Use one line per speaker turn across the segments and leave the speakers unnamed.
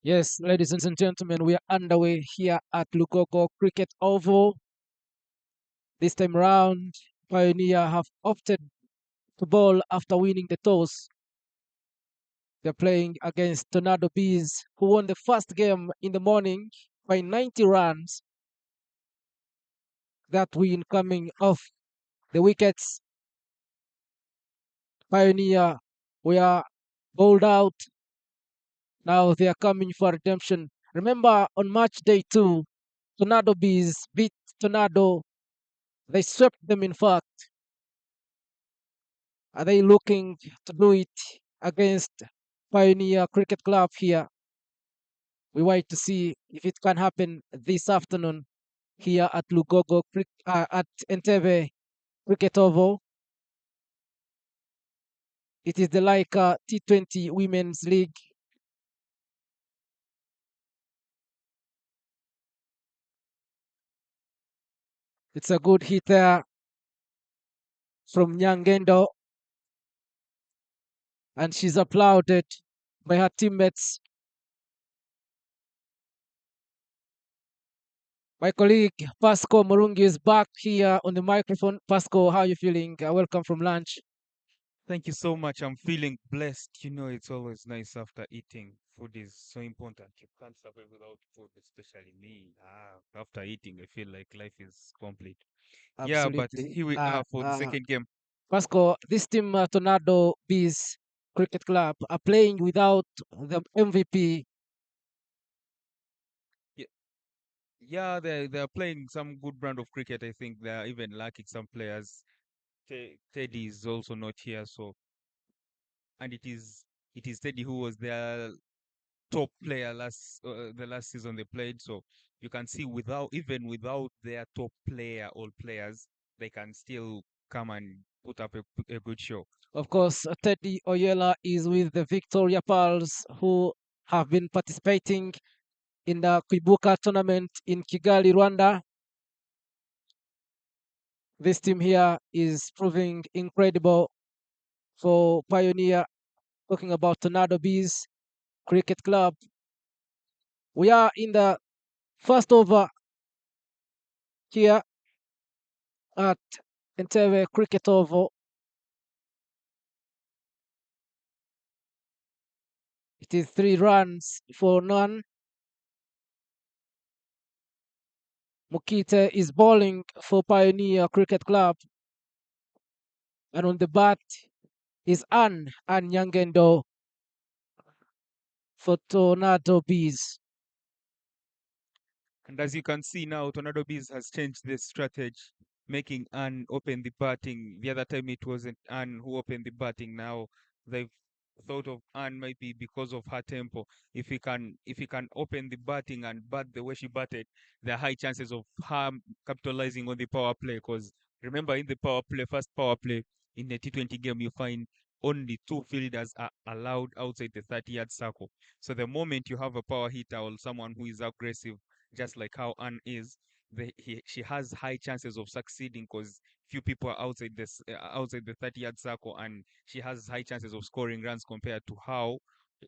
Yes, ladies and gentlemen, we are underway here at Lukoko Cricket Oval. This time round, Pioneer have opted to bowl after winning the toss. They're playing against Tornado Bees, who won the first game in the morning by 90 runs. That win coming off the wickets. Pioneer were bowled out. Now they are coming for redemption. Remember, on match day 2, Tornado Bees beat Tornado. They swept them, in fact. Are they looking to do it against Pioneer Cricket Club here? We wait to see if it can happen this afternoon here at at Entebbe Cricket Oval. It is the Lyca T20 Women's League. It's a good hit there from Nyangendo, and she's applauded by her teammates. My colleague Pasco Murungi is back here on the microphone. Pasco, how are you feeling? Welcome from lunch.
Thank you so much. I'm feeling blessed. It's always nice after eating. Food is so important. You can't survive without food, especially me. After eating, I feel like life is complete. Yeah, but
Absolutely.
here we are for the second game.
Pasco, this team, Tornado Bees Cricket Club, are playing without the MVP.
Yeah, yeah, they're playing some good brand of cricket. I think they're even lacking some players. Teddy is also not here, so and it is Teddy who was their top player the last season they played. So you can see without their top player or players, they can still come and put up a good show.
Of course, Teddy Oyela is with the Victoria Pearls, who have been participating in the Kwibuka tournament in Kigali, Rwanda. This team here is proving incredible for Pioneer. Talking about Tornado Bees Cricket Club, we are in the first over here at Entebbe Cricket Oval. It is 3 runs for none. Mukite is bowling for Pioneer Cricket Club, and on the bat is Ann Nyangendo for Tornado Bees.
And as you can see now, Tornado Bees has changed the strategy, making Anne open the batting. The other time it wasn't Anne who opened the batting. Now they've thought of Anne maybe because of her tempo. If he can open the batting and bat the way she batted, there are high chances of her capitalizing on the power play. Because remember, in the first power play in a T20 game, you find only two fielders are allowed outside the 30-yard circle. So the moment you have a power hitter or someone who is aggressive, just like how Anne is, she has high chances of succeeding because few people are outside the 30-yard circle, and she has high chances of scoring runs compared to how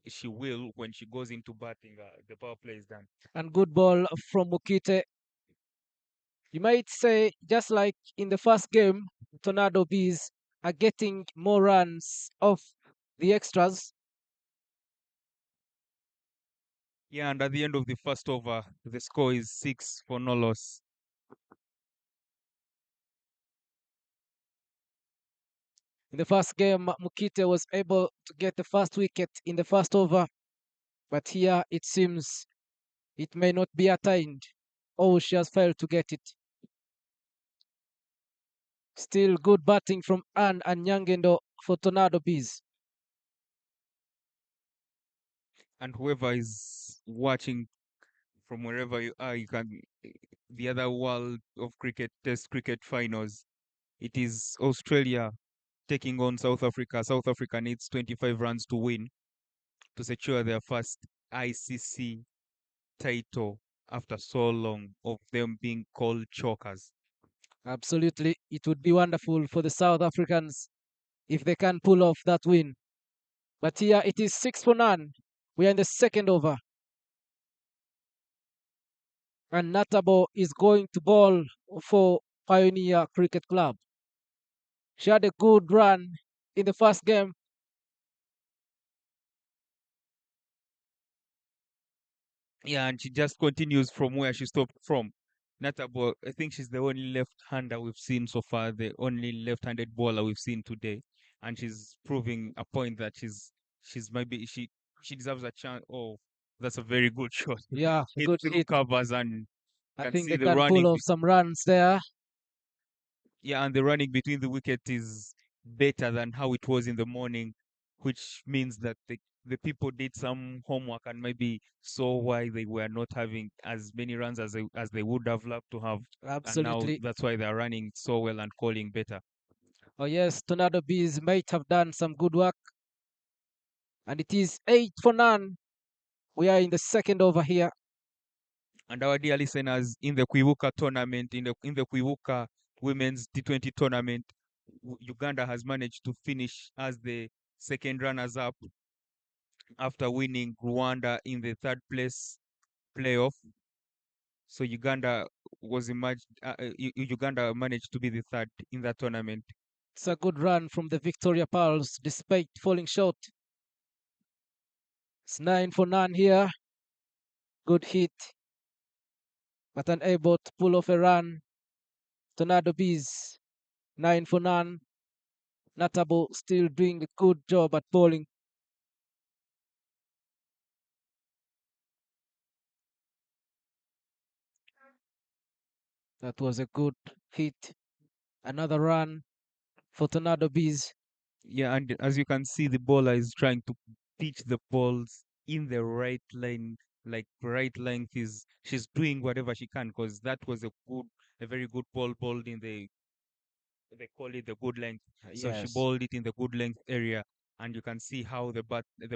she will when she goes into batting. The power play is done.
And good ball from Mukite. You might say, just like in the first game, Tornado Bees are getting more runs off the extras.
Yeah, and at the end of the first over, the score is 6 for no loss.
In the first game, Mukite was able to get the first wicket in the first over, but here it seems it may not be attained. Oh, she has failed to get it. Still good batting from Ann and Nyangendo for Tornado Bees.
And whoever is watching from wherever you are, you can the other world of cricket, Test cricket finals. It is Australia taking on South Africa. South Africa needs 25 runs to win to secure their first ICC title after so long of them being called chokers.
Absolutely. It would be wonderful for the South Africans if they can pull off that win. But here it is 6 for none. We are in the second over. And Natabo is going to bowl for Pioneer Cricket Club. She had a good run in the first game.
Yeah, and she just continues from where she stopped from. Natabo, I think she's the only left-hander we've seen so far, the only left-handed bowler we've seen today, and she's proving a point that she's maybe she deserves a chance. Oh, that's a very good shot.
Yeah,
Hit
good
through
hit.
covers and
I
can
think
see
they
the
can pull
running.
off some runs there.
Yeah, and the running between the wicket is better than how it was in the morning, which means that the people did some homework and maybe saw why they were not having as many runs as they would have loved to have, and now
Absolutely.
that's why they're running so well and calling better.
Oh, yes, Tornado Bees might have done some good work. And it is 8 for none. We are in the second over here.
And our dear listeners, in the Kwibuka tournament, in the Kwibuka Women's T20 tournament, Uganda has managed to finish as the second runners up after winning Rwanda in the third place playoff. So Uganda managed to be the third in that tournament.
It's a good run from the Victoria Pearls despite falling short. It's 9 for none here. Good hit, but unable to pull off a run. Tornado Bees, 9 for none. Natabo still doing a good job at bowling. That was a good hit. Another run for Tornado Bees.
Yeah, and as you can see, the bowler is trying to pitch the balls in the right line, like right length is she's doing whatever she can because that was a very good ball bowled in they call it the good length. So she
Yes.
bowled it in the good length area, and you can see how the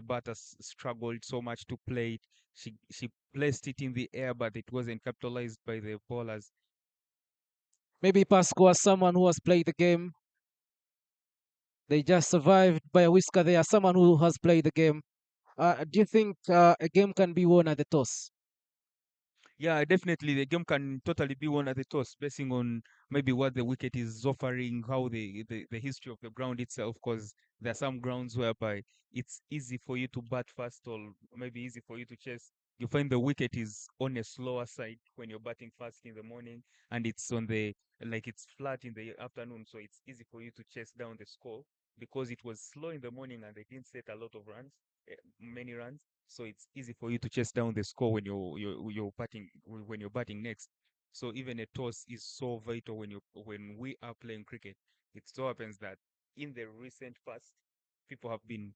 batter struggled so much to play it. She placed it in the air, but it wasn't capitalized by the bowlers.
Maybe Pasco as someone who has played the game. They just survived by a whisker there. Someone who has played the game. Do you think a game can be won at the toss?
Yeah, definitely the game can totally be won at the toss, basing on maybe what the wicket is offering, how the history of the ground itself, because there are some grounds whereby it's easy for you to bat fast or maybe easy for you to chase. You find the wicket is on a slower side when you're batting fast in the morning, and it's on the like it's flat in the afternoon, so it's easy for you to chase down the score because it was slow in the morning and they didn't set a lot of runs, many runs, so it's easy for you to chase down the score when you're batting next. So even a toss is so vital when we are playing cricket. It so happens that in the recent past, people have been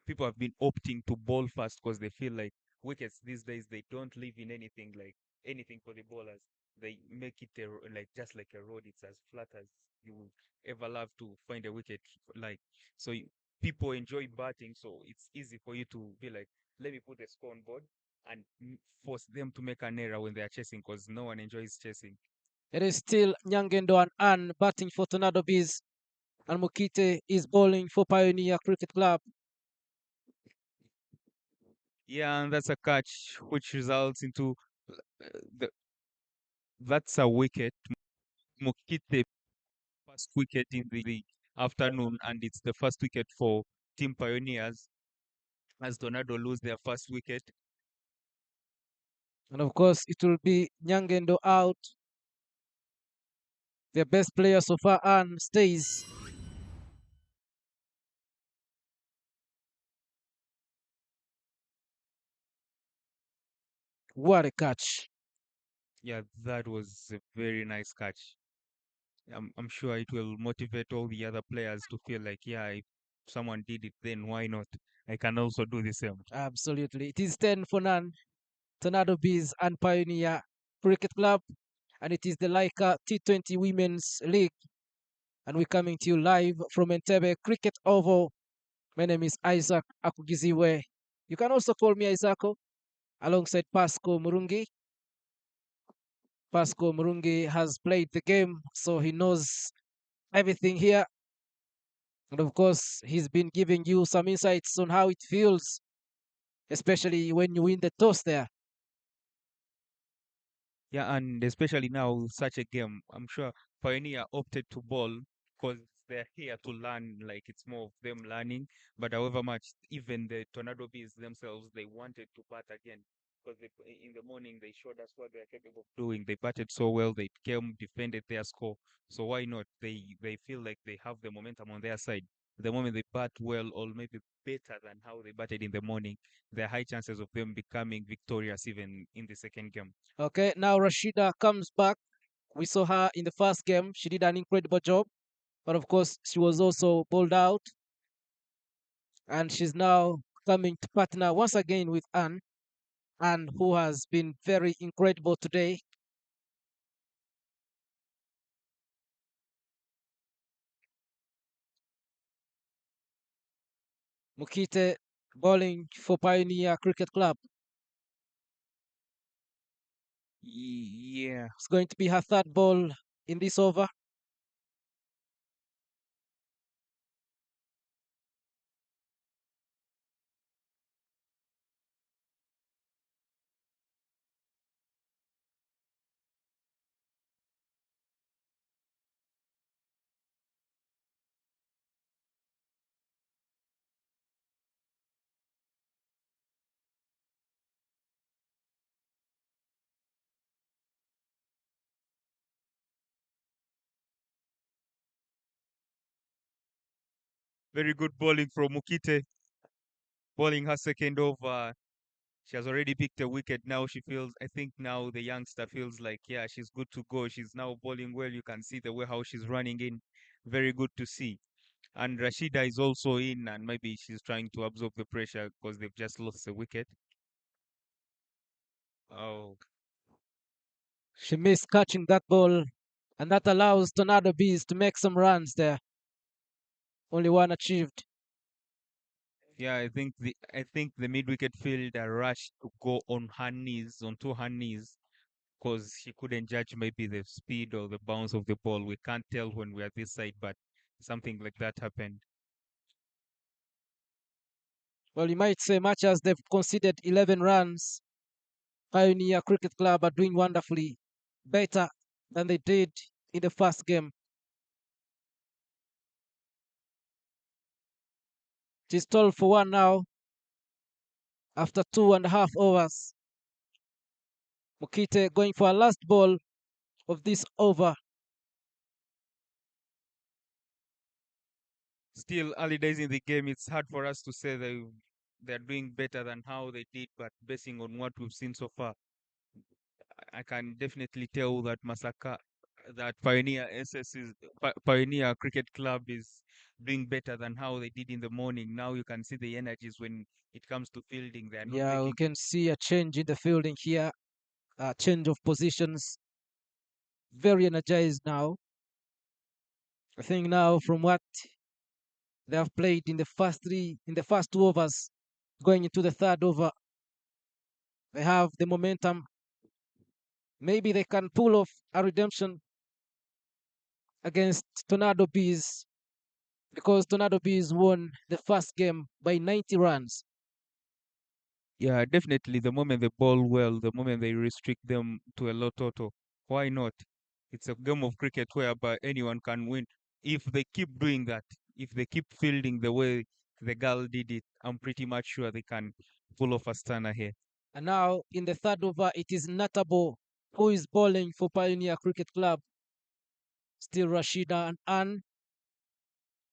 people have been opting to bowl fast because they feel like wickets these days they don't live in anything like anything for the bowlers. They make it like just like a road. It's as flat as you would ever love to find a wicket like. So people enjoy batting, so it's easy for you to be like, let me put the score on board and force them to make an error when they are chasing because no one enjoys chasing.
It is still Nyangendo and Ann batting for Tornado Bees, and Mukite is bowling for Pioneer Cricket Club.
Yeah, and that's a catch which results into the that's a wicket. Mokite first wicket in the afternoon, and it's the first wicket for Team Pioneers as Tornado lose their first wicket.
And of course, it will be Nyangendo out. Their best player so far, Ann, stays. What a catch.
Yeah, that was a very nice catch. I'm sure it will motivate all the other players to feel like, yeah, if someone did it, then why not? I can also do the same.
Absolutely. It is 10 for none. Tornado Bees and Pioneer Cricket Club. And it is the Lyca T20 Women's League. And we're coming to you live from Entebbe Cricket Oval. My name is Isaac Akugiziwe. You can also call me Isako alongside Pasco Murungi. Pasco Murungi has played the game, so he knows everything here. And of course, he's been giving you some insights on how it feels, especially when you win the toss there.
Yeah, and especially now, such a game, I'm sure Pioneer opted to ball because they're here to learn, like it's more of them learning. But however much, even the Tornado Bees themselves, they wanted to bat again because in the morning they showed us what they're capable of doing. They batted so well, they came, defended their score. So why not? They feel like they have the momentum on their side. The moment they bat well, or maybe better than how they batted in the morning, there are high chances of them becoming victorious even in the second game.
Okay, now Rashida comes back. We saw her in the first game. She did an incredible job, but of course, she was also pulled out, and she's now coming to partner once again with Anne. Anne, who has been very incredible today. Mukite bowling for Pioneer Cricket Club.
Yeah,
It's going to be her third ball in this over.
very good bowling from Mukite, bowling her second over. She has already picked a wicket. Now she feels, I think now the youngster feels like, yeah, she's good to go. She's now bowling well. You can see the way how she's running in. Very good to see. And Rashida is also in, and maybe she's trying to absorb the pressure because they've just lost a wicket. Oh,
She missed catching that ball, and that allows Tornado Bees to make some runs there. Only one achieved.
yeah, I think the mid wicket fielder rushed to go on her knees, onto her knees, because he couldn't judge maybe the speed or the bounce of the ball. We can't tell when we're this side, but something like that happened.
Well, you might say, much as they've conceded 11 runs, Pioneer Cricket Club are doing wonderfully better than they did in the first game. It is 12 for 1 now after 2.5 overs. Mukite going for a last ball of this over.
Still early days in the game, it's hard for us to say they're doing better than how they did, but basing on what we've seen so far, I can definitely tell that that Pioneer SS Pioneer Cricket Club is doing better than how they did in the morning. Now you can see the energies when it comes to fielding. They are not
Yeah, we
taking.
can see a change in the fielding here, a change of positions. Very energized now. I think now from what they have played in the first 2 overs, going into the third over, they have the momentum. Maybe they can pull off a redemption against Tornado Bees because Tornado Bees won the first game by 90 runs.
Yeah, definitely. The moment they bowl well, the moment they restrict them to a low total, why not? It's a game of cricket whereby anyone can win. If they keep doing that, if they keep fielding the way the girl did it, I'm pretty much sure they can pull off a stunner here.
And now in the third over, it is Natabo who is bowling for Pioneer Cricket Club. Still Rashida and Ann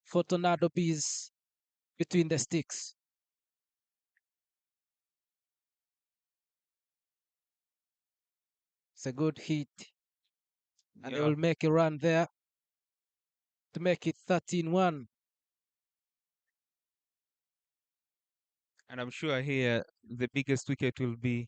for Tornado Bees between the sticks. It's a good hit, and they
Yeah,
will make a run there to make it 13-1.
and I'm sure here the biggest wicket will be.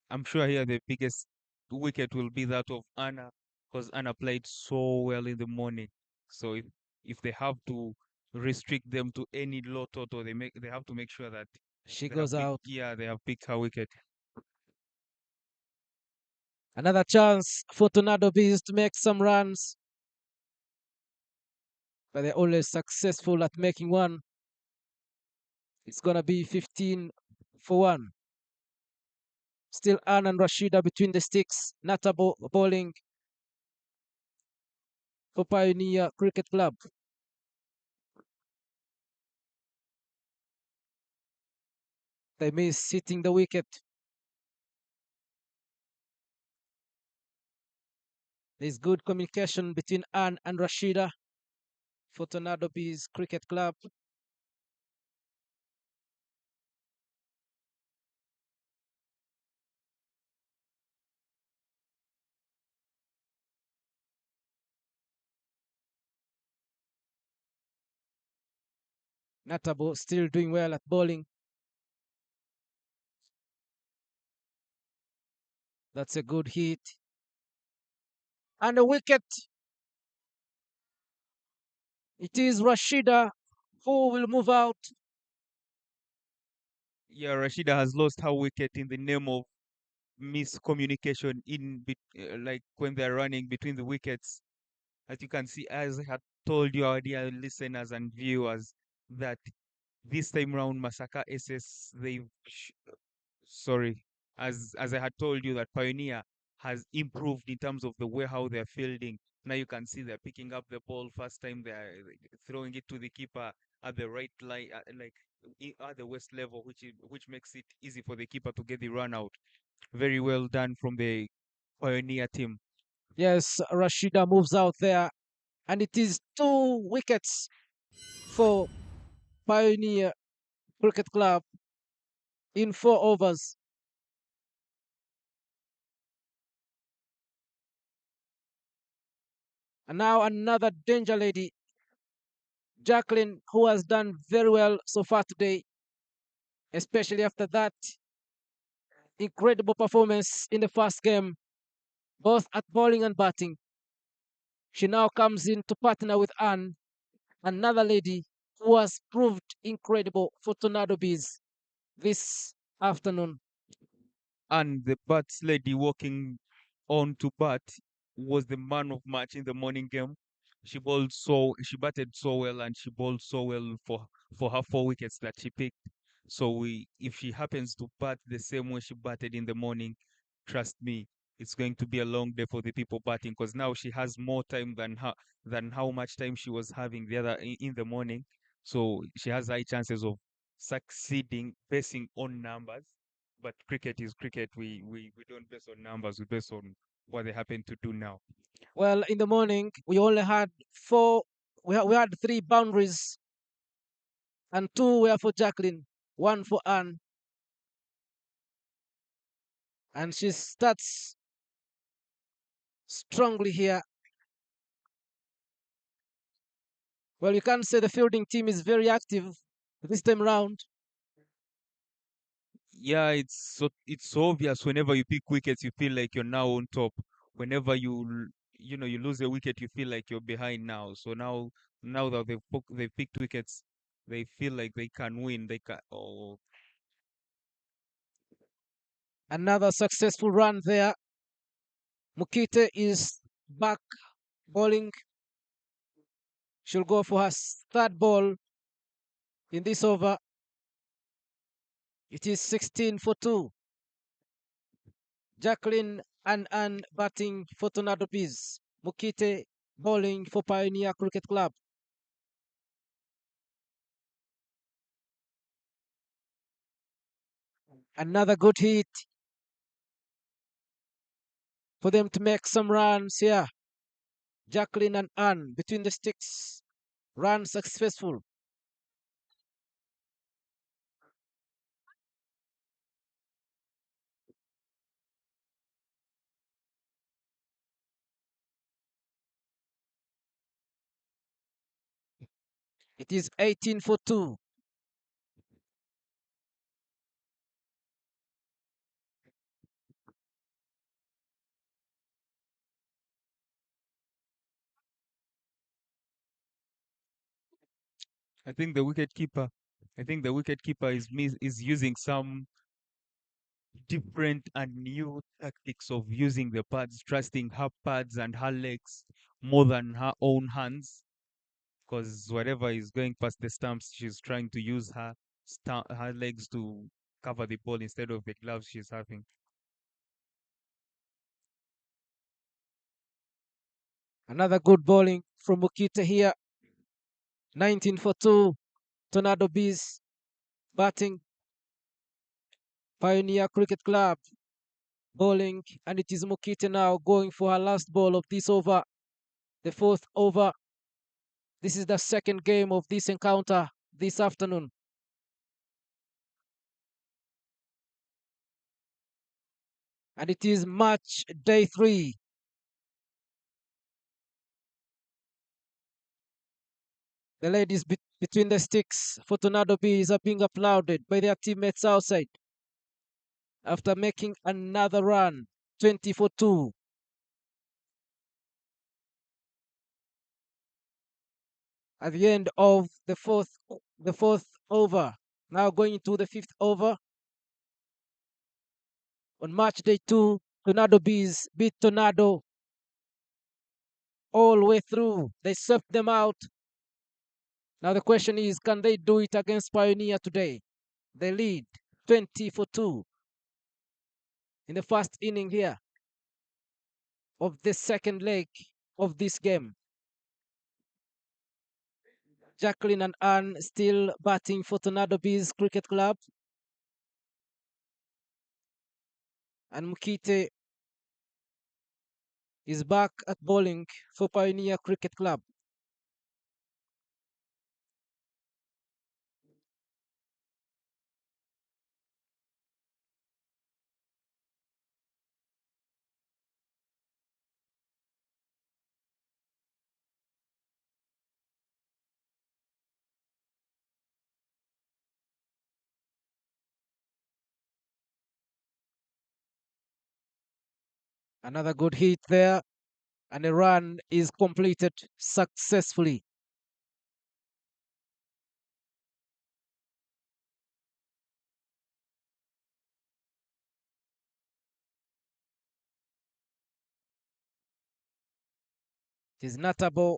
I'm sure here the biggest wicket will be that of Anna, because Anna played so well in the morning. So if they have to restrict them to any low total, they have to make sure that
She goes out.
they have picked her wicket.
Another chance for Tornado Bees to make some runs, but they're always successful at making one. It's gonna be 15 for 1. Still Ann and Rashida between the sticks. Nata bowling for Pioneer Cricket Club. They miss hitting the wicket. There's good communication between Ann and Rashida for Tornado Bees Cricket Club. Natabo still doing well at bowling. That's a good hit. And a wicket. It is Rashida who will move out.
Yeah, Rashida has lost her wicket in the name of miscommunication like when they're running between the wickets. As you can see, as I had told you, our dear listeners and viewers, that this time round Masaka SS, sorry, as I had told you, that Pioneer has improved in terms of the way how they're fielding. Now you can see they're picking up the ball first time, they're throwing it to the keeper at the right line, like at the west level, which makes it easy for the keeper to get the run out. Very well done from the Pioneer team.
Yes, Rashida moves out there. And it is 2 wickets for Pioneer Cricket Club in 4 overs. And now another danger lady, Jacqueline, who has done very well so far today, especially after that incredible performance in the first game, both at bowling and batting. She now comes in to partner with Anne, another lady who has proved incredible for Tornado Bees this afternoon.
And the bats lady walking on to bat was the man of match in the morning game. She batted so well and she bowled so well for her 4 wickets that she picked. So if she happens to bat the same way she batted in the morning, trust me, it's going to be a long day for the people batting because now she has more time than how much time she was having in the morning. So she has high chances of succeeding basing on numbers. But cricket is cricket. We don't base on numbers. We base on what they happen to do now.
Well, in the morning, we only had we had 3 boundaries, and 2 were for Jacqueline, 1 for Anne. And she starts strongly here. Well, you can't say the fielding team is very active this time round.
Yeah, it's obvious. Whenever you pick wickets, you feel like you're now on top. Whenever you lose a wicket, you feel like you're behind now. So now that they've picked wickets, they feel like they can win. They can. Oh,
Another successful run there. Mukite is back bowling. She'll go for her third ball in this over. It is 16 for 2. Jacqueline and Ann batting for Tornado Bees. Mukite bowling for Pioneer Cricket Club. Another good hit for them to make some runs here. Jacqueline and Ann between the sticks. Run successful. It is 18 for 2.
I think the wicket keeper. I think the wicket keeper is using some different and new tactics of using the pads, trusting her pads and her legs more than her own hands. Because whatever is going past the stumps, she's trying to use her legs to cover the ball instead of the gloves she's having.
Another good bowling from Mukita here. 19 for 2. Tornado Bees batting. Pioneer Cricket Club bowling. And it is Mukita now going for her last ball of this over. The fourth over. This is the second game of this encounter this afternoon. And it is match day 3. The ladies between the sticks for Tornado Bees are being applauded by their teammates outside after making another run, 20 for 2. At the end of the fourth over. Now going into the fifth over. On match day 2, Tornado Bees beat Tornado all the way through. They swept them out. Now the question is, can they do it against Pioneer today? They lead 20 for 2 in the first inning here of the second leg of this game. Jacqueline and Anne still batting for Tornado Bees Cricket Club. And Mukite is back at bowling for Pioneer Cricket Club. Another good hit there, and a run is completed successfully. It is Natabo.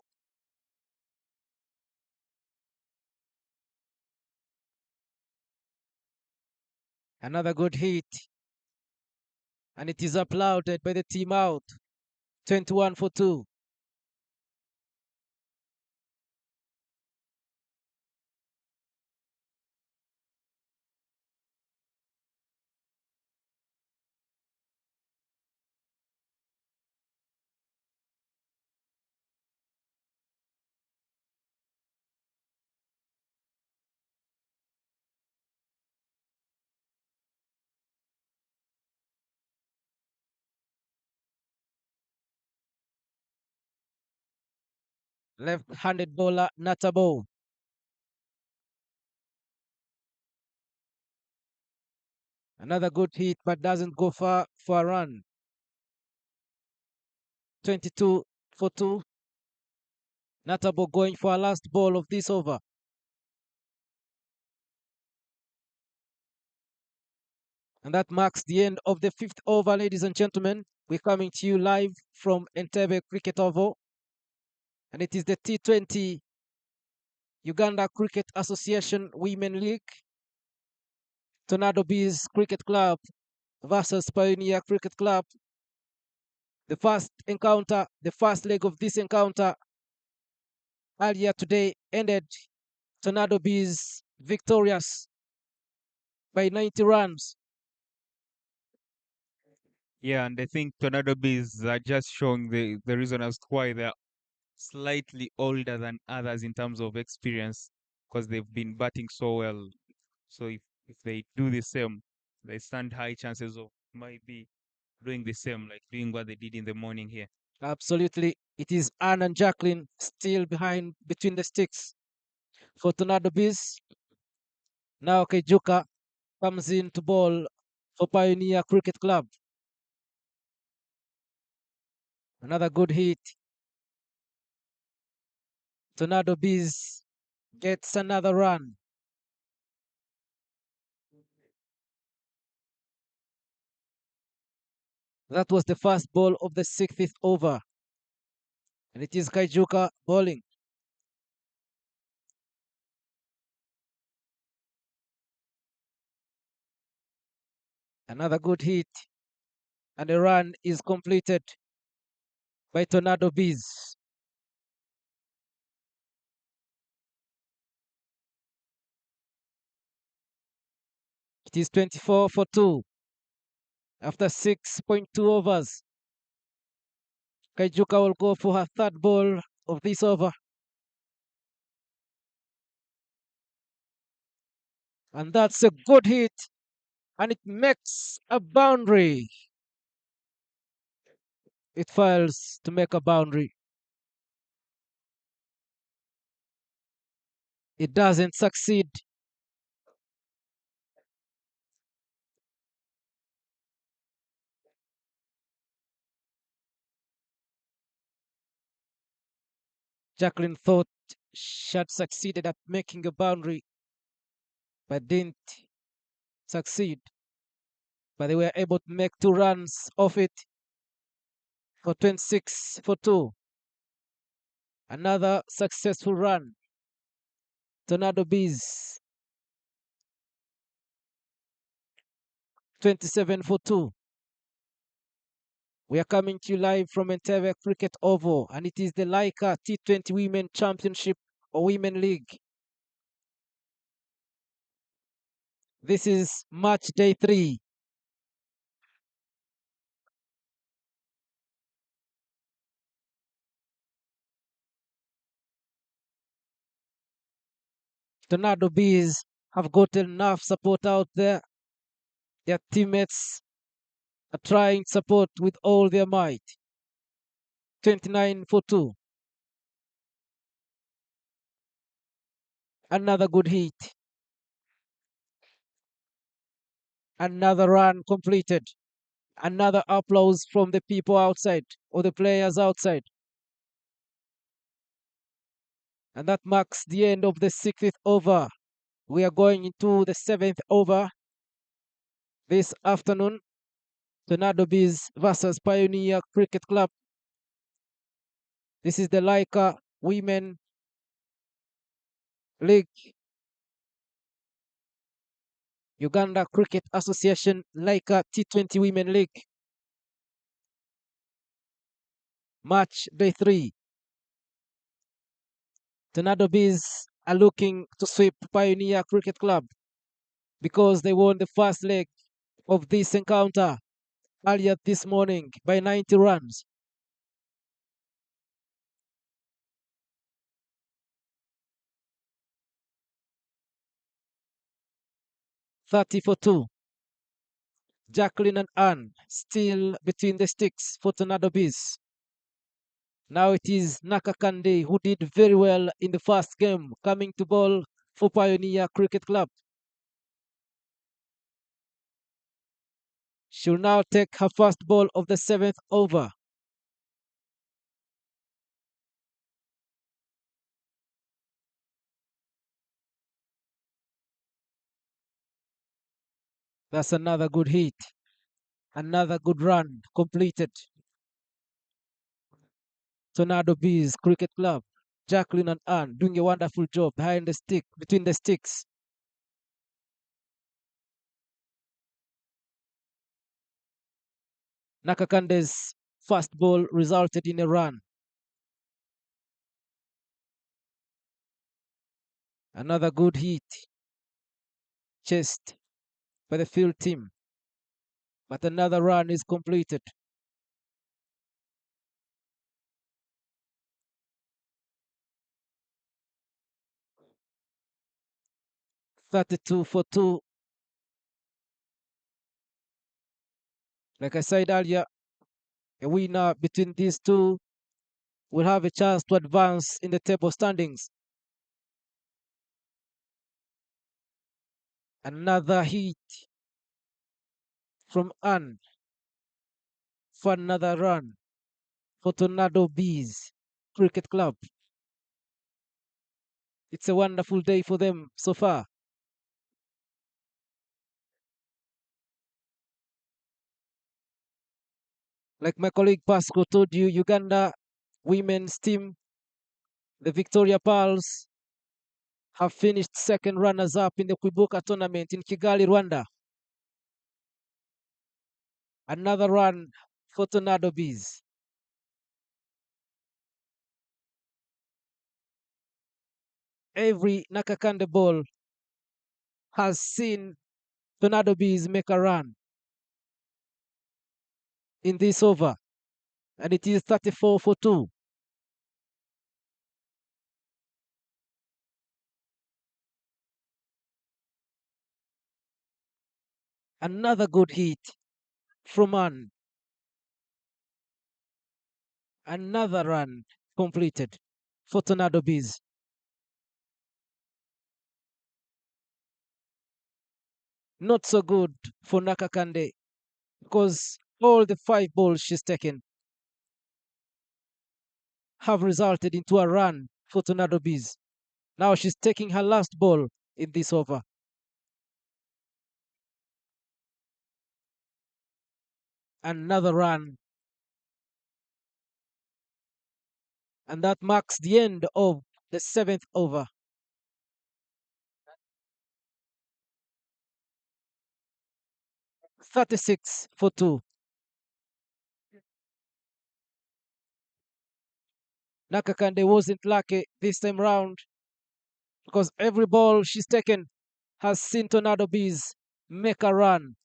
Another good hit, and it is applauded by the team out. 21 for 2. Left-handed bowler Natabo. Another good hit, but doesn't go far for a run. 22 for 2. Natabo going for a last ball of this over. And that marks the end of the fifth over, ladies and gentlemen. We're coming to you live from Entebbe Cricket Oval. And it is the T20 Uganda Cricket Association Women League. Tornado Bees Cricket Club versus Pioneer Cricket Club. The first encounter, the first leg of this encounter earlier today ended Tornado Bees victorious by 90 runs.
Yeah, and I think Tornado Bees are just showing the reason as to why they're slightly older than others in terms of experience because they've been batting so well. So if they do the same, they stand high chances of maybe doing the same, like doing what they did in the morning here.
Absolutely. It is Anne and Jacqueline still behind between the sticks for Tornado Bees. Now Kejuka comes in to bowl for Pioneer Cricket Club. Another good hit. Tornado Bees gets another run. That was the first ball of the sixth over. And it is Kaijuka bowling. Another good hit. And a run is completed by Tornado Bees. It is 24 for 2 after 6.2 overs. Kaijuka will go for her third ball of this over. And that's a good hit. And it makes a boundary. It fails to make a boundary. It doesn't succeed. Jacqueline thought she had succeeded at making a boundary, but didn't succeed. But they were able to make 2 runs off it for 26 for 2. Another successful run. Tornado Bees 27 for 2. We are coming to you live from Entebbe Cricket Oval, and it is the Lyca T20 Women Championship or Women League. This is match day 3. Tornado Bees have gotten enough support out there. Their teammates are trying support with all their might. 29 for 2. Another good hit. Another run completed. Another applause from the people outside or the players outside. And that marks the end of the 6th over. We are going into the 7th over this afternoon. Tornado Bees versus Pioneer Cricket Club. This is the Lyca Women League. Uganda Cricket Association Lyca T20 Women League. Match day 3. Tornado Bees are looking to sweep Pioneer Cricket Club because they won the first leg of this encounter earlier this morning by 90 runs. "30 for 2. Jacqueline and Anne still between the sticks for Tornado Bees. Now it is Nakakande who did very well in the first game, coming to bowl for Pioneer Cricket Club. She'll now take her first ball of the 7th over. That's another good hit. Another good run completed. Tornado Bees Cricket Club. Jacqueline and Anne doing a wonderful job behind the stick, between the sticks. Nakakande's first ball resulted in a run. Another good hit chased by the field team, but another run is completed. "32 for 2. Like I said earlier, a winner between these two will have a chance to advance in the table standings. Another hit from Anne for another run for Tornado Bees Cricket Club. It's a wonderful day for them so far. Like my colleague Pasco told you, Uganda women's team, the Victoria Pearls, have finished second runners-up in the Kwibuka tournament in Kigali, Rwanda. Another run for Tornado Bees. Every Nakakande ball has seen Tornado Bees make a run in this over, and it is 34 for 2. Another good hit from Ann. Another run completed for Tornado Bees. Not so good for Nakakande because all the 5 balls she's taken have resulted into a run for Tornado Bees. Now she's taking her last ball in this over. Another run. And that marks the end of the 7th over. 36 for 2. Nakakande wasn't lucky this time round because every ball she's taken has seen Tornado Bees make a run.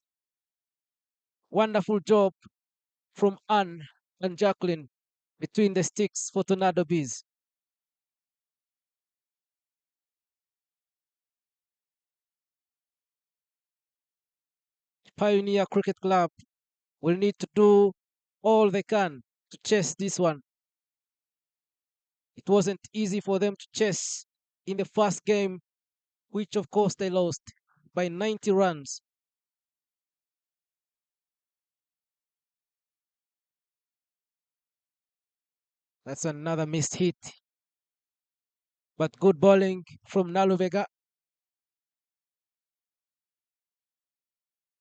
Wonderful job from Anne and Jacqueline between the sticks for Tornado Bees. Pioneer Cricket Club will need to do all they can to chase this one. It wasn't easy for them to chase in the first game, which of course they lost by 90 runs. That's another missed hit. But good bowling from Naluvega.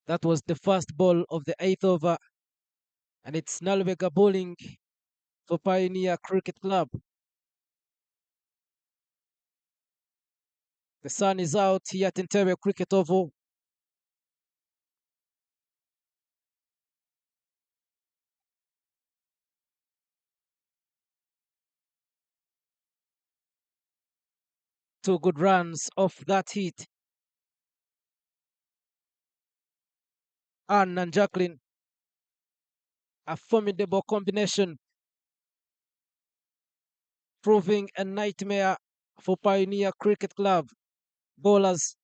That was the first ball of the 8th over. And it's Naluvega bowling for Pioneer Cricket Club. The sun is out here at Entebbe Cricket Oval. Two good runs off that hit. Anne and Jacqueline, a formidable combination, proving a nightmare for Pioneer Cricket Club bowlers.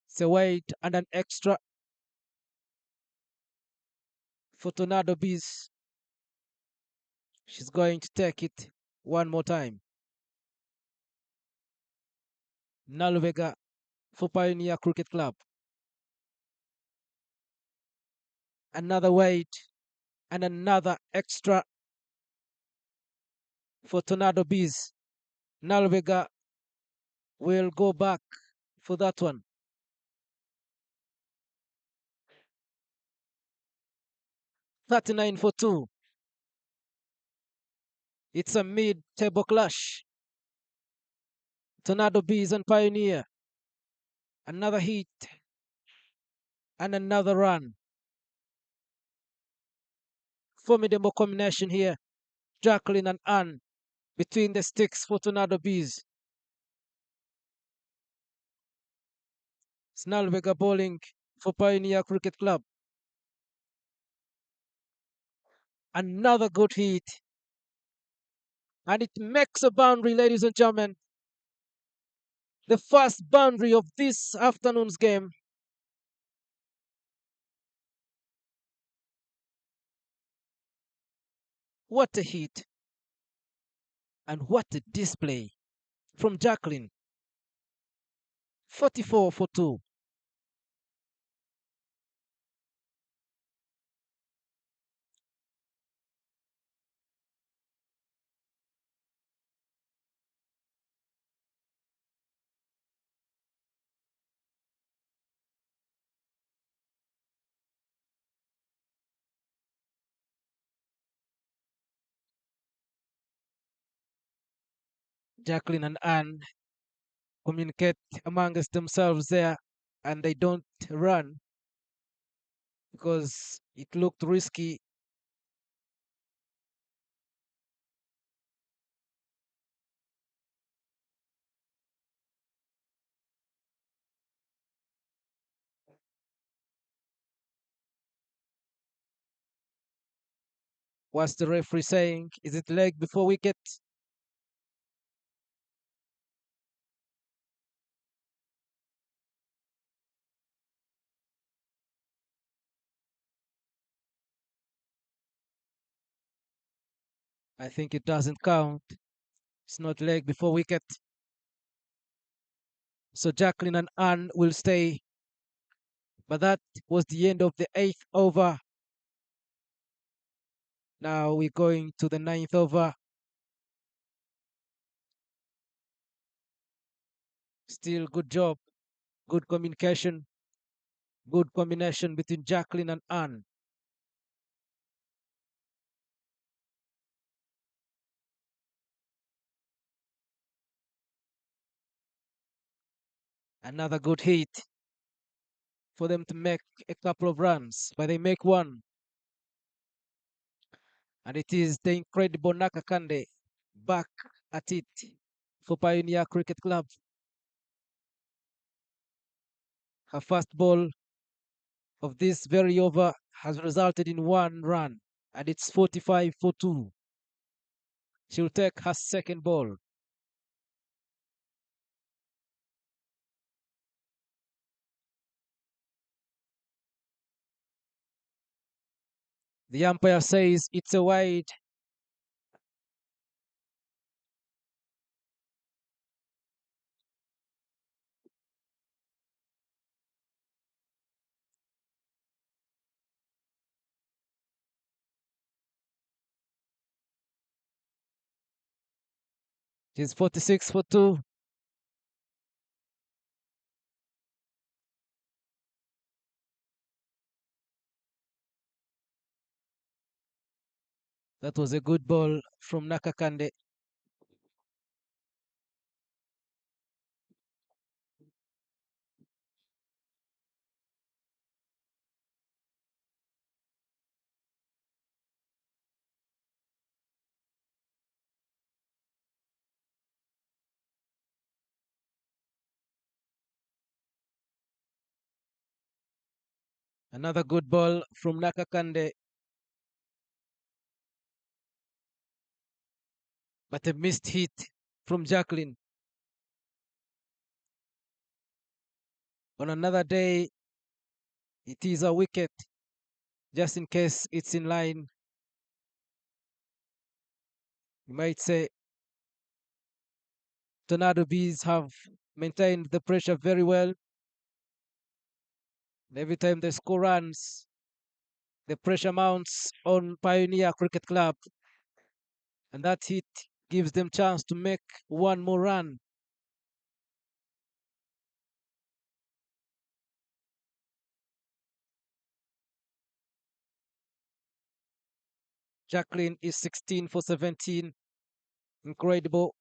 It's a wait and an extra for Tornado Bees. She's going to take it one more time. Naluvega for Pioneer Cricket Club. Another wait and another extra for Tornado Bees. Naluvega will go back for that one. $39 for 2. It's a mid-table clash. Tornado Bees and Pioneer. Another hit and another run. Formidable combination here. Jacqueline and Anne between the sticks for Tornado Bees. Snalvega bowling for Pioneer Cricket Club. Another good hit. And it makes a boundary, ladies and gentlemen. The first boundary of this afternoon's game. What a hit. And what a display from Jacqueline. 44 for 2. Jacqueline and Anne communicate amongst themselves there and they don't run because it looked risky. What's the referee saying? Is it leg before wicket? I think it doesn't count. It's not leg before wicket. So Jacqueline and Anne will stay. But that was the end of the eighth over. Now we're going to the ninth over. Still good job, good communication, good combination between Jacqueline and Anne. Another good hit for them to make a couple of runs, but they make one. And it is the incredible Nakakande back at it for Pioneer Cricket Club. Her first ball of this very over has resulted in one run, and it's 45 for 2. She'll take her second ball. The umpire says it's a wide. It's 46 for 2. That was a good ball from Nakakande. Another good ball from Nakakande, but a missed hit from Jacqueline. On another day, it is a wicket, just in case it's in line. You might say Tornado Bees have maintained the pressure very well. And every time they score runs, the pressure mounts on Pioneer Cricket Club, and that hit gives them chance to make one more run. Jacqueline is 16 for 17. Incredible.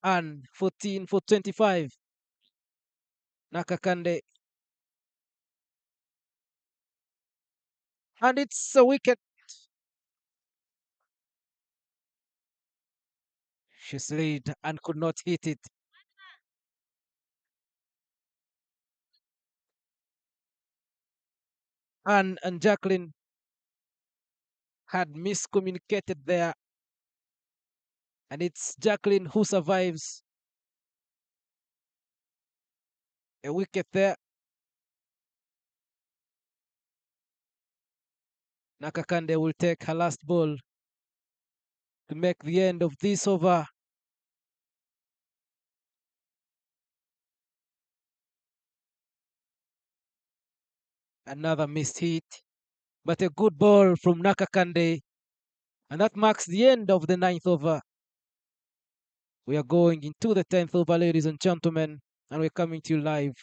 And 14 for 25. Nakakande. And it's a wicket. She slid and could not hit it. Anne and Jacqueline had miscommunicated there. And it's Jacqueline who survives. A wicket there. Nakakande will take her last ball to make the end of this over. Another missed hit, but a good ball from Nakakande. And that marks the end of the ninth over. We are going into the 10th over, ladies and gentlemen, and we're coming to you live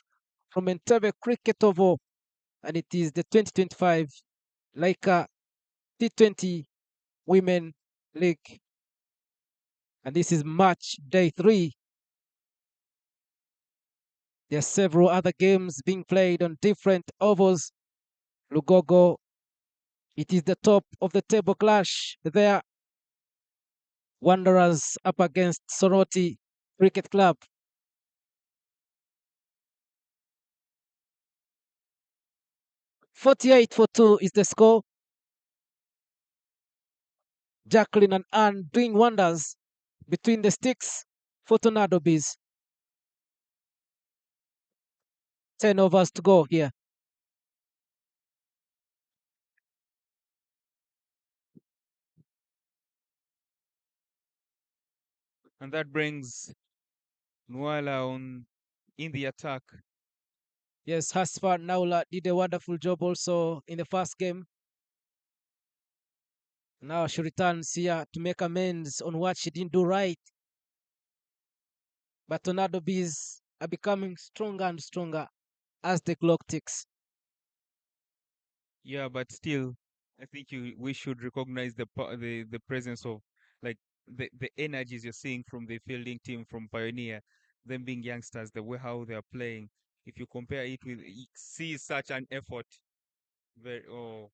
from Entebbe Cricket Oval, and it is the 2025 Lyca T20 Women League. And this is match day 3. There are several other games being played on different ovals. Lugogo, it is the top of the table clash there. Wanderers up against Soroti Cricket Club. 48 for 2 is the score. Jacqueline and Anne doing wonders between the sticks for Tornado Bees. 10 overs to go here.
And that brings Nuala on in the attack.
Yes, Hasfar Naula did a wonderful job also in the first game. Now she returns here to make amends on what she didn't do right. But Tornado Bees are becoming stronger and stronger as the clock ticks.
Yeah, but still, I think we should recognize the presence of like the energies you're seeing from the fielding team from Pioneer, them being youngsters, the way how they are playing. If you compare it with, you see such an effort. Oh,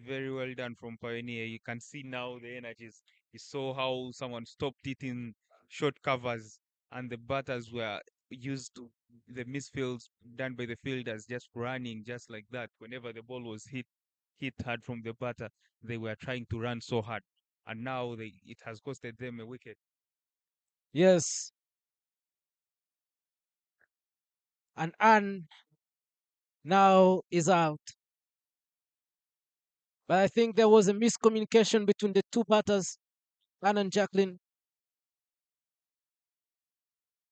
very well done from Pioneer. You can see now the energies. You saw how someone stopped it in short covers, and the batters were used to the misfields done by the fielders, just running just like that. Whenever the ball was hit hard from the batter, they were trying to run so hard, and now it has costed them a wicket.
Yes, and Anne now is out. But I think there was a miscommunication between the two batters, Anne and Jacqueline.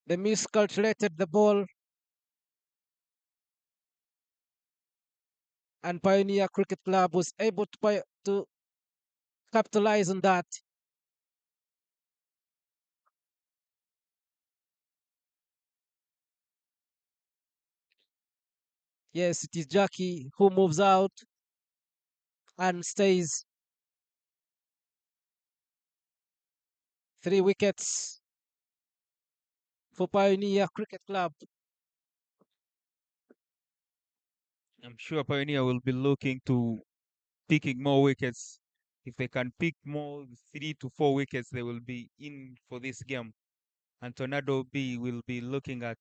They miscalculated the ball, and Pioneer Cricket Club was able to capitalize on that. Yes, it is Jackie who moves out and stays. 3 wickets for Pioneer Cricket Club.
I'm sure Pioneer will be looking to picking more wickets. If they can pick more 3 to 4 wickets, they will be in for this game. And Tornado B will be looking at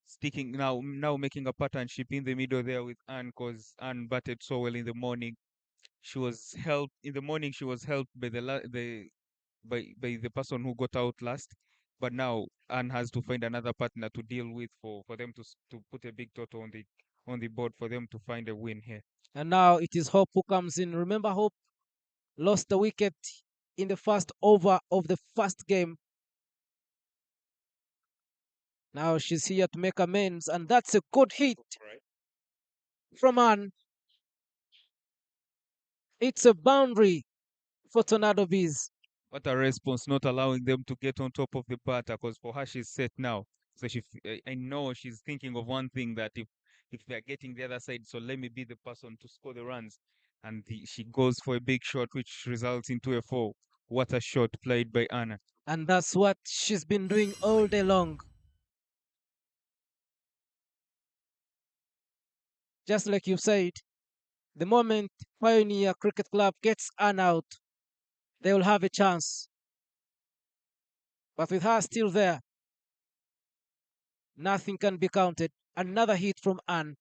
sticking now making a partnership in the middle there with Anne because Anne batted so well in the morning. She was helped in the morning. She was helped by by the person who got out last. But now Anne has to find another partner to deal with for them to put a big total on the board for them to find a win here.
And now it is Hope who comes in. Remember, Hope lost the wicket in the first over of the first game. Now she's here to make amends, and that's a good hit from Anne. It's a boundary for Tornado Bees.
What a response, not allowing them to get on top of the batter because for her she's set now. So I know she's thinking of one thing that if they're getting the other side, so let me be the person to score the runs. And she goes for a big shot, which results into a four. What a shot played by Anna.
And that's what she's been doing all day long. Just like you said, the moment Pioneer Cricket Club gets Anne out, they will have a chance. But with her still there, nothing can be counted. Another hit from Anne.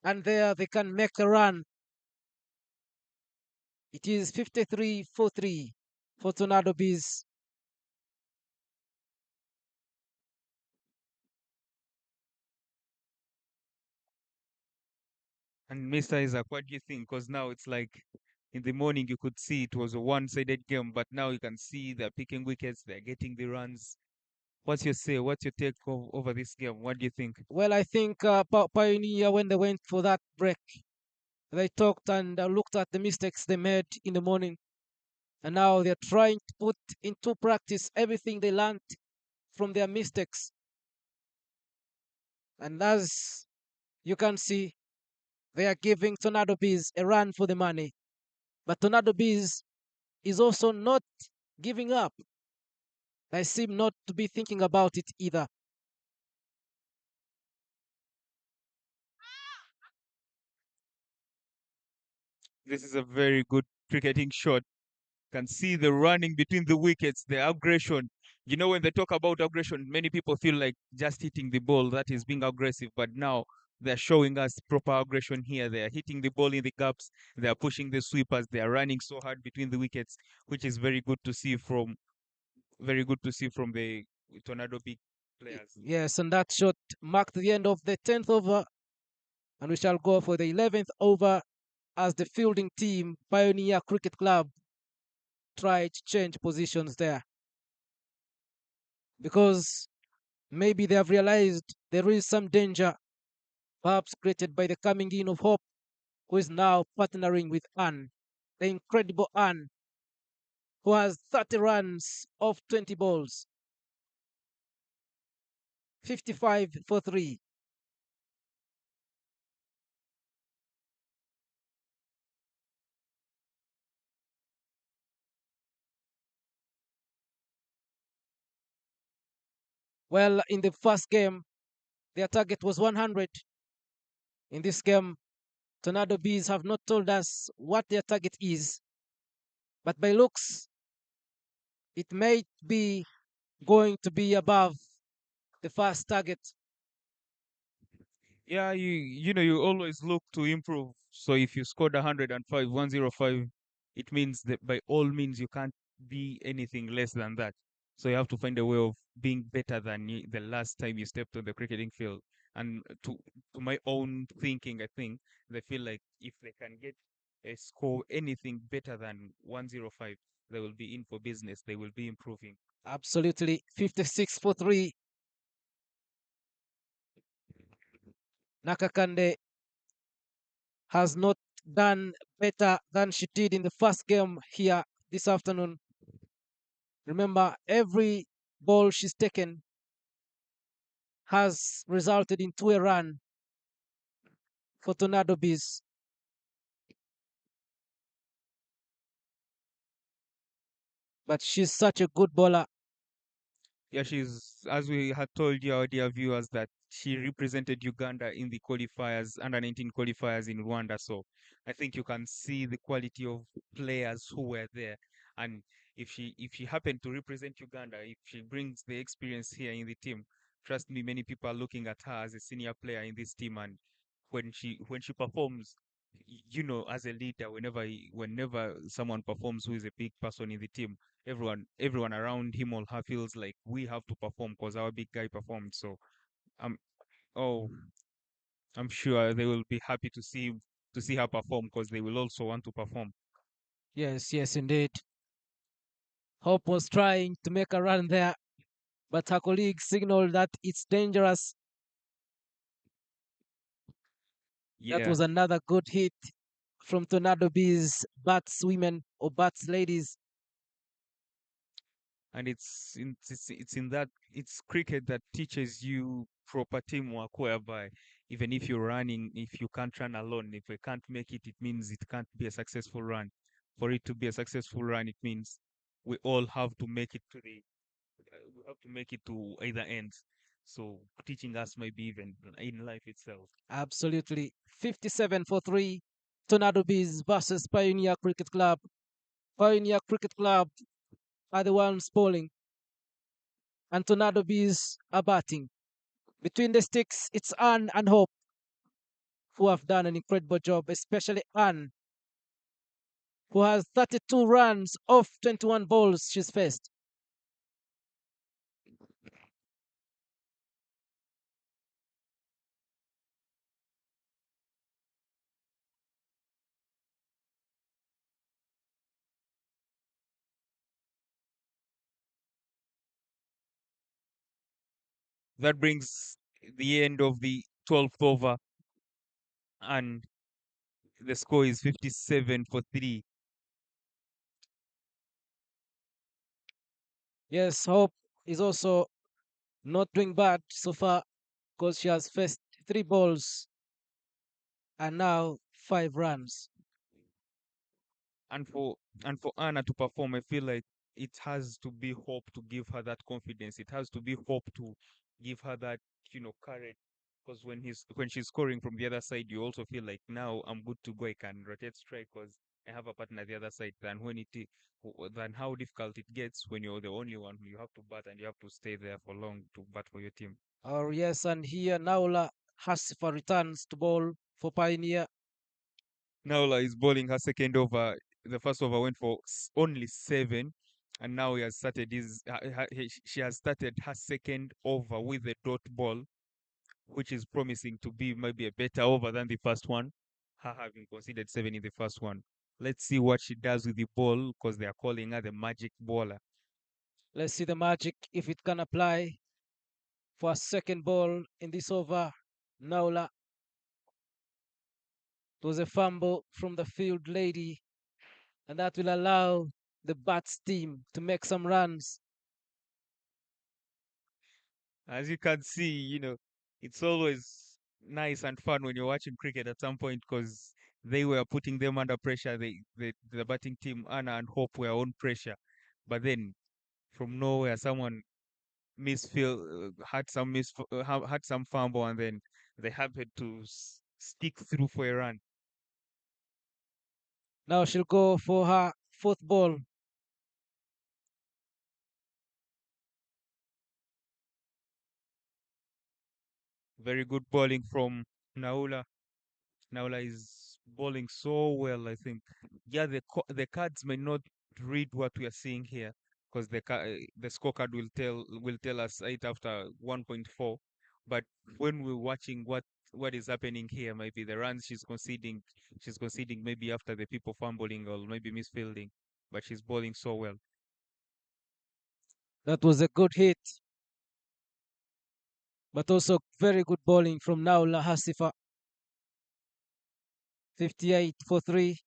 And there they can make a run. It is 53-3 for Tornado Bees.
And Mr. Isaac, what do you think? Because now it's like in the morning you could see it was a one-sided game, but now you can see they're picking wickets, they're getting the runs. What's your say? What's your take over this game? What do you think?
Well, I think Pioneer, when they went for that break, they talked and looked at the mistakes they made in the morning. And now they're trying to put into practice everything they learned from their mistakes. And as you can see, they are giving Tornado Bees a run for the money. But Tornado Bees is also not giving up. They seem not to be thinking about it either.
This is a very good cricketing shot. Can see the running between the wickets, the aggression. You know, when they talk about aggression, many people feel like just hitting the ball that is being aggressive. But now, they're showing us proper aggression here. They are hitting the ball in the gaps. They are pushing the sweepers. They are running so hard between the wickets, which is very good to see from the Tornado Big players.
Yes, and that shot marked the end of the 10th over, and we shall go for the 11th over as the fielding team, Pioneer Cricket Club, try to change positions there because maybe they have realized there is some danger, perhaps created by the coming in of Hope, who is now partnering with Anne, the incredible Anne, who has 30 runs off 20 balls, 55 for 3. Well, in the first game, their target was 100. In this game, Tornado Bees have not told us what their target is, but by looks, it may be going to be above the first target.
Yeah, you always look to improve. So if you scored 105, 105, it means that by all means you can't be anything less than that. So you have to find a way of being better than the last time you stepped on the cricketing field. And to my own thinking, I think they feel like if they can get a score anything better than 105, they will be in for business. They will be improving.
Absolutely, 56 for 3. Nakakande has not done better than she did in the first game here this afternoon. Remember, every ball she's taken has resulted into a run for Tornado Bees. But she's such a good bowler.
Yeah, she's, as we had told you, our dear viewers, that she represented Uganda in the qualifiers, under 19 qualifiers in Rwanda. So I think you can see the quality of players who were there. And if she happened to represent Uganda, if she brings the experience here in the team, trust me, many people are looking at her as a senior player in this team. And when she performs, as a leader, whenever someone performs who is a big person in the team, everyone around him or her feels like we have to perform because our big guy performed. So I'm oh I'm sure they will be happy to see her perform because they will also want to perform.
Yes, yes, indeed. Hope was trying to make a run there, but her colleague signaled that it's dangerous. That
Yeah,
was another good hit from Tornado Bees batswomen or bats ladies.
and it's in that it's cricket that teaches you proper teamwork, whereby even if you're running, if you can't run alone, if you can't make it, it means it can't be a successful run. For it to be a successful run, it means we all have to make it to the we have to make it to either ends. So teaching us maybe even in life itself.
Absolutely. 57 for 3. Tornado Bees versus Pioneer Cricket Club. Pioneer Cricket Club are the ones bowling, and Tornado Bees are batting. Between the sticks, it's Anne and Hope who have done an incredible job, especially Anne, who has 32 runs off 21 balls she's faced.
That brings the end of the 12th over, and the score is 57 for 3.
Yes, Hope is also not doing bad so far because she has faced 3 balls and now 5 runs.
And for Anna to perform, I feel like it has to be Hope to give her that confidence. It has to be Hope to give her that, courage. Because when she's scoring from the other side, you also feel like now I'm good to go. I can rotate strike because I have a partner the other side. Than how difficult it gets when you're the only one who you have to bat and you have to stay there for long to bat for your team.
Oh, yes, and here Naula Hasifa returns to ball for Pioneer.
Naula is bowling her second over. The first over went for only 7, and now he has started she has started her second over with a dot ball, which is promising to be maybe a better over than the first one. Her having conceded 7 in the first one. Let's see what she does with the ball because they are calling her the magic bowler.
Let's see the magic if it can apply for a second ball in this over. Naula. It was a fumble from the field lady, and that will allow the Bats team to make some runs.
As you can see, it's always nice and fun when you're watching cricket at some point because they were putting them under pressure. The batting team, Anna and Hope, were on pressure. But then from nowhere, someone had some fumble, and then they happened to stick through for a run.
Now she'll go for her fourth ball.
Very good bowling from Naula. Naula is bowling so well, I think. Yeah, the cards may not read what we are seeing here because the scorecard will tell us right after 1.4. But when we're watching what is happening here, maybe the runs she's conceding maybe after the people fumbling or maybe misfielding, but she's bowling so well.
That was a good hit, but also very good bowling from Naula Hasifa. 58 for 3.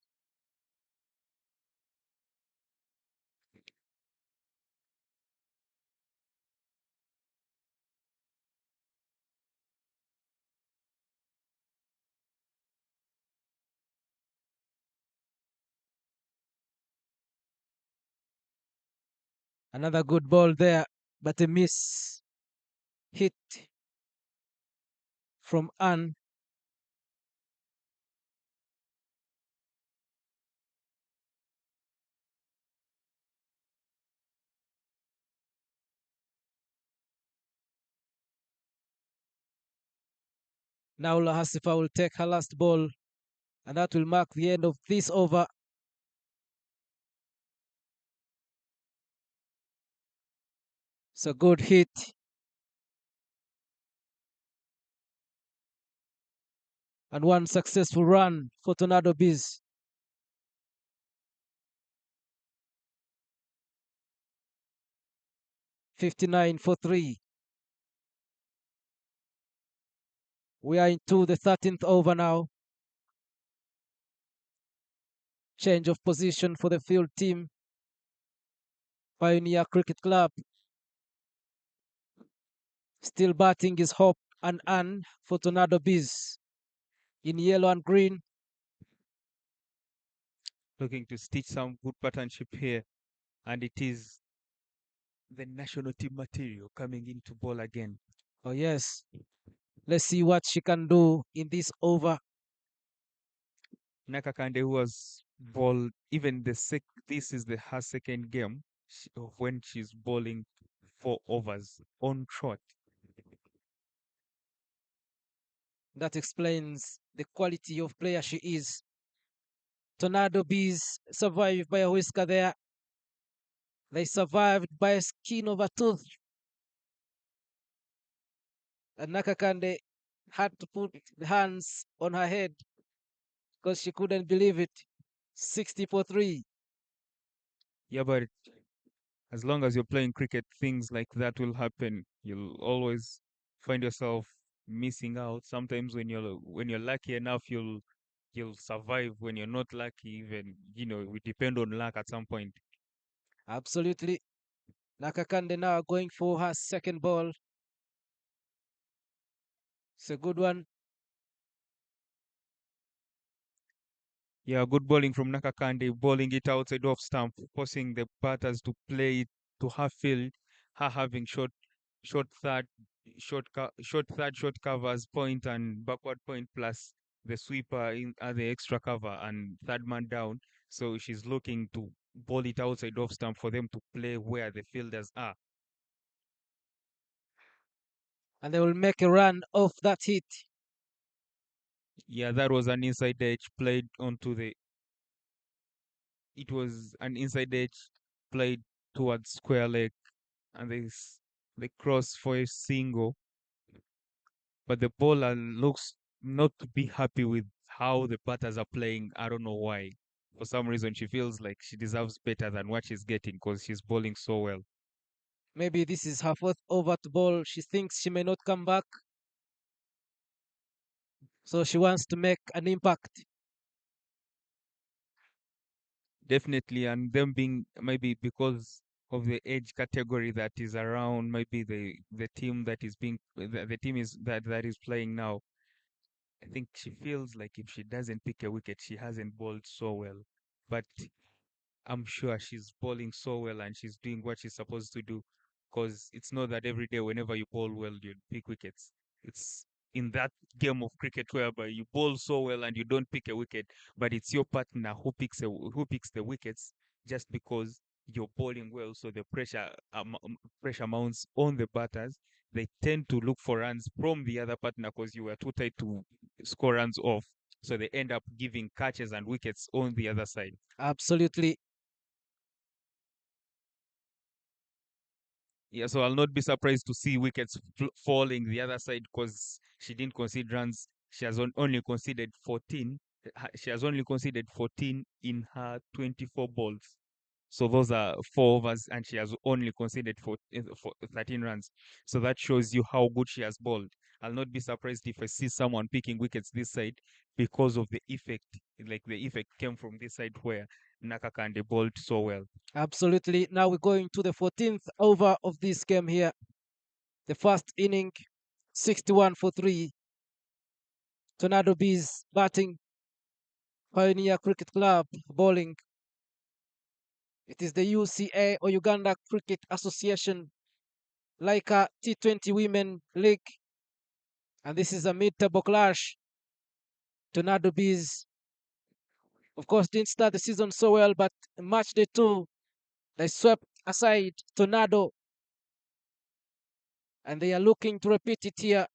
Another good ball there, but a miss hit from Ann. Naula Hasifa will take her last ball, and that will mark the end of this over. It's a good hit. And one successful run for Tornado Bees. $59 for 3. We are into the 13th over now. Change of position for the field team. Pioneer Cricket Club. Still batting is Hope and Ann for Tornado Bees. In yellow and green.
Looking to stitch some good partnership here, and it is the national team material coming into ball again.
Oh, yes. Let's see what she can do in this over.
Nakakande, who was ball even this is her second game of when she's bowling 4 overs on trot.
That explains the quality of player she is. Tornado Bees survived by a whisker there. They survived by a skin of a tooth. And Nakakande had to put the hands on her head because she couldn't believe it. 60 for 3.
Yeah, but as long as you're playing cricket, things like that will happen. You'll always find yourself missing out. Sometimes when you're lucky enough, you'll survive. When you're not lucky, even we depend on luck at some point.
Absolutely. Nakakande now going for her second ball. It's a good one.
Yeah, good bowling from Nakakande, bowling it outside off stump, forcing the batters to play it to half field. Her having short third, short covers, point and backward point plus the sweeper in at the extra cover and third man down. So she's looking to bowl it outside off stump for them to play where the fielders are.
And they will make a run off that hit.
Yeah, that was an inside edge played onto the. It was an inside edge played towards square leg, and they cross for a single, but the bowler looks not to be happy with how the batters are playing. I don't know why. For some reason, she feels like she deserves better than what she's getting because she's bowling so well.
Maybe this is her fourth over to bowl. She thinks she may not come back, so she wants to make an impact.
Definitely, and them being maybe because of the age category that is around, maybe the team that is being the team is that is playing now. I think she feels like if she doesn't pick a wicket, she hasn't bowled so well. But I'm sure she's bowling so well and she's doing what she's supposed to do. Because it's not that every day, whenever you bowl well, you pick wickets. It's in that game of cricket whereby you bowl so well and you don't pick a wicket, but it's your partner who picks the wickets just because you're bowling well. So the pressure mounts on the batters. They tend to look for runs from the other partner because you were too tight to score runs off. So they end up giving catches and wickets on the other side.
Absolutely.
Yeah, so I'll not be surprised to see wickets falling the other side because she didn't concede runs. She has only conceded 14. She has only conceded 14 in her 24 balls. So those are 4 overs, and she has only conceded for 13 runs. So that shows you how good she has bowled. I'll not be surprised if I see someone picking wickets this side because of the effect. Like the effect came from this side where Nakakande bowled so well.
Absolutely. Now we're going to the 14th over of this game here. The first inning, 61 for 3. Tornado Bees batting, Pioneer Cricket Club bowling. It is the UCA or Uganda Cricket Association Lyca T20 Women League. And this is a mid-table clash. Tornado Bees, of course, didn't start the season so well, but match day two, they swept aside Tornado, and they are looking to repeat it here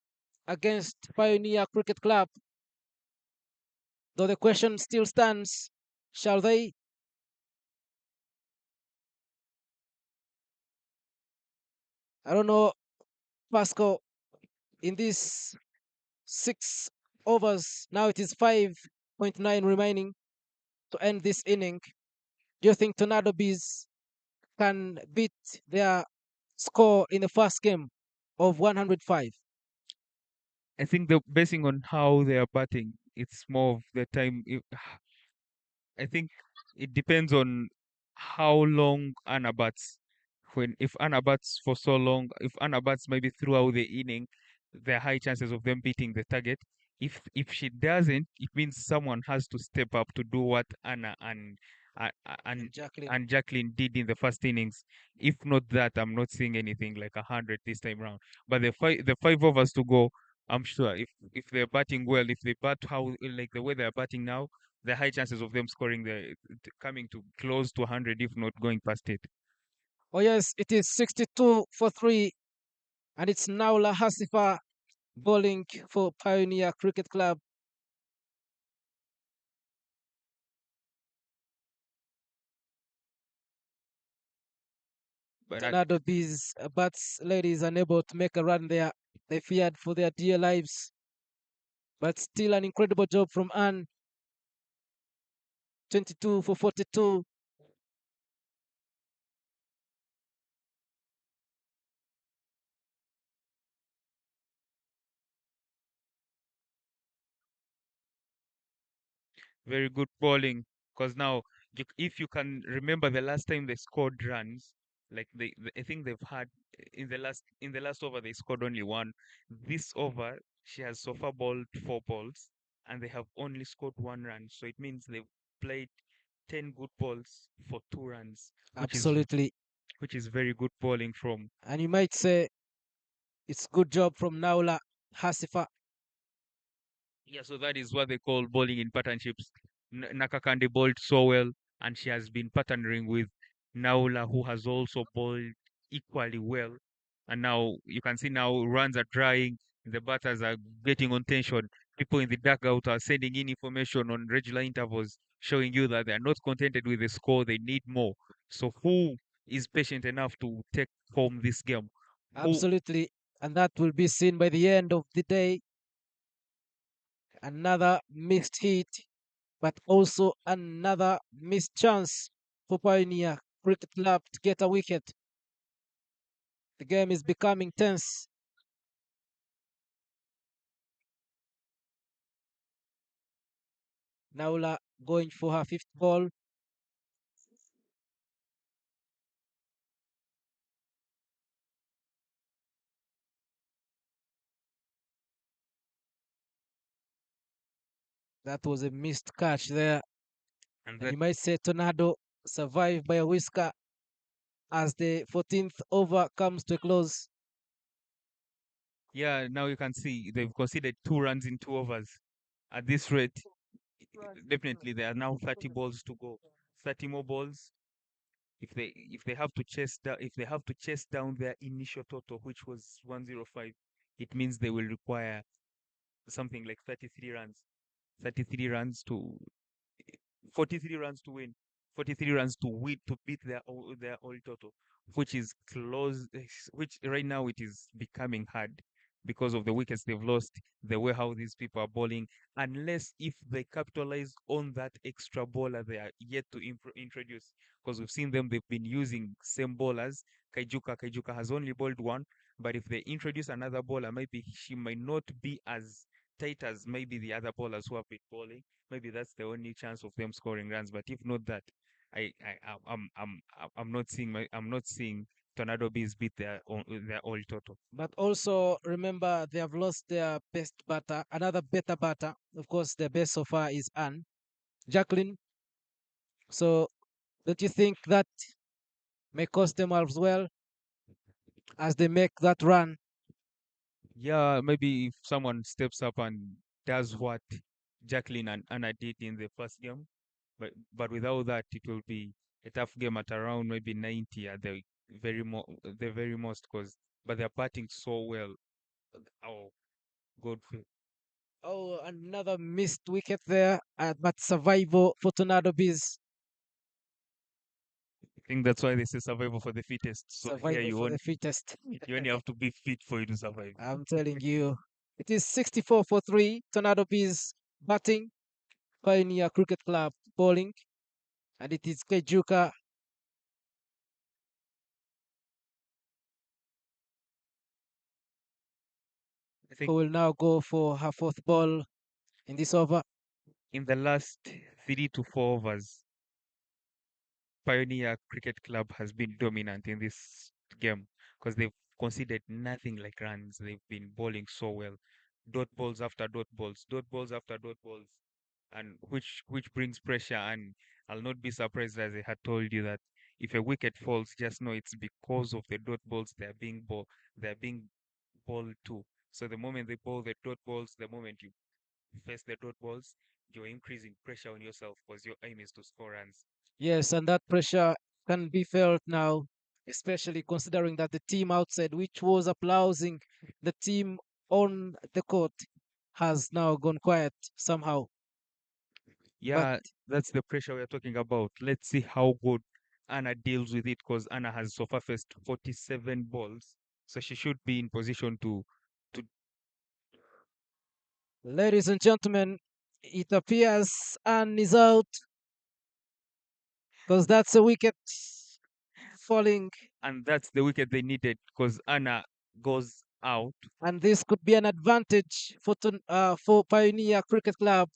against Pioneer Cricket Club. Though the question still stands, shall they? I don't know, Pascal. In these 6 overs, now it is 5.9 remaining to end this inning. Do you think Tornado Bees can beat their score in the first game of 105?
I think the basing on how they are batting, it's more of the time. I think it depends on how long Anna bats. When if Anna bats for so long, if Anna bats maybe throughout the inning, there are high chances of them beating the target. If she doesn't, it means someone has to step up to do what Anna uh, uh, and
And Jacqueline.
and Jacqueline did in the first innings. If not that, I'm not seeing anything like 100 this time round. But the 5 overs to go, I'm sure if they're batting well, if they bat how like the way they're batting now, the high chances of them scoring coming to close to 100, if not going past it.
Oh, yes, it is 62 for 3, and it's Naula Hasifa bowling for Pioneer Cricket Club.
But
Tornado Bees bats ladies unable to make a run there. They feared for their dear lives, but still an incredible job from Anne. 22 for 42.
very good bowling, because now if you can remember the last time they scored runs, like I think they've had in the last over they scored only one. This over she has so far bowled 4 balls and they have only scored 1 run. So it means they've played 10 good balls for 2 runs,
Absolutely.
which is very good bowling from.
And you might say it's good job from Naula Hasifa.
Yeah, so that is what they call bowling in partnerships. Nakakande bowled so well, and she has been partnering with Naula, who has also bowled equally well. And now you can see now runs are drying, the batters are getting on tension. people in the dugout are sending in information on regular intervals, showing you that they are not contented with the score. They need more. So who is patient enough to take home this game? Who
Absolutely. And that will be seen by the end of the day. Another missed hit, but also another missed chance for Pioneer Cricket Club to get a wicket. The game is becoming tense. Naula going for her fifth ball. That was a missed catch there.
and
And
that
you might say Tornado survived by a whisker as the 14th over comes to a close.
yeah, now you can see they've conceded 2 runs in 2 overs. At this rate, definitely there are now 30 balls to go. 30 more balls. If they have to chase down their initial total, which was 105, it means they will require something like 33 runs. 33 runs to 43 runs to win. 43 runs to win to beat their all total, which is close. Which right now it is becoming hard because of the wickets they've lost, the way how these people are bowling. Unless if they capitalize on that extra bowler they are yet to introduce, because we've seen them, they've been using same bowlers. Kaijuka has only bowled one, but if they introduce another bowler, maybe she might not be as tight as maybe the other bowlers who have been bowling. Maybe that's the only chance of them scoring runs. But if not that, I'm not seeing Tornado Bees beat their all total.
But also remember they have lost their best batter, another better batter. Of course, their best so far is Anne Jacqueline. So don't you think that may cost them as well as they make that run?
Yeah, maybe if someone steps up and does what Jacqueline and Anna did in the first game, but without that, it will be a tough game at around maybe 90 at the very most, because but they're batting so well. Oh, good.
Oh, another missed wicket there, but survival for Tornado Bees.
I think that's why they say survival for the fittest. So here
Survival for the fittest.
you only have to be fit for you to survive.
I'm telling you. It is 64 for 3. Tornado Bees batting. Pioneer Cricket Club bowling. And it is Kejuka
I
who
think
will now go for her fourth ball in this over.
in the last 3 to 4 overs, Pioneer Cricket Club has been dominant in this game because they've conceded nothing like runs. They've been bowling so well. Dot balls after dot balls, dot balls after dot balls, and which brings pressure. And I'll not be surprised, as I had told you, that if a wicket falls, just know it's because of the dot balls they're being bowled to. So the moment they bowl the dot balls, the moment you face the dot balls, you're increasing pressure on yourself because your aim is to score runs.
Yes, and that pressure can be felt now, especially considering that the team outside, which was applauding the team on the court, has now gone quiet somehow. But
Yeah, that's the pressure we're talking about. Let's see how good Anna deals with it, because Anna has so far faced 47 balls. So she should be in position to
ladies and gentlemen, it appears Anne is out because that's a wicket falling,
and that's the wicket they needed, because Anna goes out,
and this could be an advantage for for Pioneer Cricket Club.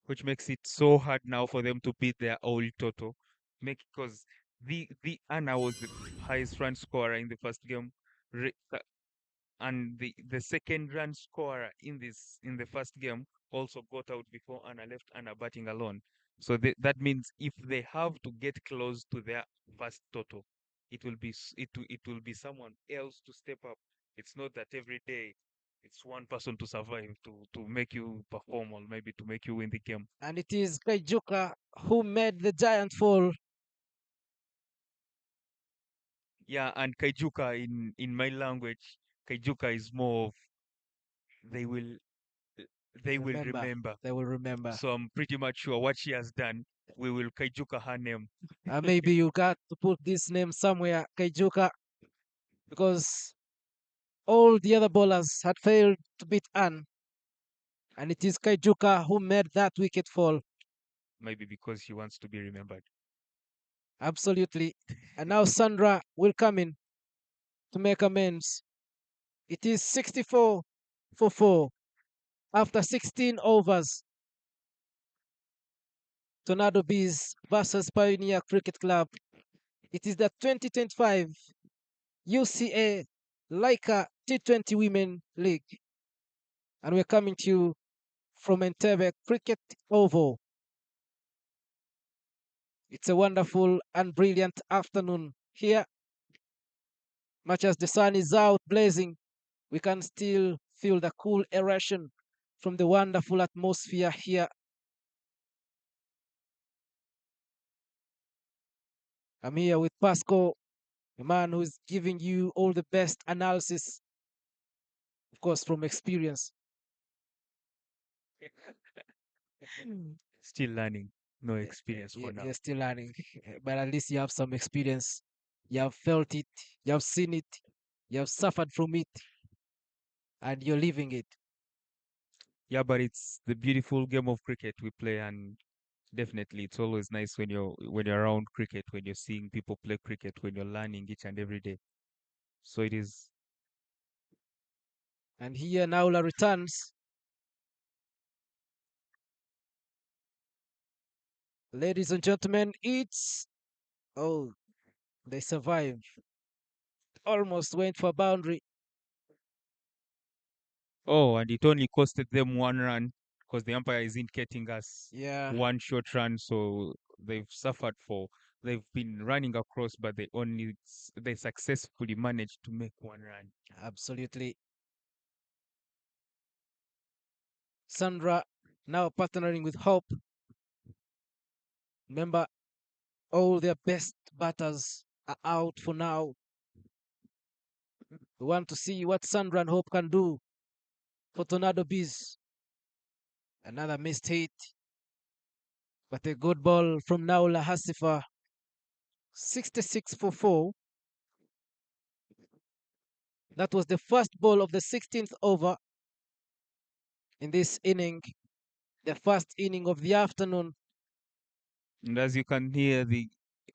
which makes it so hard now for them to beat their old total. Make because the Anna was the highest run scorer in the first game. And the second run scorer in the first game also got out before Anna left Anna batting alone. So that means if they have to get close to their first total, it will be someone else to step up. It's not that every day it's one person to survive to make you perform, or maybe to make you win the game.
And it is Kaijuka who made the giant fall.
Yeah, and Kaijuka in my language, Kaijuka is more of they will. they will
Remember,
remember.
they will remember.
So I'm pretty much sure what she has done, we will kaijuka her name.
Maybe you got to put this name somewhere, Kaijuka, because all the other bowlers had failed to beat Anne, and it is Kaijuka who made that wicket fall.
Maybe because she wants to be remembered.
Absolutely. And now Sandra will come in to make amends. It is 64 for 4 after 16 overs. Tornado Bees versus Pioneer Cricket Club. It is the 2025 UCA Lyca T20 Women League. And we're coming to you from Entebbe Cricket Oval. It's a wonderful and brilliant afternoon here. Much as the sun is out blazing, we can still feel the cool aeration from the wonderful atmosphere here. I'm here with Pasco, a man who is giving you all the best analysis, of course, from experience.
Still learning, no experience for now.
You're still learning, but at least you have some experience. You have felt it, you have seen it, you have suffered from it, and you're living it.
Yeah, but it's the beautiful game of cricket we play, and definitely it's always nice when you're around cricket, when you're seeing people play cricket, when you're learning each and every day. So it is.
And here Naula returns. Ladies and gentlemen, it's oh, they survive. Almost went for a boundary.
Oh, and it only costed them 1 run because the umpire is indicating us
Yeah,
one short run. So they've suffered for. They've been running across, but they successfully managed to make 1 run.
absolutely. Sandra now partnering with Hope. Remember, all their best batters are out for now. We want to see what Sandra and Hope can do for Tornado Bees. Another missed hit, but a good ball from Naula Hasifa. 66 for 4. That was the first ball of the 16th over in this inning, the first inning of the afternoon.
And as you can hear the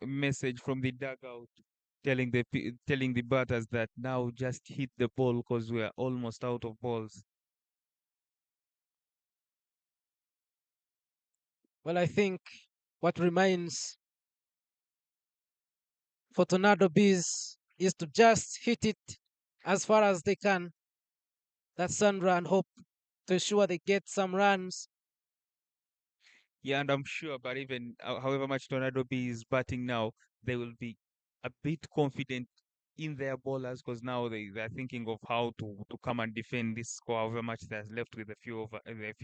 message from the dugout telling the batters that now just hit the ball because we are almost out of balls.
Well, I think what remains for Tornado Bees is to just hit it as far as they can. That's Sandra and hope to ensure they get some runs.
Yeah, and I'm sure, but even however much Tornado B is batting now, they will be a bit confident in their bowlers because now they're thinking of how to come and defend this score, however much there's left with a few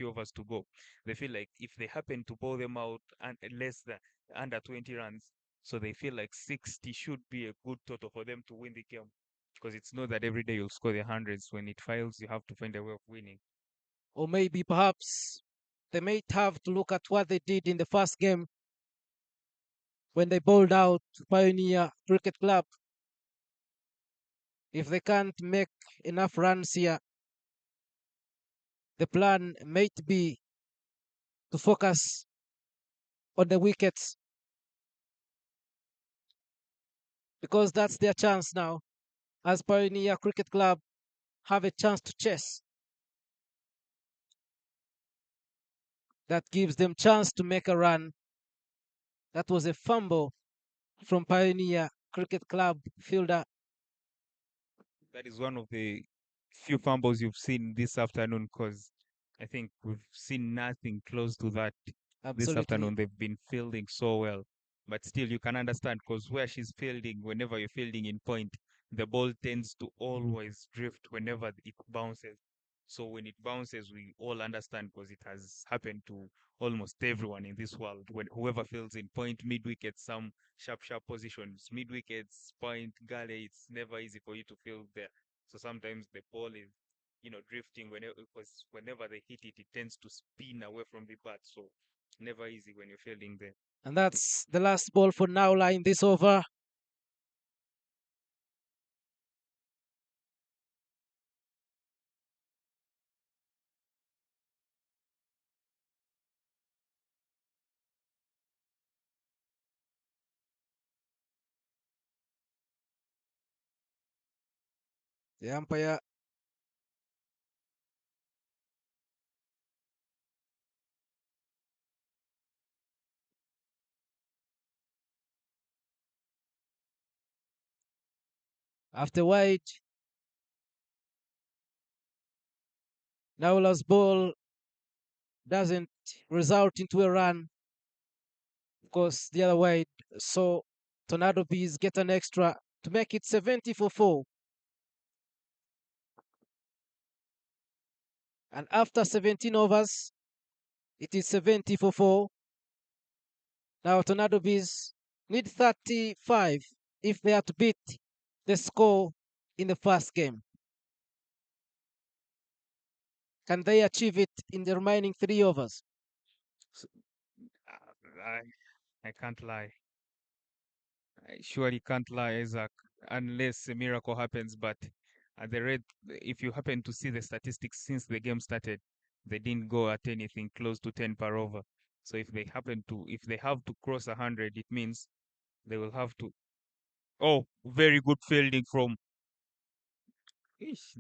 overs to go. They feel like if they happen to bowl them out and less than under 20 runs, so they feel like 60 should be a good total for them to win the game. Because it's not that every day you'll score the hundreds. When it fails, you have to find a way of winning.
Or maybe perhaps they may have to look at what they did in the first game when they bowled out Pioneer Cricket Club. If they can't make enough runs here, the plan might be to focus on the wickets because that's their chance now. As Pioneer Cricket Club have a chance to chase, that gives them chance to make a run. That was a fumble from Pioneer Cricket Club fielder.
That is one of the few fumbles you've seen this afternoon because I think we've seen nothing close to that this
Absolutely.
afternoon. They've been fielding so well. But still, you can understand because where she's fielding, whenever you're fielding in point, the ball tends to always drift whenever it bounces. So when it bounces, we all understand because it has happened to almost everyone in this world. When whoever fields in point, mid wicket, some sharp positions, mid wickets, point, galley, it's never easy for you to field there. So sometimes the ball is drifting whenever, because whenever they hit it, it tends to spin away from the bat. So never easy when you're fielding there.
And that's the last ball for Naula in this over. The umpire after wide. Naula's ball doesn't result into a run. Of course, the other way. So Tornado Bees get an extra to make it 70 for 4. And after 17 overs, it is 70 for 4. Now Tornado Bees need 35 if they are to beat the score in the first game. Can they achieve it in the remaining 3 overs?
So, I can't lie. I surely can't lie, Isaac, unless a miracle happens. But at the rate, if you happen to see the statistics since the game started, they didn't go at anything close to 10 per over. So if they have to cross 100, it means they will have to. Oh, very good fielding from.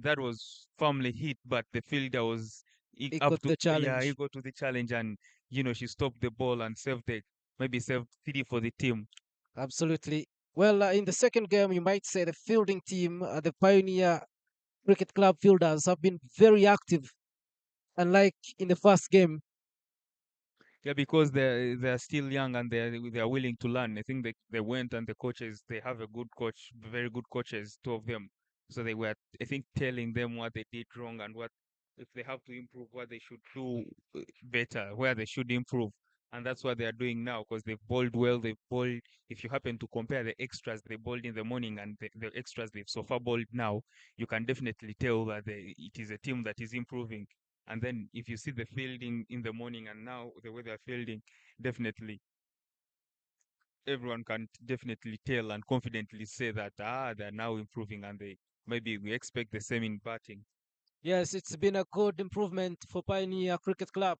That was firmly hit, but the fielder was
Equal
up
to
to,
the
yeah, he
challenge.
got to the challenge, and she stopped the ball and maybe saved 3 for the team.
Absolutely. Well, in the second game, you might say the fielding team, the Pioneer Cricket Club fielders, have been very active, unlike in the first game.
Yeah, because they're still young and they're willing to learn. I think they went, and the coaches, they have a good coach, very good coaches, two of them. So they were, I think, telling them what they did wrong and what if they have to improve, what they should do better, where they should improve. And that's what they are doing now because they've bowled well. They've bowled. If you happen to compare the extras they bowled in the morning and the extras they've so far bowled now, you can definitely tell that it is a team that is improving. And then if you see the fielding in the morning and now the way they're fielding, definitely everyone can definitely tell and confidently say that they're now improving, and they maybe we expect the same in batting.
Yes, it's been a good improvement for Pioneer Cricket Club.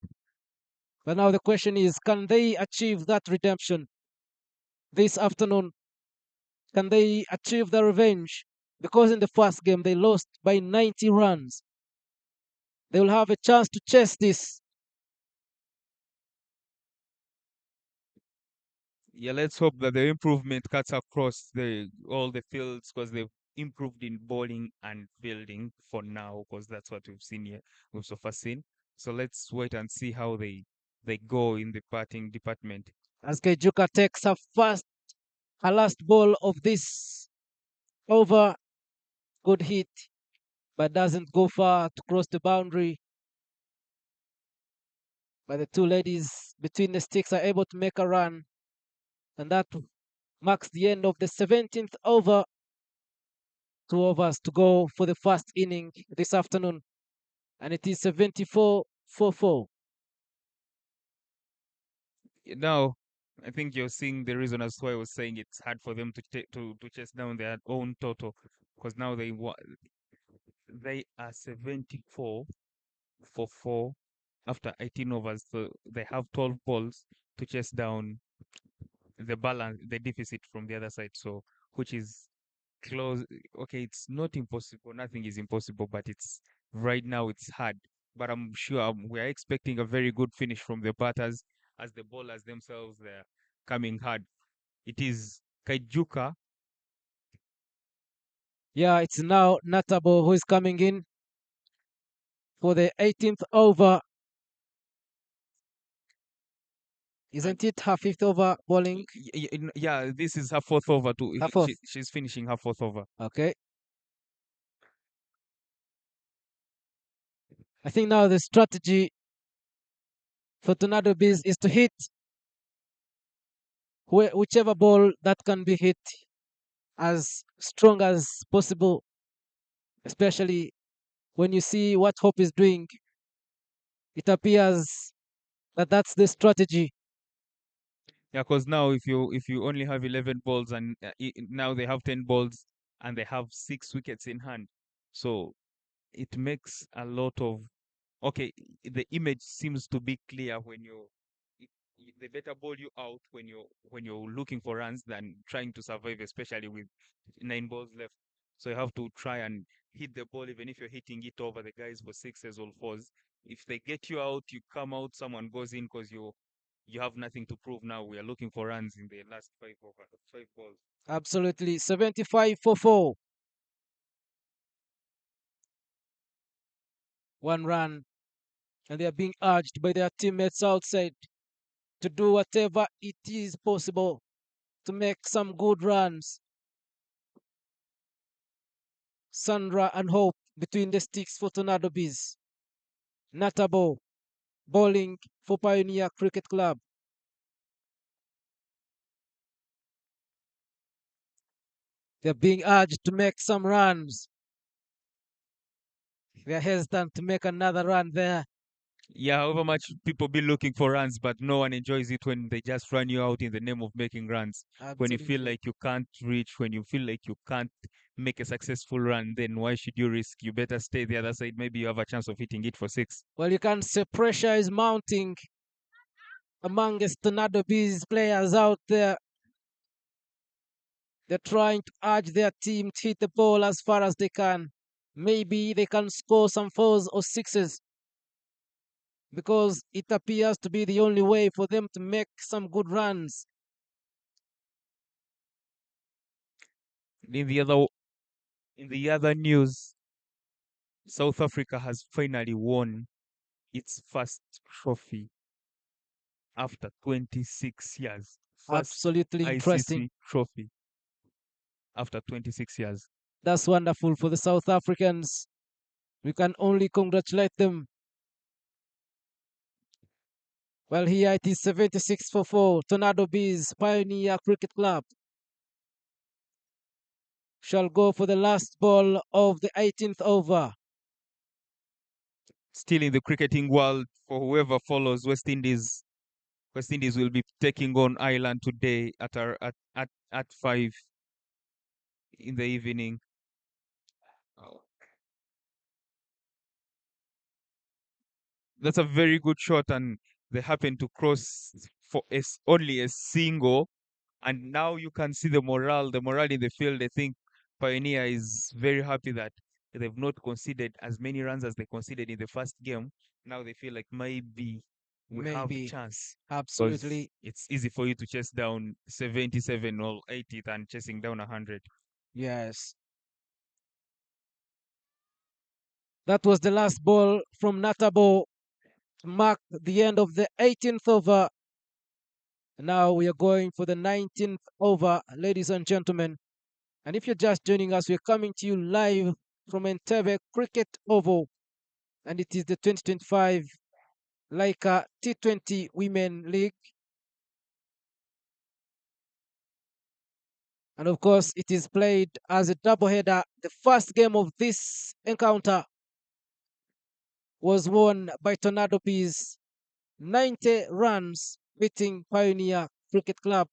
But now the question is, can they achieve that redemption this afternoon? Can they achieve the revenge? Because in the first game they lost by 90 runs. They will have a chance to chase this.
Yeah, let's hope that the improvement cuts across the all the fields because they've improved in bowling and fielding for now because that's what we've seen here. We've so far seen. So let's wait and see how they go in the batting department.
As Kejuka takes her last ball of this over, good hit, but doesn't go far to cross the boundary. But the two ladies between the sticks are able to make a run, and that marks the end of the 17th over. 2 overs to go for the first inning this afternoon, and it is 74 for 4.
Now, I think you're seeing the reason as to why I was saying it's hard for them to to chase down their own total because now they are 74 for 4 after 18 overs, so they have 12 balls to chase down the deficit from the other side. So, which is close. Okay, it's not impossible. Nothing is impossible, but it's right now it's hard. But I'm sure we are expecting a very good finish from the batters as the bowlers themselves they're coming hard. It is Kaijuka.
Yeah, it's now Natabo who is coming in for the 18th over.
And
Isn't it her fifth over bowling?
yeah, this is her fourth over too.
Her fourth.
She's finishing her fourth over.
Okay. I think now the strategy for Tornado Bees is to hit whichever ball that can be hit as strong as possible, especially When you see what Hope is doing, it appears that that's the strategy.
Yeah, because now if you only have 11 balls and now they have 10 balls and they have 6 wickets in hand, so it makes a lot of okay. The image seems to be clear when they better ball you out when you're looking for runs than trying to survive, especially with 9 balls left. So you have to try and hit the ball, even if you're hitting it over the guys for sixes or fours. If they get you out, you come out, someone goes in because you have nothing to prove now. We are looking for runs in the last 5 balls.
Absolutely. 75 for 4. 1 run. And they are being urged by their teammates outside to do whatever it is possible to make some good runs. Sandra and Hope between the sticks for Tornado Bees. Natabo bowling for Pioneer Cricket Club. They're being urged to make some runs. They're hesitant to make another run there.
Yeah, however much people be looking for runs, but no one enjoys it when they just run you out in the name of making runs. When you feel
Absolutely.
like you can't reach, when you feel like you can't make a successful run, then why should you risk? You better stay the other side. Maybe you have a chance of hitting it for six.
Well, you can say pressure is mounting amongst Tornado Bees players out there. They're trying to urge their team to hit the ball as far as they can. Maybe they can score some fours or sixes because it appears to be the only way for them to make some good runs.
In the other in the other news, South Africa has finally won its first trophy after 26 years. First
Absolutely interesting.
ICC trophy after 26 years.
That's wonderful for the South Africans. We can only congratulate them. Well, here it is 76 for 4. Tornado Bees Pioneer Cricket Club shall go for the last ball of the 18th over.
Still in the cricketing world, for whoever follows West Indies, West Indies will be taking on Ireland today at 5 in the evening. That's a very good shot, and they happen to cross for only a single. And now you can see the morale in the field. I think Pioneer is very happy that they've not conceded as many runs as they conceded in the first game. Now they feel like maybe we have a
Maybe.
chance because
Absolutely.
it's easy for you to chase down 77 or 80 than chasing down 100.
Yes. That was the last ball from Natabo to mark the end of the 18th over. Now we are going for the 19th over, ladies and gentlemen. And if you're just joining us, we're coming to you live from Entebbe Cricket Oval. And it is the 2025 Lyca T20 Women League. And of course, it is played as a doubleheader. The first game of this encounter was won by Tornado Bees, 90 runs, beating Pioneer Cricket Club.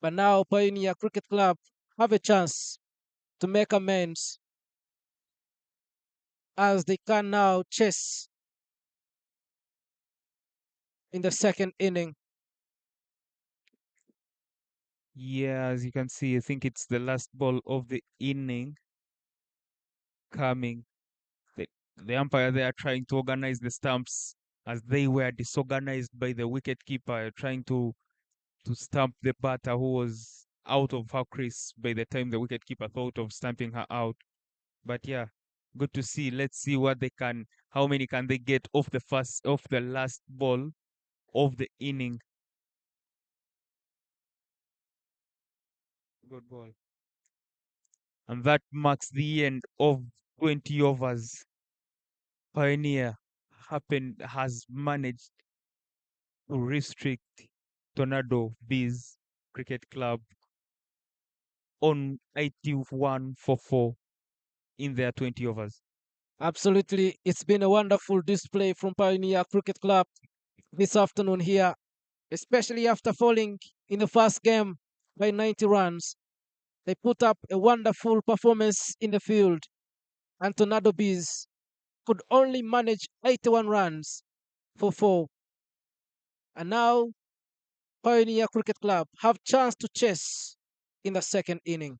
But now Pioneer Cricket Club have a chance to make amends as they can now chase in the second inning.
Yeah, as you can see, I think it's the last ball of the inning coming. The, the umpire there trying to organize the stumps as they were disorganized by the wicket keeper, trying to stamp the batter who was out of her crease by the time the wicketkeeper thought of stamping her out. But yeah, good to see. Let's see how many can they get off the last ball of the inning. Good ball. And that marks the end of 20 overs. Pioneer has managed to restrict Tornado Bees Cricket Club on 81 for 4 in their 20 overs.
Absolutely, it's been a wonderful display from Pioneer Cricket Club this afternoon here, especially after falling in the first game by 90 runs. They put up a wonderful performance in the field, and Tornado Bees could only manage 81 runs for four. And now Pioneer Cricket Club have chance to chase in the second inning.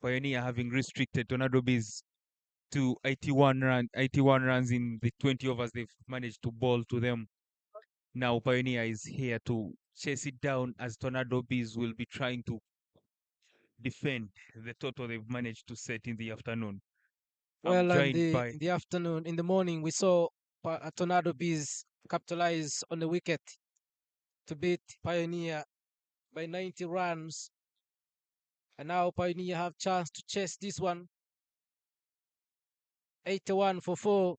Pioneer having restricted Tornado Bees to 81 runs in the 20 overs they've managed to bowl to them. Now Pioneer is here to chase it down as Tornado Bees will be trying to defend the total they've managed to set in the afternoon. I'm
Well,
joined by
in the afternoon, in the morning, we saw Tornado Bees capitalize on the wicket to beat Pioneer by 90 runs, and now Pioneer have chance to chase this one. 81 for 4.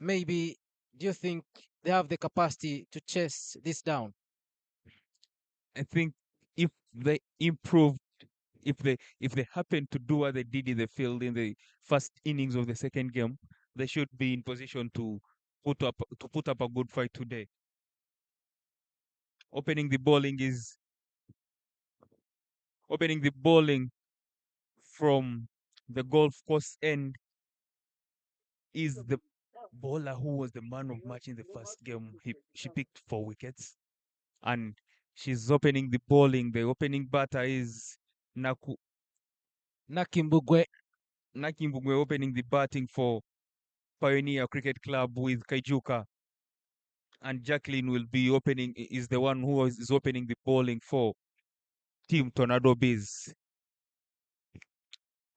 Maybe do you think they have the capacity to chase this down?
I think if they improve, if they happen to do what they did in the field in the first innings of the second game, they should be in position to put up a good fight today. Opening the bowling is opening the bowling from the golf course end is the bowler who was the man of match in the first game. She picked 4 wickets, and she's opening the bowling. The opening batter is Naku
Nakimbugwe.
Nakimbugwe opening the batting for Pioneer Cricket Club with Kaijuka, and Jacqueline will be is the one who is opening the bowling for Team Tornado Bees.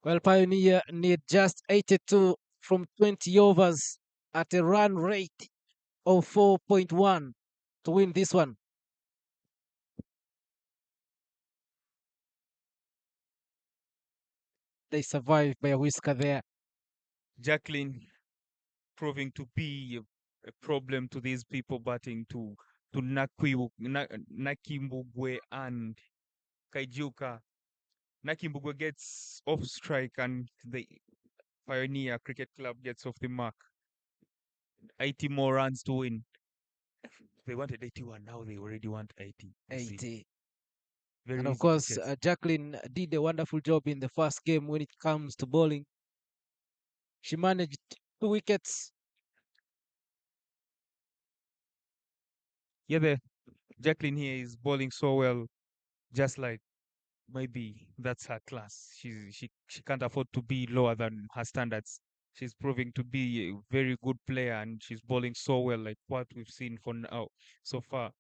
Well, Pioneer need just 82 from 20 overs at a run rate of 4.1 to win this one. They survived by a whisker there.
Jacqueline proving to be a problem to these people batting to Nakimbugwe and Kaijuka. Nakimbugwe gets off strike and the Pioneer Cricket Club gets off the mark. 80 more runs to win. They wanted 81, now they already want 80.
80. And
Very
of
easy to
course,
chase.
Jacqueline did a wonderful job in the first game when it comes to bowling. She managed 2 wickets.
Yeah, the Jacqueline here is bowling so well, just like maybe that's her class. She can't afford to be lower than her standards. She's proving to be a very good player and she's bowling so well, like what we've seen for now so far.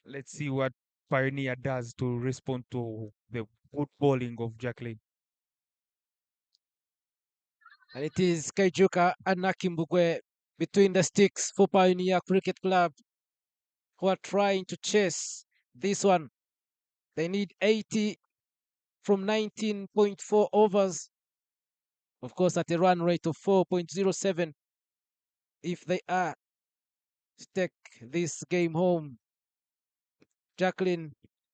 Let's see what Pioneer does to respond to the good bowling of Jacqueline.
And it is Kaijuka and Nakimbugwe between the sticks for Pioneer Cricket Club who are trying to chase this one. They need 80 from 19.4 overs. Of course, at a run rate of 4.07 if they are to take this game home. Jacqueline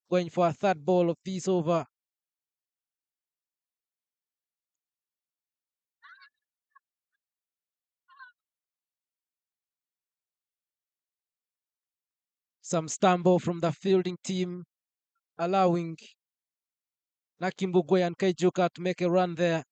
going for a third ball of this over. Some stumble from the fielding team, allowing Nakimbugwe and Kaijuka to make a run there.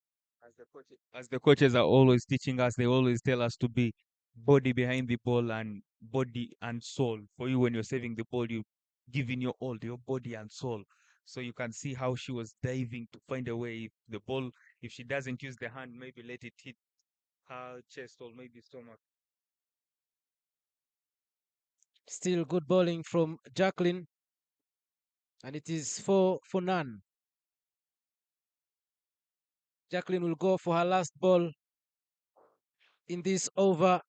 As the coaches are always teaching us, they always tell us to be body behind the ball and body and soul. For you, when you're saving the ball, you give in your all, your body and soul. So you can see how she was diving to find a way. If the ball, if she doesn't use the hand, maybe let it hit her chest or maybe stomach.
Still good bowling from Jacqueline, and it is 4 for none. Jacqueline will go for her last ball in this over.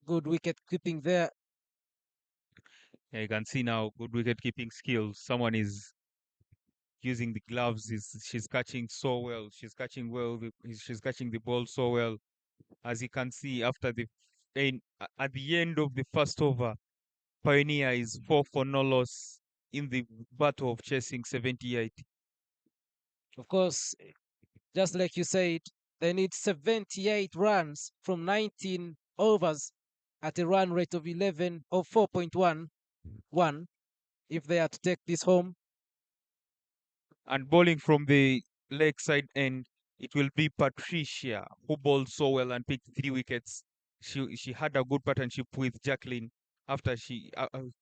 Good wicket keeping there.
Yeah, you can see now good wicket keeping skills. Someone is using the gloves. She's catching so well. She's catching well. She's catching the ball so well. As you can see, at the end of the first over, Pioneer is 4 for no loss in the battle of chasing 78.
Of course, just like you said, they need 78 runs from 19 overs. at a run rate of 11 or 4.11 if they are to take this home.
And bowling from the leg side end, it will be Patricia who bowled so well and picked 3 wickets. She had a good partnership with Jacqueline after she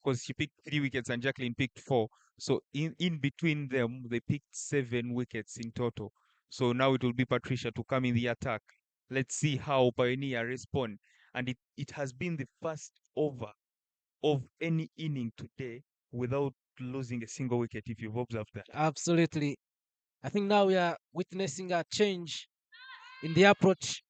because she picked 3 wickets and Jacqueline picked four. So in between them, they picked 7 wickets in total. So now it will be Patricia to come in the attack. Let's see how Pioneer respond. And it has been the first over of any inning today without losing a single wicket, if you've observed that.
Absolutely. I think now we are witnessing a change in the approach.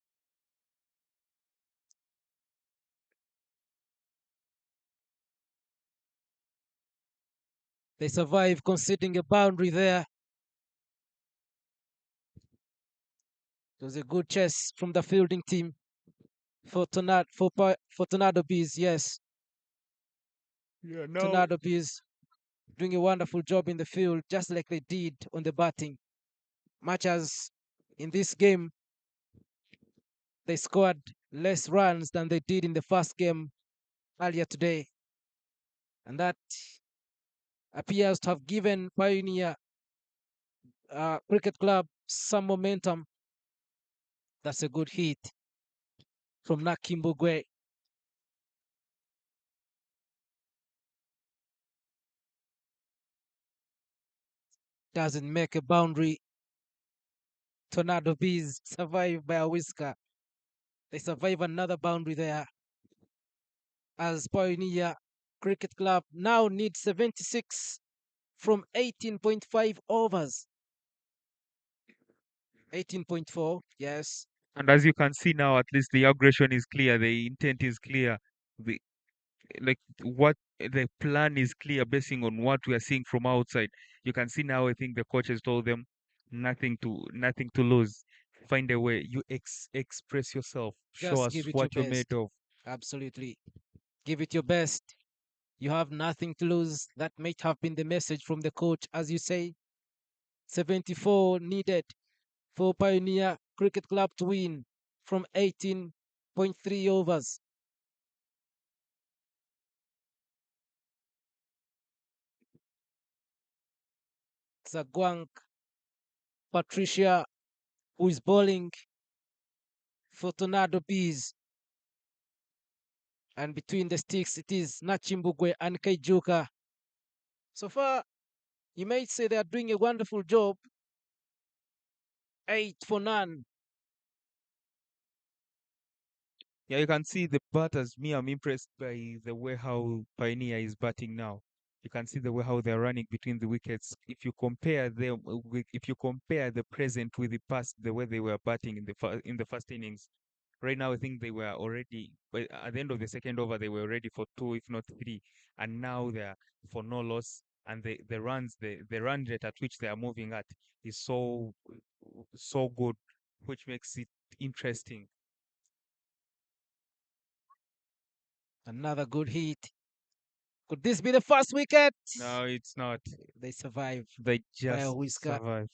They survive conceding a boundary there. It was a good chase from the fielding team for Tornado Bees. Yes,
Yeah, now
Tornado Bees doing a wonderful job in the field, just like they did on the batting. Much as in this game, they scored less runs than they did in the first game earlier today. And that appears to have given Pioneer Cricket Club some momentum. That's a good hit from Nakimbugwe. Doesn't make a boundary. Tornado Bees survive by a whisker. They survive another boundary there as Pioneer Cricket Club now needs 76 from 18.5 overs. 18.4, yes.
and as you can see now, at least the aggression is clear, the intent is clear, the like what the plan is clear basing on what we are seeing from outside. You can see now. I think the coach has told them nothing to lose. Find a way. You express yourself. Show
Just
us
give it your
what you're made
best.
of.
Absolutely. Give it your best. You have nothing to lose. That might have been the message from the coach, as you say. 74 needed for Pioneer Cricket Club to win from 18.3 overs. Zagwang Patricia, who is bowling for Tornado Bees. And between the sticks, it is Nachimbugwe and Kaijuka. So far, you might say they are doing a wonderful job. 8 for none.
Yeah, you can see the batters. Me, I'm impressed by the way how Pioneer is batting now. You can see the way how they're running between the wickets. If you compare them, if you compare the present with the past, the way they were batting in the first innings, right now I think they were already. But at the end of the second over, they were ready for two, if not three, and now they're for no loss. And the run rate at which they are moving at is so good, which makes it interesting.
Another good hit. Could this be the first wicket?
No, it's not.
They survive
They
by a
just
whisker.
survive.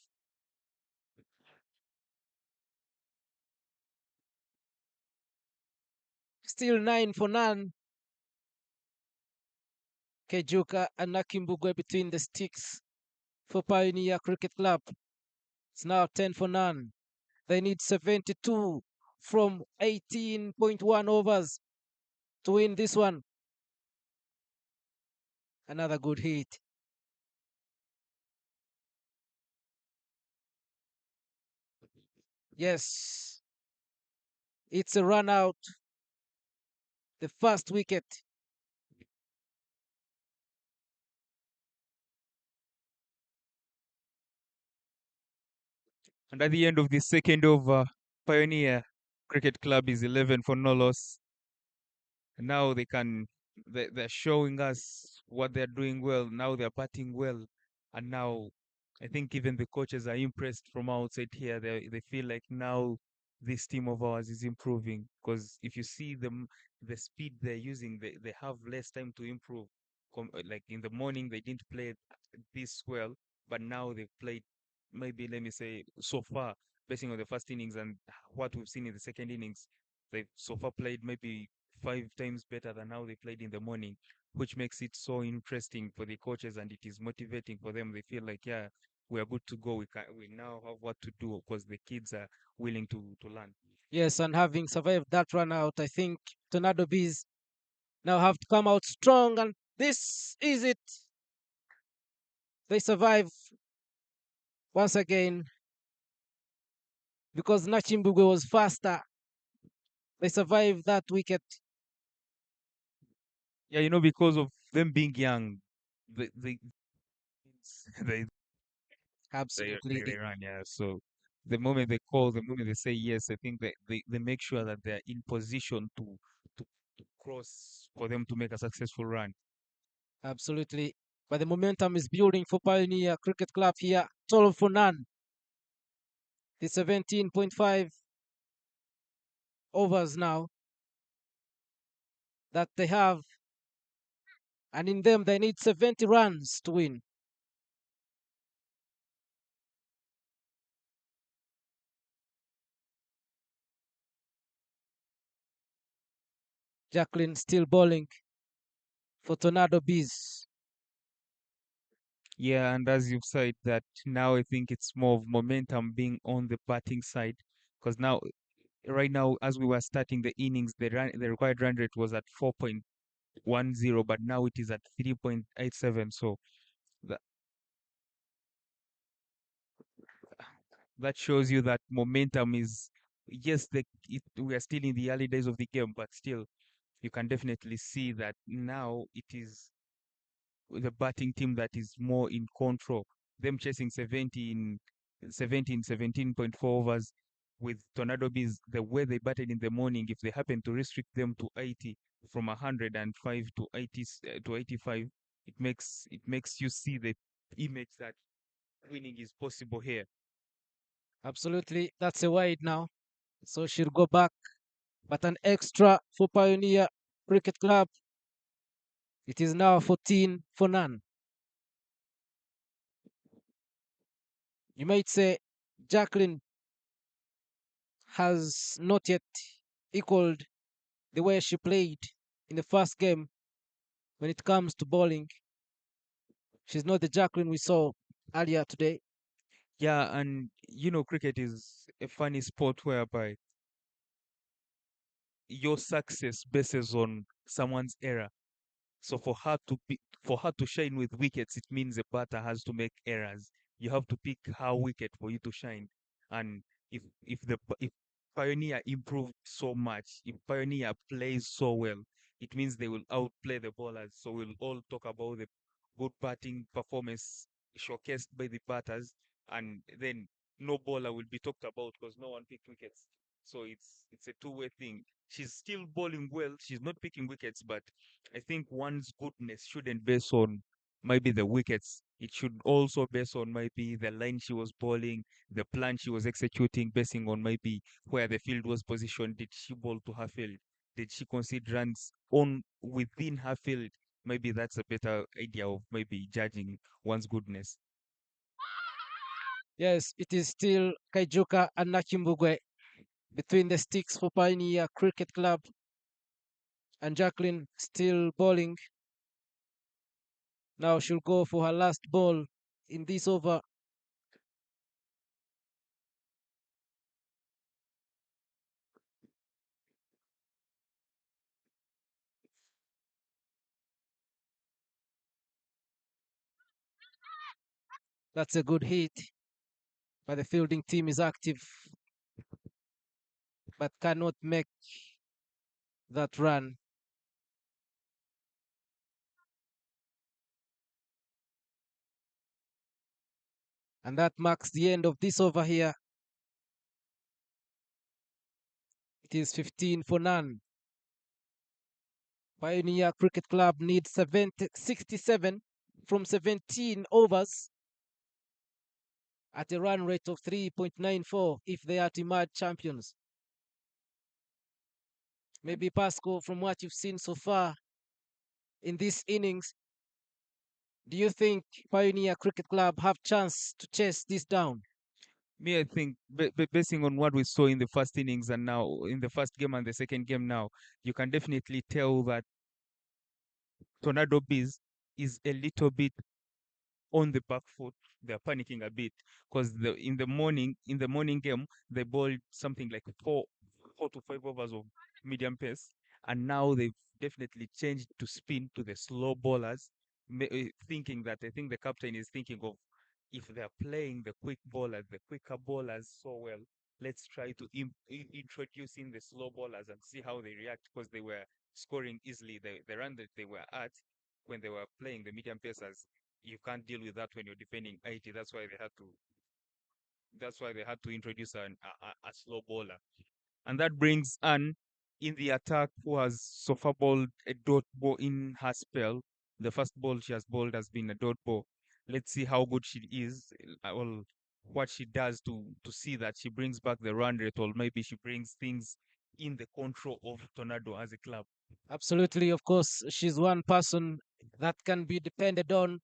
Still 9 for none. Kejuka and Nakimbugwe between the sticks for Pioneer Cricket Club. It's now 10 for none. They need 72 from 18.1 overs to win this one. Another good hit. Yes, it's a run out. The first wicket.
And at the end of the second over, Pioneer Cricket Club is 11 for no loss. Now they're showing us what they're doing well. Now they're batting well. And now I think even the coaches are impressed from outside here. They feel like now this team of ours is improving. Because if you see them, the speed they're using, they have less time to improve. Like in the morning, they didn't play this well, but now they've played maybe, let me say, so far, basing on the first innings and what we've seen in the second innings, they've so far played maybe five times better than how they played in the morning, which makes it so interesting for the coaches and it is motivating for them. They feel like, yeah, we are good to go. We now have what to do because the kids are willing to learn.
Yes, and having survived that run out, I think Tornado Bees now have to come out strong, and this is it. They survive once again because Nachimbugwe was faster. They survived that wicket.
Yeah, because of them being young, they they they
Absolutely,
run. Yeah, so the moment they say yes, I think they make sure that they're in position to cross for them to make a successful run.
absolutely. But the momentum is building for Pioneer Cricket Club here. 12 for none. The 17.5 overs now that they have, and in them they need 70 runs to win. Jacqueline still bowling for Tornado Bees.
Yeah, and as you've said that now I think it's more of momentum being on the batting side because now right now as we were starting the innings the required run rate was at 4.10 but now it is at 3.87 so that that shows you that momentum is yes we are still in the early days of the game but still you can definitely see that now it is the batting team that is more in control. Them chasing 17.4 overs with Tornado Bees, the way they batted in the morning, if they happen to restrict them to 80 from 105 to 80 to 85, it makes you see the image that winning is possible here.
Absolutely, that's a wide now. So she'll go back, but an extra for Pioneer Cricket Club. It is now 14 for none. You might say Jacqueline has not yet equaled the way she played in the first game when it comes to bowling. She's not the Jacqueline we saw earlier today.
Yeah, and cricket is a funny sport whereby your success bases on someone's error. So for her to shine with wickets, it means the batter has to make errors. You have to pick her wicket for you to shine. And if Pioneer improved so much, if Pioneer plays so well, it means they will outplay the bowlers. So we'll all talk about the good batting performance showcased by the batters, and then no bowler will be talked about because no one picked wickets. So it's a two-way thing. She's still bowling well. She's not picking wickets, but I think one's goodness shouldn't base on maybe the wickets. It should also base on maybe the line she was bowling, the plan she was executing, basing on maybe where the field was positioned. Did she bowl to her field? Did she concede runs on within her field? Maybe that's a better idea of maybe judging one's goodness.
Yes, it is still Kaijuka and Nachimbugwe between the sticks for Pioneer Cricket Club, and Jacqueline still bowling. Now she'll go for her last ball in this over. That's a good hit, but the fielding team is active but cannot make that run. And that marks the end of this over here. It is 15 for none. Pioneer Cricket Club needs 67 from 17 overs at a run rate of 3.94 if they are to emerge champions. Maybe Pascal, from what you've seen so far in this innings, do you think Pioneer Cricket Club have chance to chase this down?
Me, I think, basing on what we saw in the first innings and now in the first game and the second game now, you can definitely tell that Tornado Bees is a little bit on the back foot. They're panicking a bit because in the morning game they bowled something like 4 to 5 overs of medium pace, and now they've definitely changed to spin to the slow bowlers, thinking that I think the captain is thinking of, if they're playing the quick bowlers, the quicker bowlers so well, let's try to introduce in the slow bowlers and see how they react, because they were scoring easily. The run that they were at when they were playing the medium pacers, you can't deal with that when you're defending 80. That's why they had to introduce a slow bowler. And that brings Anne in the attack, who has so far bowled a dot ball in her spell. The first ball she has bowled has been a dot ball. Let's see how good she is, or what she does to see that she brings back the run rate, or maybe she brings things in the control of Tornado as a club.
Absolutely, of course, she's one person that can be depended on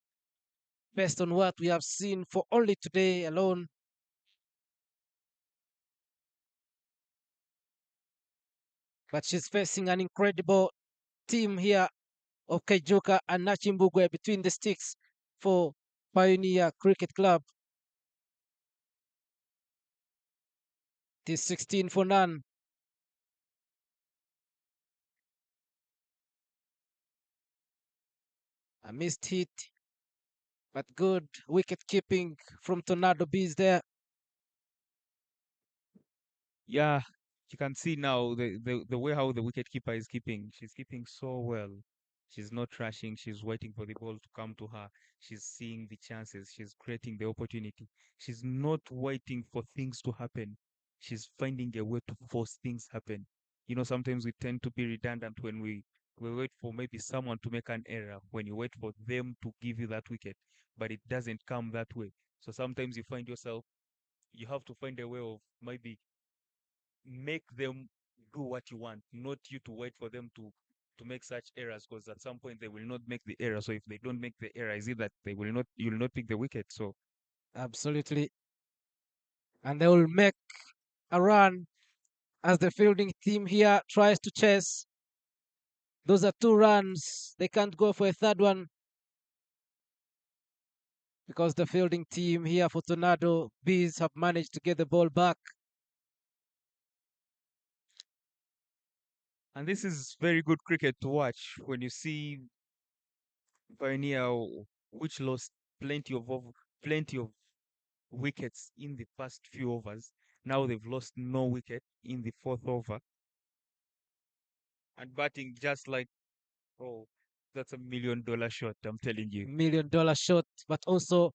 based on what we have seen for only today alone. But she's facing an incredible team here of Kaijuka and Nachimbugwe between the sticks for Pioneer Cricket Club. It is 16 for none. A missed hit, but good wicket keeping from Tornado Bees there.
Yeah, you can see now the way how the wicket keeper is keeping. She's keeping so well. She's not rushing. She's waiting for the ball to come to her. She's seeing the chances. She's creating the opportunity. She's not waiting for things to happen. She's finding a way to force things happen. You know, sometimes we tend to be redundant when we wait for maybe someone to make an error, when you wait for them to give you that wicket, but it doesn't come that way. So sometimes you find yourself, you have to find a way of maybe make them do what you want, not you to wait for them to make such errors, because at some point they will not make the error. So if they don't make the error, is it that they will not you will not pick the wicket? So
Absolutely. And they will make a run as the fielding team here tries to chase. Those are two runs. They can't go for a third one because the fielding team here for Tornado Bees have managed to get the ball back.
and this is very good cricket to watch when you see Pioneer, which lost plenty of wickets in the first few overs. Now they've lost no wicket in the fourth over, and batting just like, oh, that's $1 million shot, I'm telling you.
$1 million shot, but also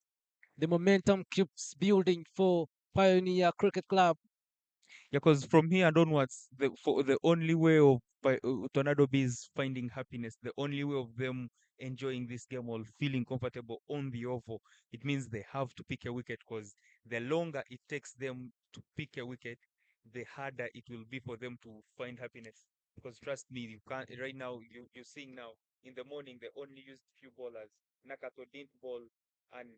the momentum keeps building for Pioneer Cricket Club.
Yeah, because from here and onwards, the only way of Tornado Bees finding happiness, the only way of them enjoying this game or feeling comfortable on the oval, it means they have to pick a wicket, because the longer it takes them to pick a wicket, the harder it will be for them to find happiness. Because trust me, you can't right now. You're seeing now, in the morning they only used few bowlers. Nakato didn't bowl, and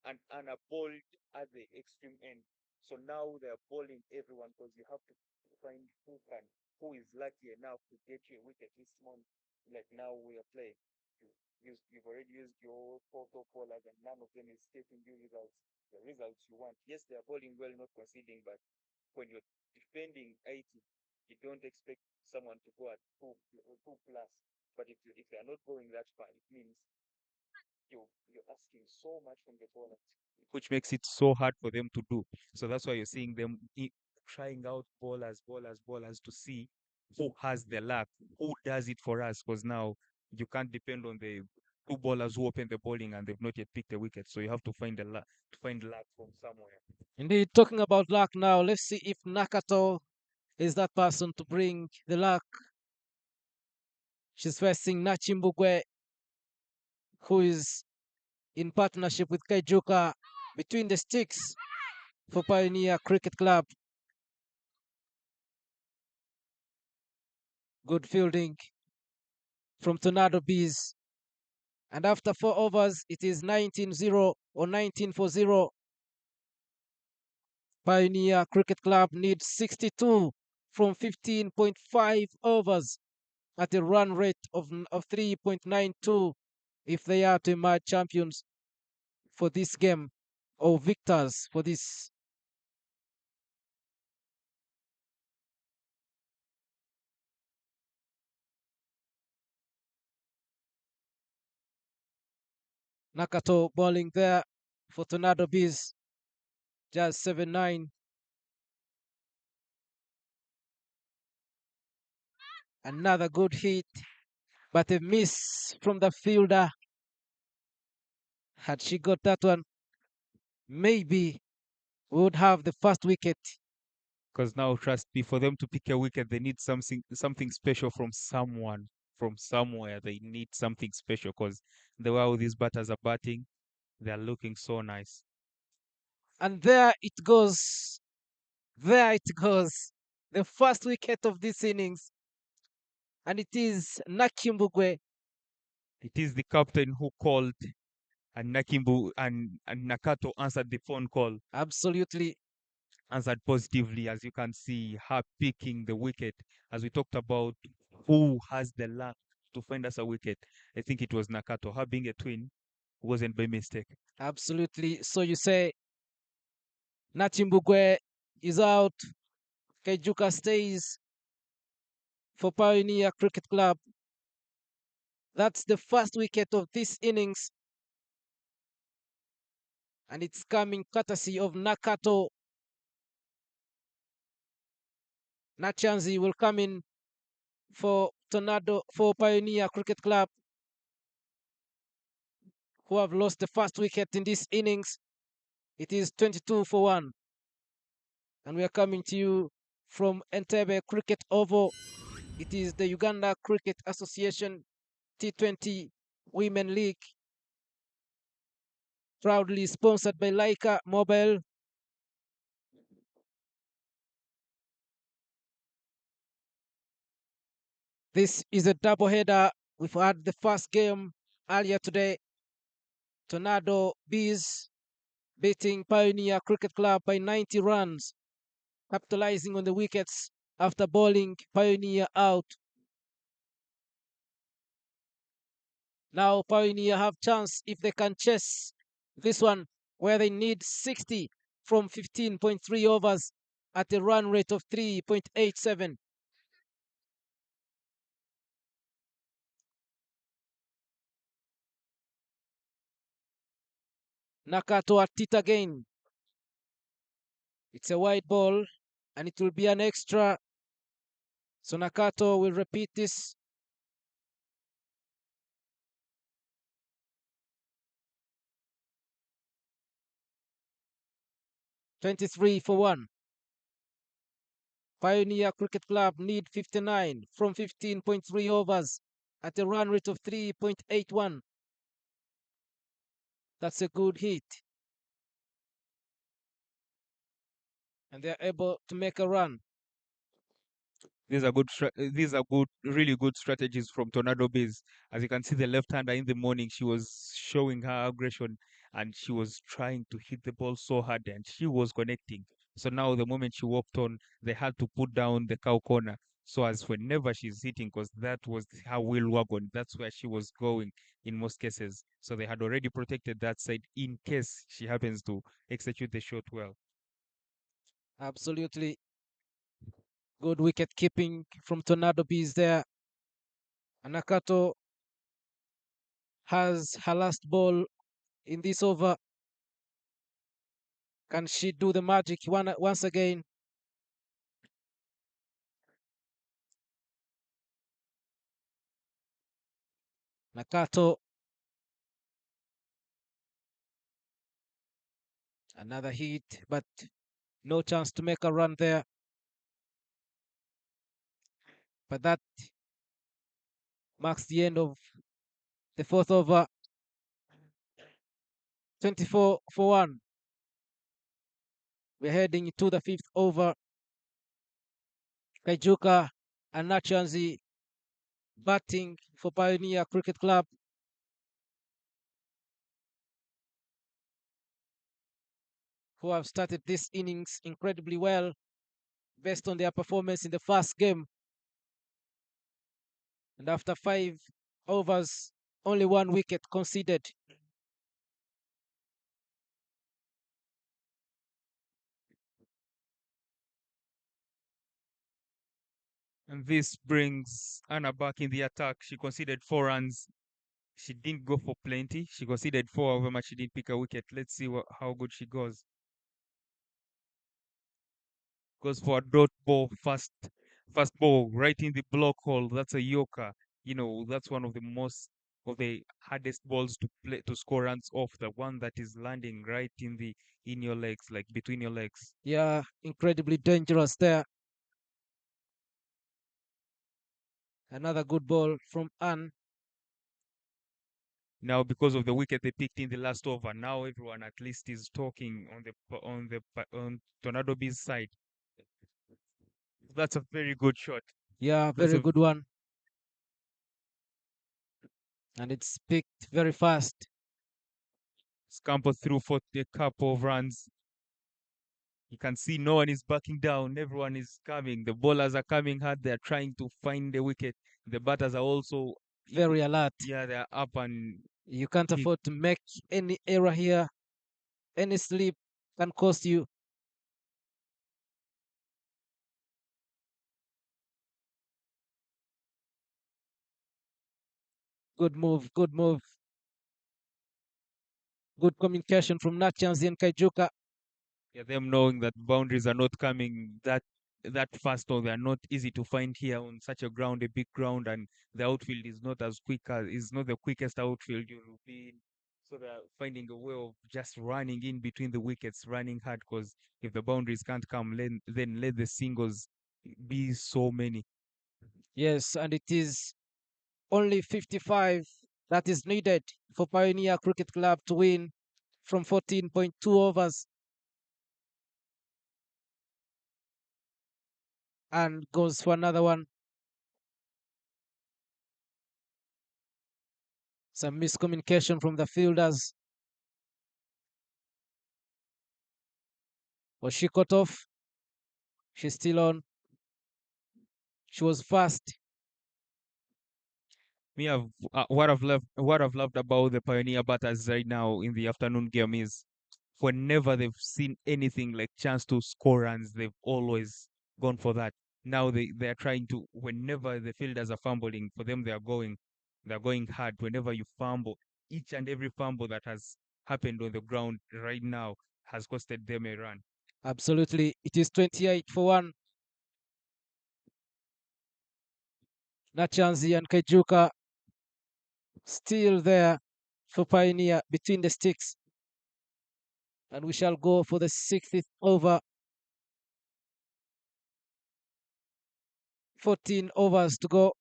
and are bowled at the extreme end. So now they're bowling everyone, because you have to find who is lucky enough to get you a wicket this morning. Like now we are playing. You've already used your four top bowlers, and none of them is getting you the results you want. Yes, they are bowling well, not conceding, but when you're defending 80, you don't expect someone to go at two plus. But if they are not going that far, it means you're asking so much from the bowlers, which makes it so hard for them to do. So that's why you're seeing them trying out bowlers to see who has the luck, who does it for us. Because now you can't depend on the two bowlers who open the bowling and they've not yet picked a wicket. So you have to find luck from somewhere.
Indeed, talking about luck now, let's see if Nakato is that person to bring the luck. She's facing Nachimbugwe, who is in partnership with Kaijuka between the sticks for Pioneer Cricket Club. Good fielding from Tornado Bees. And after 4 overs, it is 19-0 or 19-0 Pioneer Cricket Club needs 62 from 15.5 overs at a run rate of 3.92 if they are to emerge champions for this game or victors for this. Nakato bowling there for Tornado Bees, just 7-9. Another good hit, but a miss from the fielder. Had she got that one, maybe we would have the first wicket.
Because now, trust me, for them to pick a wicket, they need something special from someone, from somewhere. They need something special because the way all these batters are batting, they're looking so nice.
And there it goes. There it goes. The first wicket of this innings. And it is Nakimbugwe.
It is the captain who called, and Nakimbu and Nakato answered the phone call,
Absolutely.
answered positively, as you can see, her picking the wicket. As we talked about who has the luck to find us a wicket, I think it was Nakato. Her being a twin wasn't by mistake.
Absolutely. So you say Nachimbugwe is out. Kejuka stays for Pioneer Cricket Club. That's the first wicket of this innings. And it's coming courtesy of Nakato. Nachanzi will come in for Pioneer Cricket Club, who have lost the first wicket in this innings. It is 22 for 1. And we are coming to you from Entebbe Cricket Oval. It is the Uganda Cricket Association T20 Women League, proudly sponsored by Lyca Mobile. This is a doubleheader. We've had the first game earlier today. Tornado Bees beating Pioneer Cricket Club by 90 runs, capitalizing on the wickets after bowling Pioneer out. Now Pioneer have chance if they can chase this one, where they need 60 from 15.3 overs at a run rate of 3.87. Nakato at it again. It's a wide ball and it will be an extra. So Nakato will repeat this. "23 for 1. Pioneer Cricket Club need 59 from 15.3 overs at a run rate of 3.81. That's a good hit. And they're able to make a run.
These are good, really good strategies from Tornado Biz. As you can see, the left-hander in the morning, she was showing her aggression and she was trying to hit the ball so hard and she was connecting. So now the moment she walked on, they had to put down the cow corner. So as whenever she's hitting, because that was her wheel wagon, that's where she was going in most cases. So they had already protected that side in case she happens to execute the shot well.
Absolutely good wicket keeping from Tornado Bees there. Nakato has her last ball in this over. Can she do the magic once again? Nakato, another hit, but no chance to make a run there. But that marks the end of the fourth over. 24 for 1. We're heading to the fifth over. Kaijuka and Nachanzi batting for Pioneer Cricket Club. who have started this innings incredibly well based on their performance in the first game. And after 5 overs, only 1 wicket conceded.
And this brings Anna back in the attack. She conceded 4 runs. She didn't go for plenty. She conceded four, however much she didn't pick a wicket. Let's see how good she goes. Goes for a dot ball, fast ball right in the block hole. That's a Yorker. That's one of the hardest balls to play to score runs off. The one that is landing right in your legs, like between your legs.
Yeah, incredibly dangerous there. Another good ball from Anne.
Now, because of the wicket they picked in the last over, now everyone at least is talking on Tornado B's side. That's a very good shot.
Yeah,
That's
very
a
good one. And it's picked very fast.
scamper through for a couple of runs. You can see no one is backing down. Everyone is coming. The bowlers are coming hard. They're trying to find the wicket. The batters are also,
Very alert.
yeah, they're up and
You can't
hit.
afford to make any error here. Any slip can cost you. Good move, good move. Good communication from Nachanzi and Kaijuka.
Yeah, them knowing that boundaries are not coming that fast, or they're not easy to find here on such a ground, a big ground, and the outfield is not as quick as is not the quickest outfield you'll be in. So they're finding a way of just running in between the wickets, running hard. Because if the boundaries can't come, then let the singles be so many.
Yes, and it is only 55 that is needed for Pioneer Cricket Club to win from 14.2 overs, and goes for another one. Some miscommunication from the fielders. Was she cut off? She's still on. She was fast.
Me, what I've loved about the Pioneer batters right now in the afternoon game is whenever they've seen anything like chance to score runs, they've always gone for that. Now they're trying to, whenever the fielders are fumbling, for them they're going hard. Whenever you fumble, each and every fumble that has happened on the ground right now has costed them a run.
Absolutely. It is 28 for 1. Nachanzi and Kaijuka still there for Pioneer between the sticks. And we shall go for the 60th over. 14 overs to go.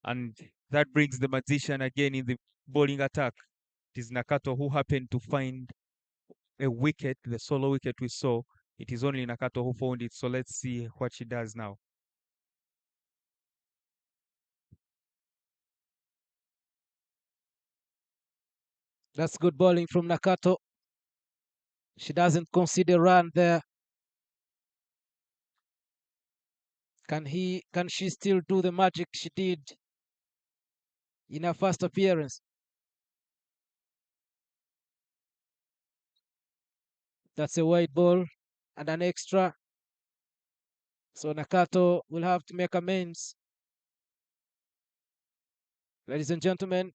And that brings the magician again in the bowling attack. It is Nakato who happened to find a wicket, the solo wicket we saw. It is only Nakato who found it. So let's see what she does now.
That's good bowling from Nakato. She doesn't concede a run there. Can she still do the magic she did in her first appearance? That's a wide ball and an extra. So Nakato will have to make amends. Ladies and gentlemen,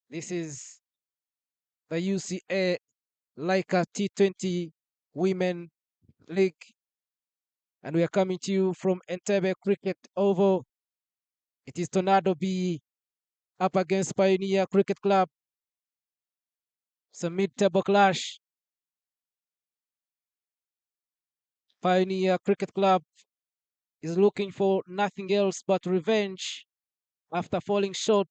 this is the UCA Lyca T20 Women League, and we are coming to you from Entebbe Cricket Oval. It is Tornado B up against Pioneer Cricket Club. It's a mid-table clash. Pioneer Cricket Club is looking for nothing else but revenge after falling short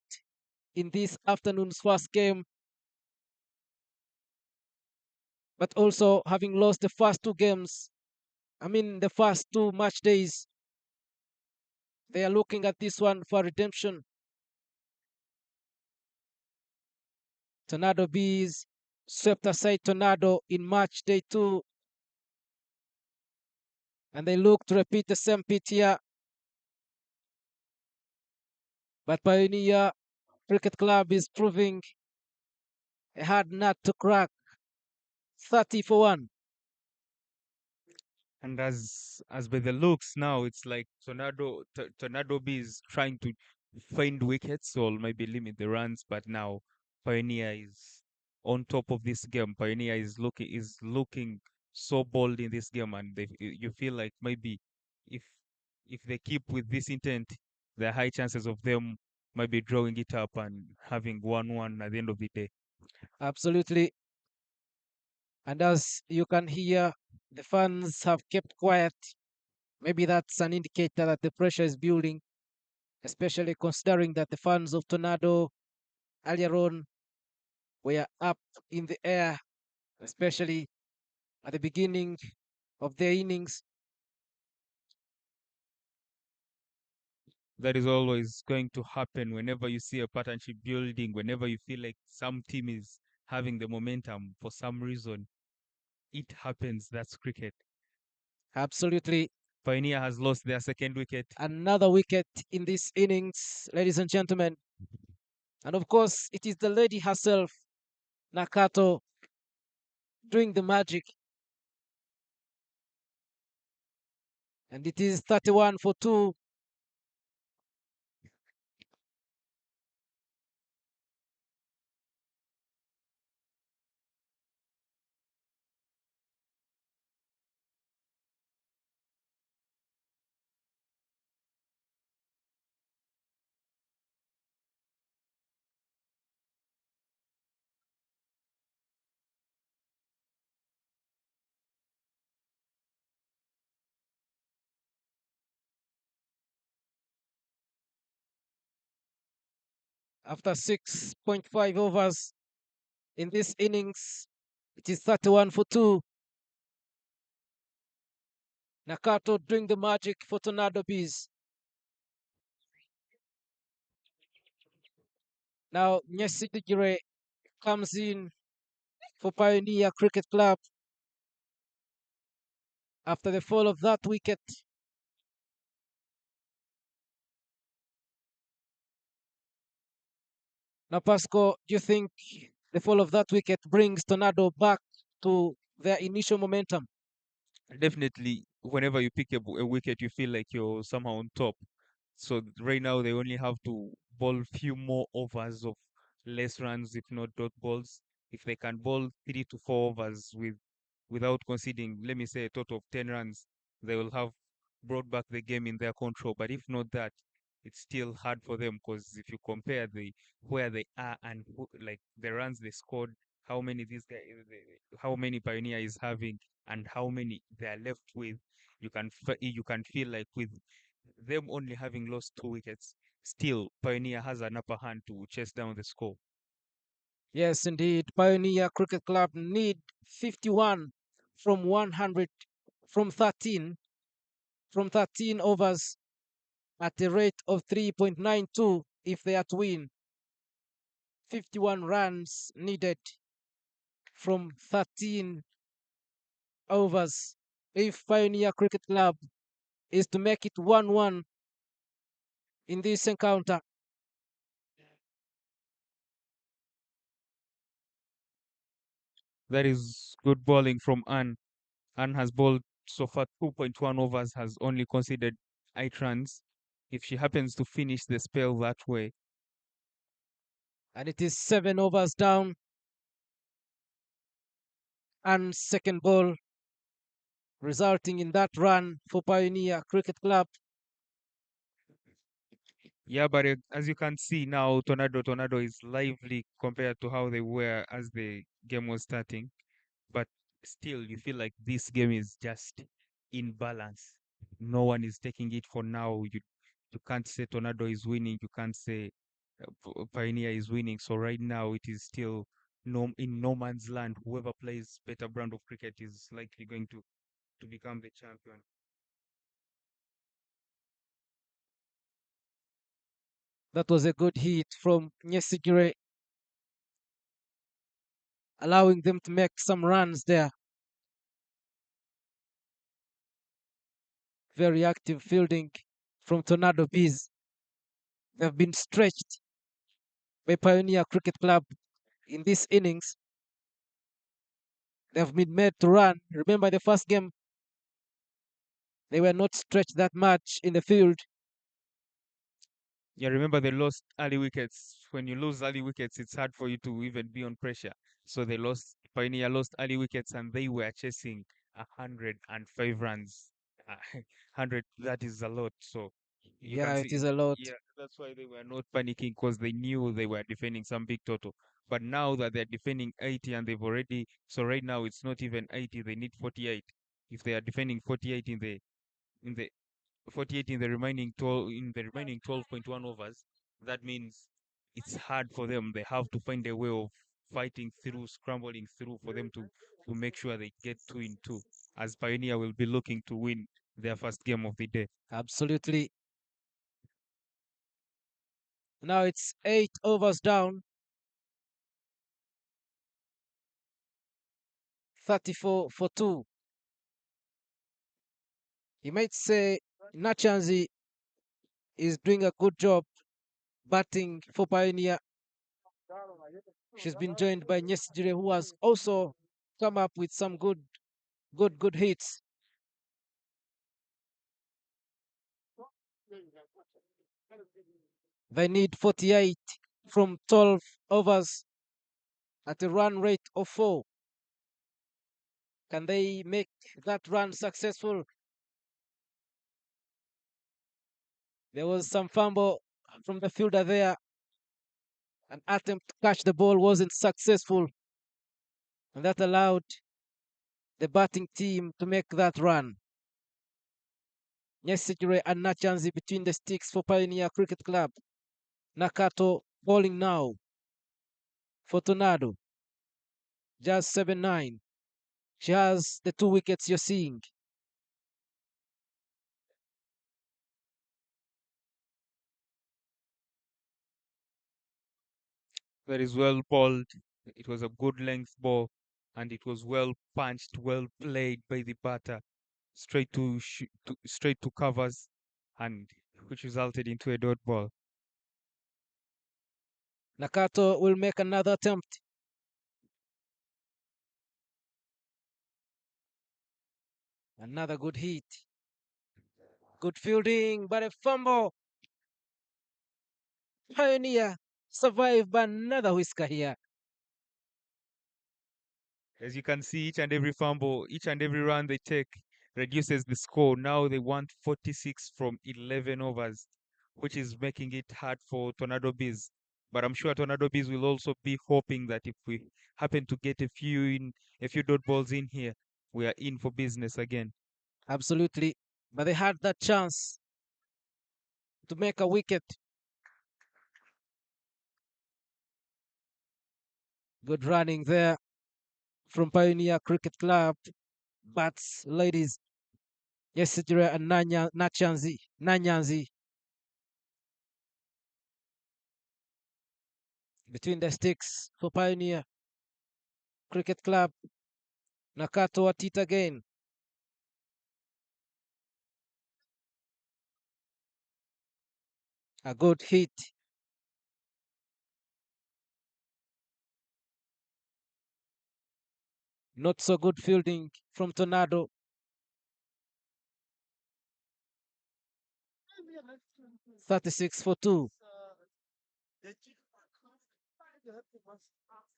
in this afternoon's first game. but also having lost the first two games, the first two match days, they are looking at this one for redemption. Tornado Bees swept aside Tornado in match day two, and they look to repeat the same feat here. But Pioneer Cricket Club is proving a hard nut to crack. 30 for 1.
And as by the looks now, it's like Tornado B is trying to find wickets or maybe limit the runs, but now Pioneer is on top of this game. Pioneer is looking so bold in this game, and you feel like maybe if if they keep with this intent, there are high chances of them maybe drawing it up and having 1-1 at the end of the day.
Absolutely. And as you can hear, the fans have kept quiet. Maybe that's an indicator that the pressure is building, especially considering that the fans of Tornado earlier on were up in the air, especially at the beginning of their innings.
That is always going to happen whenever you see a partnership building, whenever you feel like some team is having the momentum for some reason. It happens. That's cricket.
Absolutely.
Pioneer has lost their second wicket.
Another wicket in this innings, ladies and gentlemen. And of course, it is the lady herself, Nakato, doing the magic. And it is 31 for 2. After 6.5 overs in this innings, it is 31 for 2. Nakato doing the magic for Tornado Bees. Now, Nyesi Digire comes in for Pioneer Cricket Club after the fall of that wicket. Now, Pasco, do you think the fall of that wicket brings Tornado back to their initial momentum?
Definitely, whenever you pick a wicket, you feel like you're somehow on top. So right now they only have to bowl few more overs of less runs, if not dot balls. If they can bowl 3 to 4 overs without conceding, let me say a total of 10 runs, they will have brought back the game in their control. But if not that, it's still hard for them because if you compare the where they are and like the runs they scored, how many this guy, how many Pioneer is having, and how many they are left with, you can feel like with them only having lost 2 wickets, still Pioneer has an upper hand to chase down the score.
Yes, indeed. Pioneer Cricket Club need 51 from 100 from 13 overs at a rate of 3.92 if they are to win. 51 runs needed from 13 overs if Pioneer Cricket Club is to make it 1-1 in this encounter.
That is good bowling from Anne. Anne has bowled so far 2.1 overs, has only conceded 8 runs. If she happens to finish the spell that way,
And it is 7 overs down and second ball, resulting in that run for Pioneer Cricket Club.
yeah, but as you can see now, Tornado is lively compared to how they were as the game was starting. But still, you feel like this game is just in balance. No one is taking it for now. You can't say Tornado is winning. You can't say Pioneer is winning. So right now, it is still in no man's land. Whoever plays better brand of cricket is likely going to become the champion.
That was a good hit from Nyesigire, allowing them to make some runs there. Very active fielding from Tornado Bees. They've been stretched by Pioneer Cricket Club in this innings. They've been made to run. Remember the first game, they were not stretched that much in the field.
Yeah, remember they lost early wickets. When you lose early wickets, it's hard for you to even be on pressure. So they lost, Pioneer lost early wickets, and they were chasing 105 runs. 100, that is a lot. So you
Yeah,
can
it
see,
is a lot.
yeah, that's why they were not panicking because they knew they were defending some big total. But now that they're defending 80 and they've already, so right now it's not even 80, they need 48. If they are defending 48 in the 48 in the remaining 12.1 overs, that means it's hard for them. They have to find a way of fighting through, scrambling through for them to make sure they get 2 in 2, as Pioneer will be looking to win their first game of the day.
Absolutely. Now it's 8 overs down, 34 for 2. You might say Nachanzi is doing a good job batting for Pioneer. She's been joined by Nyesjire, who has also come up with some good hits. They need 48 from 12 overs at a run rate of 4. Can they make that run successful? There was some fumble from the fielder there. An attempt to catch the ball wasn't successful, and that allowed the batting team to make that run. Nyesijire and Nachanzi between the sticks for Pioneer Cricket Club. Nakato bowling now for Tornado. Just 7-9. She has the 2 wickets you're seeing.
That is well bowled. It was a good length ball, and it was well punched, well played by the batter, straight to covers, and which resulted into a dot ball.
Nakato will make another attempt. Another good hit. Good fielding, but a fumble. Pioneer survived by another whisker here.
As you can see, each and every fumble, each and every run they take reduces the score. Now they want 46 from 11 overs, which is making it hard for Tornado Bees. But I'm sure Tornado Bees will also be hoping that if we happen to get a few dot balls in here, we are in for business again.
Absolutely. But they had that chance to make a wicket. Good running there from Pioneer Cricket Club. Bats, ladies. Yesterday and Nanyanzi between the sticks for Pioneer Cricket Club. Nakato at it again. A good hit. Not so good fielding from Tornado. 36 for 2.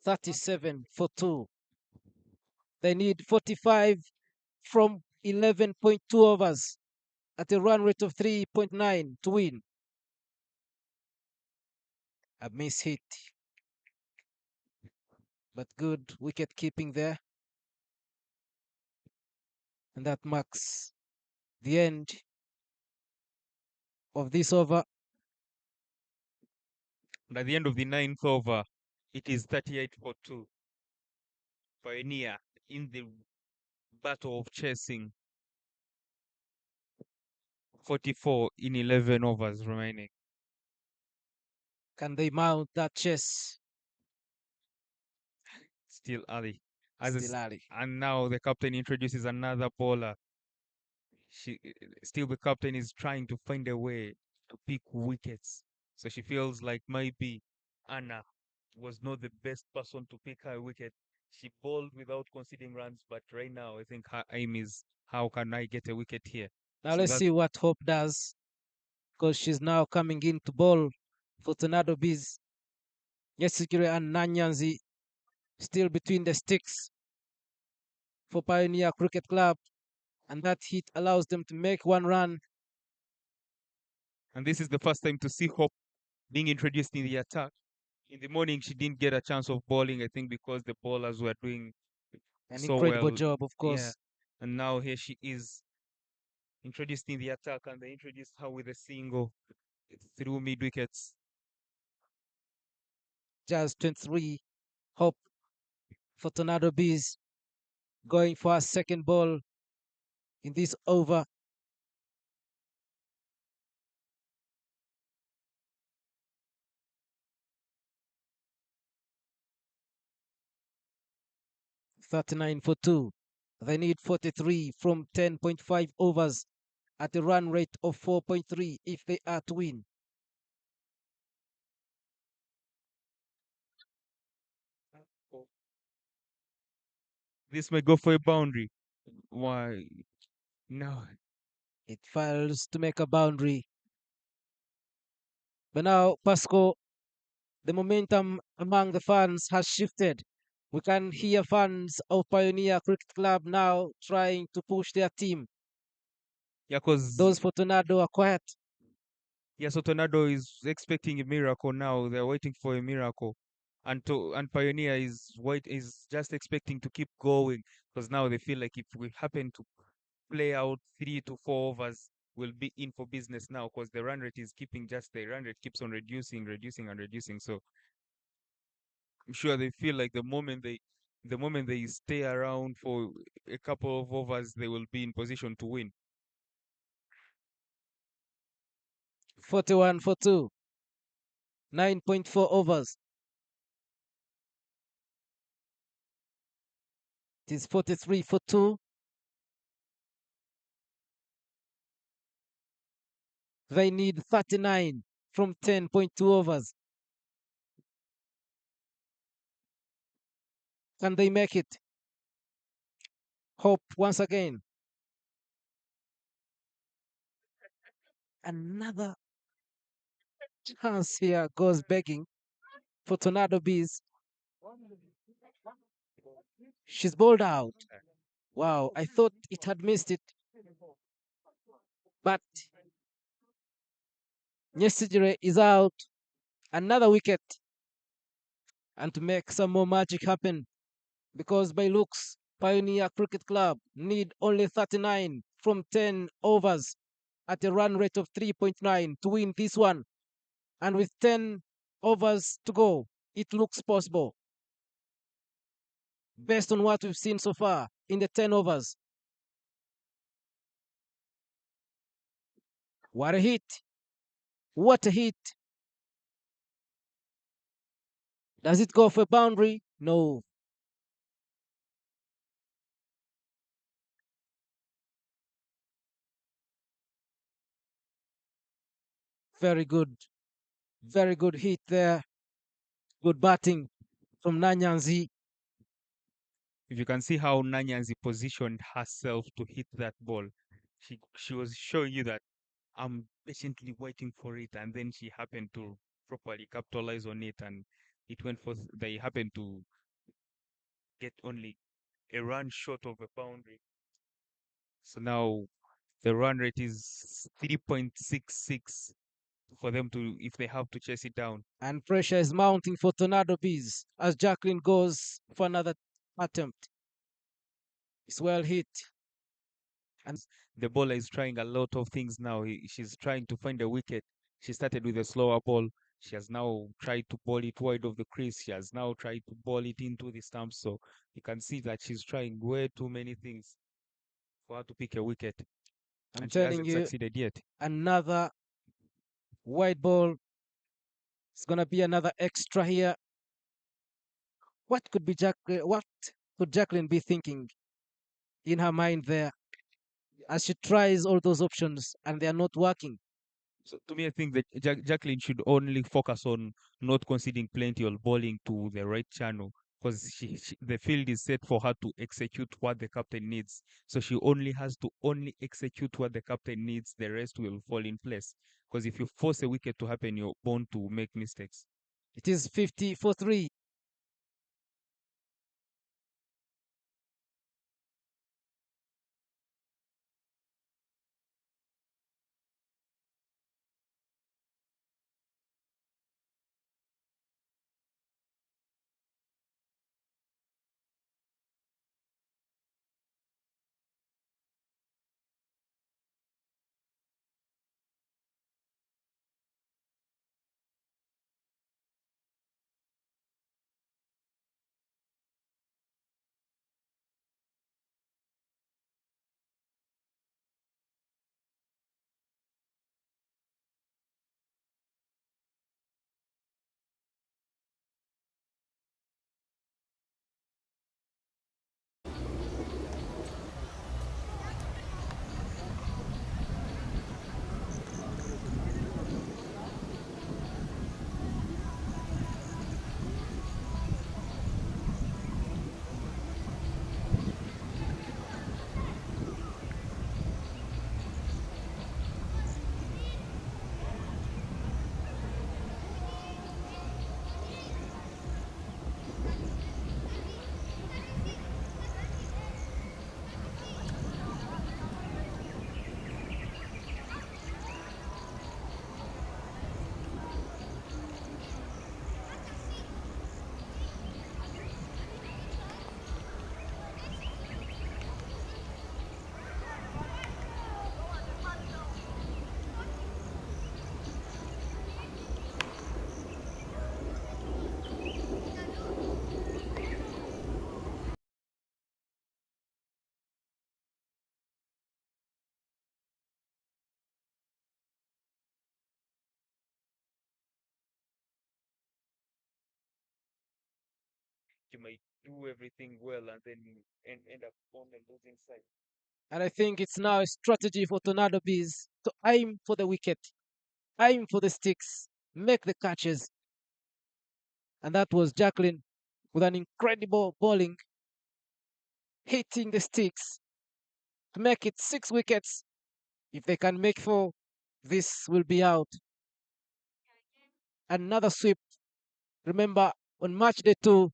37 for 2. They need 45 from 11.2 overs at a run rate of 3.9 to win. A miss hit, but good wicket keeping there. And that marks the end of this over.
And at the end of the ninth over, it is 38 for 2. Pioneer in the battle of chasing 44 in 11 overs remaining.
Can they mount that chase?
Still early.
Still early.
And now the captain introduces another bowler. Still the captain is trying to find a way to pick wickets. So she feels like maybe Anna was not the best person to pick her wicket. She bowled without conceding runs, but right now I think her aim is how can I get a wicket here?
Now
So
let's
that
see what Hope does because she's now coming in to bowl for Tornado Bees. Yesigire and Nanyanzi still between the sticks for Pioneer Cricket Club, and that hit allows them to make one run.
and this is the first time to see Hope being introduced in the attack. In the morning, she didn't get a chance of bowling, I think, because the bowlers were doing
An
so
incredible
well.
job, of
Yeah.
course.
And now here she is introduced in the attack, and they introduced her with a single through mid wickets.
Just 23. Hope for Tornado Bees going for a second ball in this over. $39 for 2. They need 43 from 10.5 overs at a run rate of 4.3 if they are to win.
This may go for a boundary. Why? No.
It fails to make a boundary. But now, Pasco, the momentum among the fans has shifted. We can hear fans of Pioneer Cricket Club now trying to push their team.
Yeah, because
Those for Tornado are quiet.
yeah, so Tornado is expecting a miracle now. They're waiting for a miracle. And Pioneer is just expecting to keep going because now they feel like if we happen to play out 3 to 4 overs, we'll be in for business now because the run rate keeps on reducing, reducing, and reducing. So I'm sure they feel like the moment they stay around for a couple of overs, they will be in position to win.
41 for 2. 9.4 overs. It is 43 for 2. They need 39 from 10.2 overs. Can they make it? Hope once again. Another chance here goes begging for Tornado Bees. She's bowled out. Wow, I thought it had missed it. But Nyesigire is out. Another wicket. And to make some more magic happen, because by looks, Pioneer Cricket Club need only 39 from 10 overs at a run rate of 3.9 to win this one. And with 10 overs to go, it looks possible based on what we've seen so far in the 10 overs. What a hit! What a hit! Does it go for a boundary? No. Very good. Very good hit there. Good batting from Nanyanzi.
If you can see how Nanyanzi positioned herself to hit that ball, she was showing you that I'm patiently waiting for it, and then she happened to properly capitalize on it, and it went for. They happened to get only a run short of a boundary. So now the run rate is 3.66 for them to if they have to chase it down.
And pressure is mounting for Tornado Bees as Jacqueline goes for another attempt. It's well hit. And
The bowler is trying a lot of things now. She's trying to find a wicket. She started with a slower ball. She has now tried to ball it wide of the crease. She has now tried to ball it into the stumps. So you can see that she's trying way too many things for her to pick a wicket,
I'm
and she
telling
hasn't
you,
succeeded yet.
another white ball. It's gonna be another extra here. What could Jacqueline be thinking in her mind there as she tries all those options and they are not working?
So to me, I think that Jacqueline should only focus on not conceding plenty or bowling to the right channel, because the field is set for her to execute what the captain needs. So she only has to only execute what the captain needs. The rest will fall in place. Because if you force a wicket to happen, you're bound to make mistakes.
It is 50 for 3.
You might do everything well and then end up on the losing side.
And I think it's now a strategy for Tornado Bees to aim for the wicket, aim for the sticks, make the catches. And that was Jacqueline with an incredible bowling, hitting the sticks to make it 6 wickets. If they can make 4, this will be out. Another sweep. Remember, on match day 2,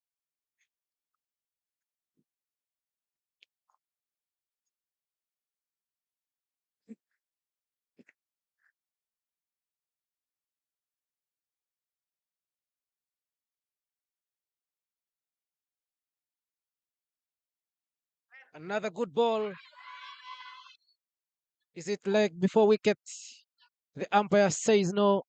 another good ball. Is it leg before wicket? The umpire says no.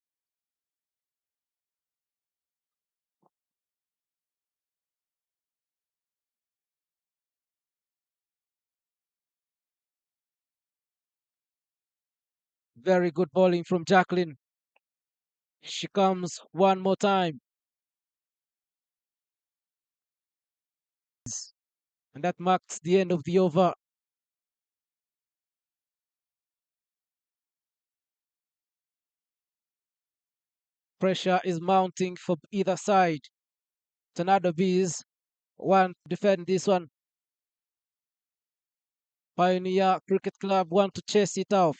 Very good bowling from Jacqueline. She comes one more time. And that marks the end of the over. Pressure is mounting for either side. Tornado Bees want to defend this one. Pioneer Cricket Club want to chase it off.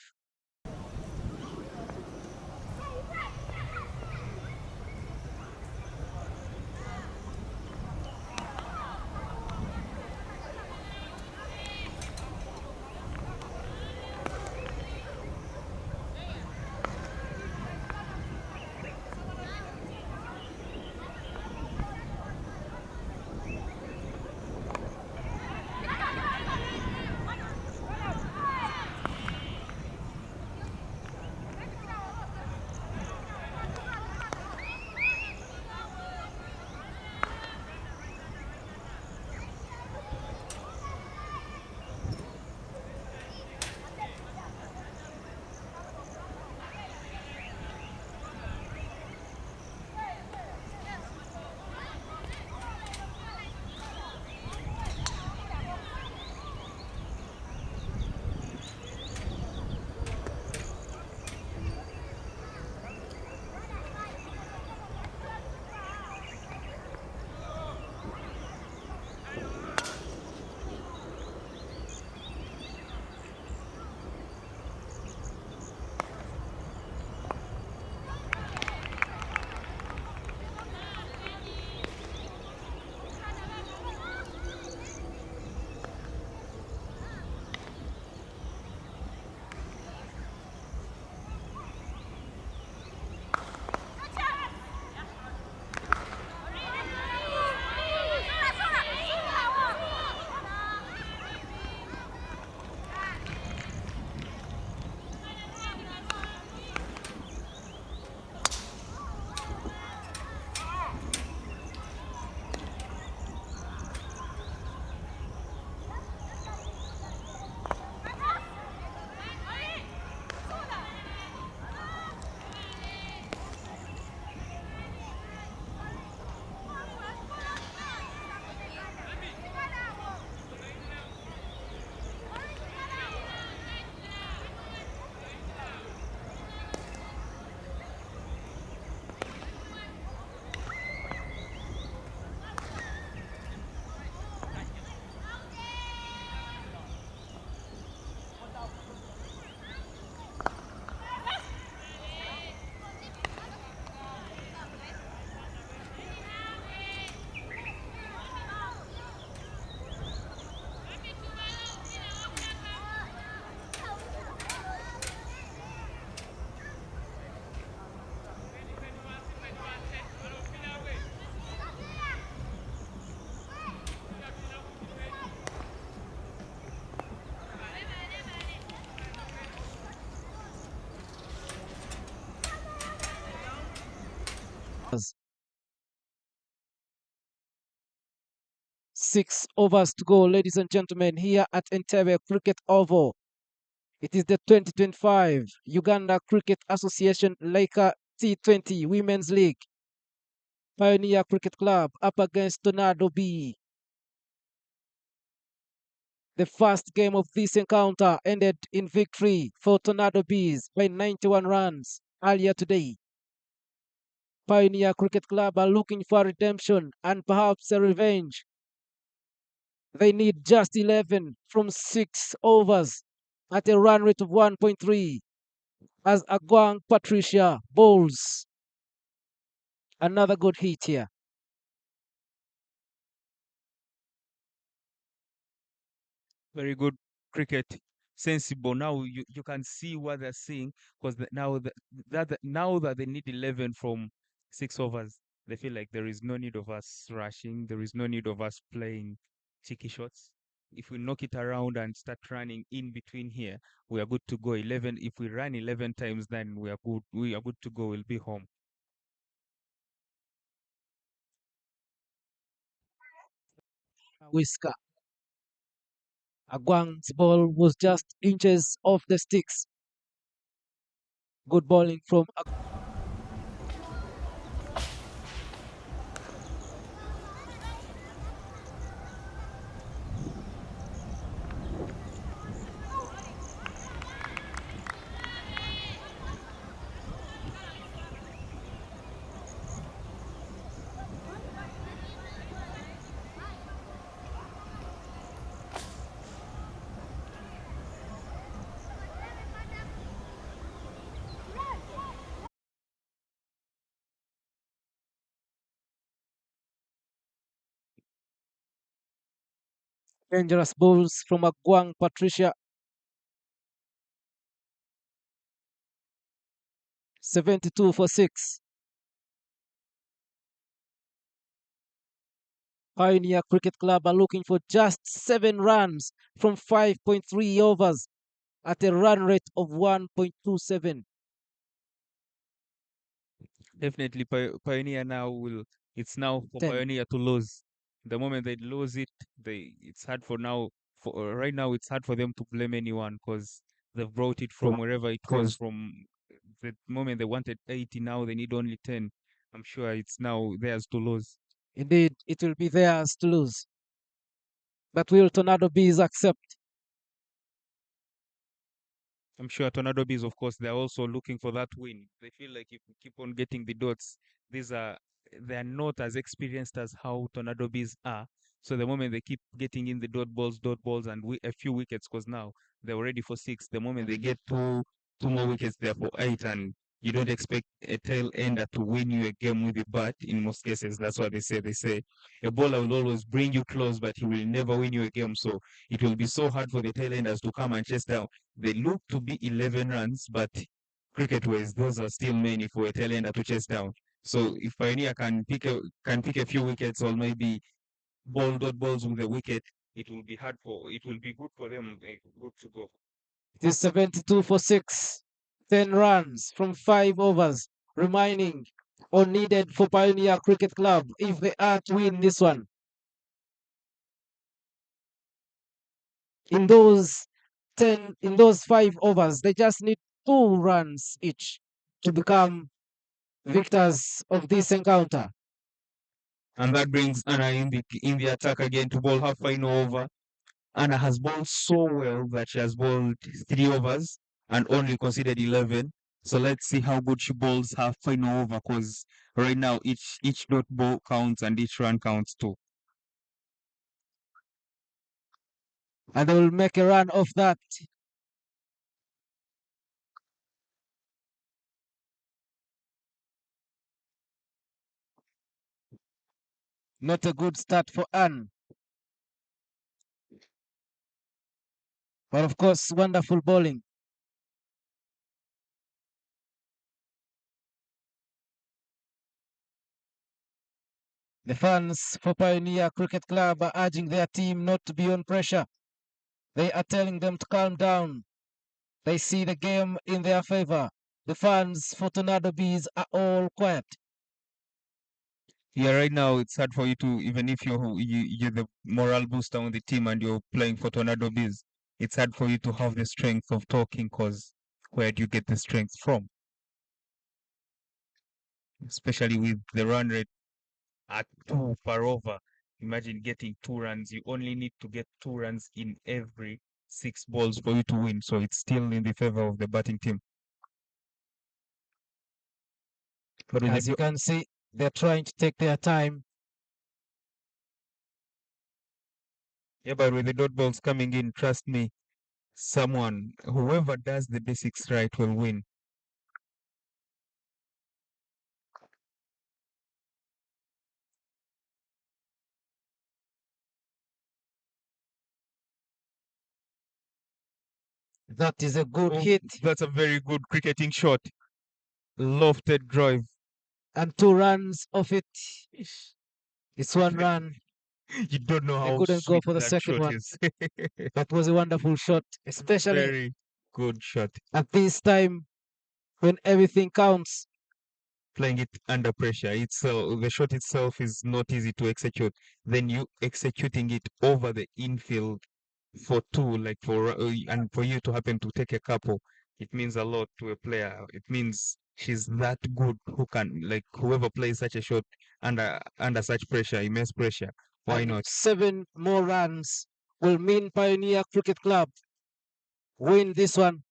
6 overs to go, ladies and gentlemen, here at Entebbe Cricket Oval. It is the 2025 Uganda Cricket Association Lyca T20 Women's League. Pioneer Cricket Club up against Tornado B. The first game of this encounter ended in victory for Tornado Bees by 91 runs earlier today. Pioneer Cricket Club are looking for redemption and perhaps a revenge. They need just 11 from 6 overs at a run rate of 1.3 as Agwang Patricia bowls. Another good hit here.
Very good cricket, sensible. Now you can see what they're seeing because now that they need 11 from 6 overs, they feel like there is no need of us rushing. There is no need of us playing cheeky shots. If we knock it around and start running in between here, we are good to go. 11. If we run 11 times, then we are good. We are good to go. We'll be home.
Whisker. Agwang's ball was just inches off the sticks. Good bowling from dangerous balls from Agwang Patricia. 72 for 6. Pioneer Cricket Club are looking for just 7 runs from 5.3 overs at a run rate of 1.27.
Definitely, Pioneer now will. It's now for
10.
Pioneer to lose. The moment they lose it, it's hard for now. For right now, it's hard for them to blame anyone because they've brought it from wherever it was from. The moment they wanted 80, now they need only 10. I'm sure it's now theirs to lose.
Indeed, it will be theirs to lose. But will Tornado Bees accept?
I'm sure Tornado Bees, of course, they're also looking for that win. They feel like if we keep on getting the dots, these are they're not as experienced as how Tornado Bees are. So the moment they keep getting in the dot balls, and a few wickets, because now they're ready for 6. The moment they get two more wickets, they're for 8, and you don't expect a tail ender to win you a game with a bat. In most cases, that's what they say. They say a bowler will always bring you close, but he will never win you a game. So it will be so hard for the tail enders to come and chase down. They look to be 11 runs, but cricket-wise, those are still many for a tail ender to chase down. So if Pioneer can pick a few wickets or maybe dot balls with a wicket, it will be good for them. Good to go.
It is 72 for 6. 10 runs from 5 overs remaining or needed for Pioneer Cricket Club if they are to win this one. In those 5 overs, they just need 2 runs each to become victors of this encounter.
And that brings Anna in the attack again to bowl her final over. Anna has bowled so well that she has bowled 3 overs and only conceded 11. So let's see how good she bowls her final over because right now each dot ball counts and each run counts too.
And they will make a run of that. Not a good start for Anne. But of course, wonderful bowling. The fans for Pioneer Cricket Club are urging their team not to be on pressure. They are telling them to calm down. They see the game in their favor. The fans for Tornado Bees are all quiet.
Yeah, right now it's hard for you to, even if you're the morale booster on the team and you're playing for Tornado Bees, it's hard for you to have the strength of talking because where do you get the strength from? Especially with the run rate at 2 per over. Imagine getting 2 runs. You only need to get 2 runs in every 6 balls for you to win. So it's still in the favor of the batting team. But with
As you
the
can see, they're trying to take their time.
yeah, but with the dot balls coming in, trust me, whoever does the basics right will win.
That is a good
Oh,
hit
that's a very good cricketing shot. Lofted drive.
and 2 runs of it. It's 1 run.
You don't know
They
how
couldn't go
sweet
for the
that
second
shot
one.
is.
That was a wonderful shot, especially
Very good shot.
at this time when everything counts.
Playing it under pressure. The shot itself is not easy to execute. Then you executing it over the infield for two, like and for you to happen to take a couple, it means a lot to a player. It means she's that good who can, like, whoever plays such a shot under such pressure, immense pressure. Why
And
not?
7 more runs will mean Pioneer Cricket Club win this one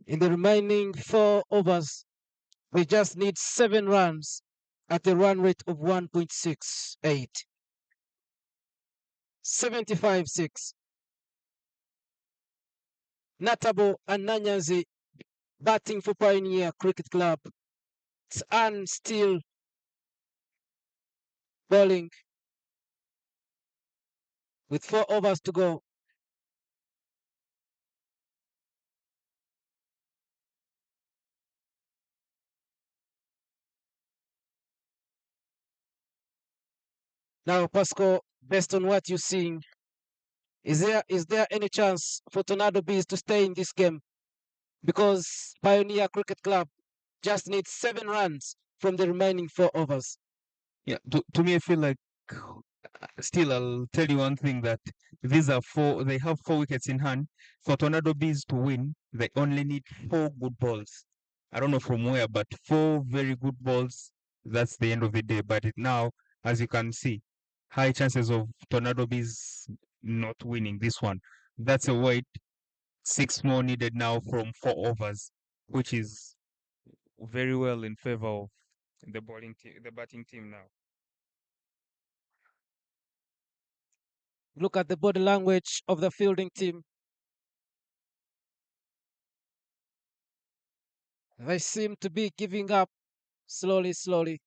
in the remaining 4 overs. They just need 7 runs at a run rate of 1.68. 75-6. Natabo and Nanyazi batting for Pioneer Cricket Club. And still bowling with 4 overs to go. Now, Pasco, based on what you're seeing, is there any chance for Tornado Bees to stay in this game? Because Pioneer Cricket Club just needs 7 runs from the remaining 4 overs.
Yeah, to me, I feel like still, I'll tell you one thing that they have 4 wickets in hand. For Tornado Bees to win, they only need 4 good balls. I don't know from where, but 4 very good balls. That's the end of the day. But now, as you can see, high chances of Tornado Bees not winning this one. That's a wait. 6 more needed now from 4 overs, which is very well in favor of the batting team now.
Look at the body language of the fielding team. They seem to be giving up slowly, slowly.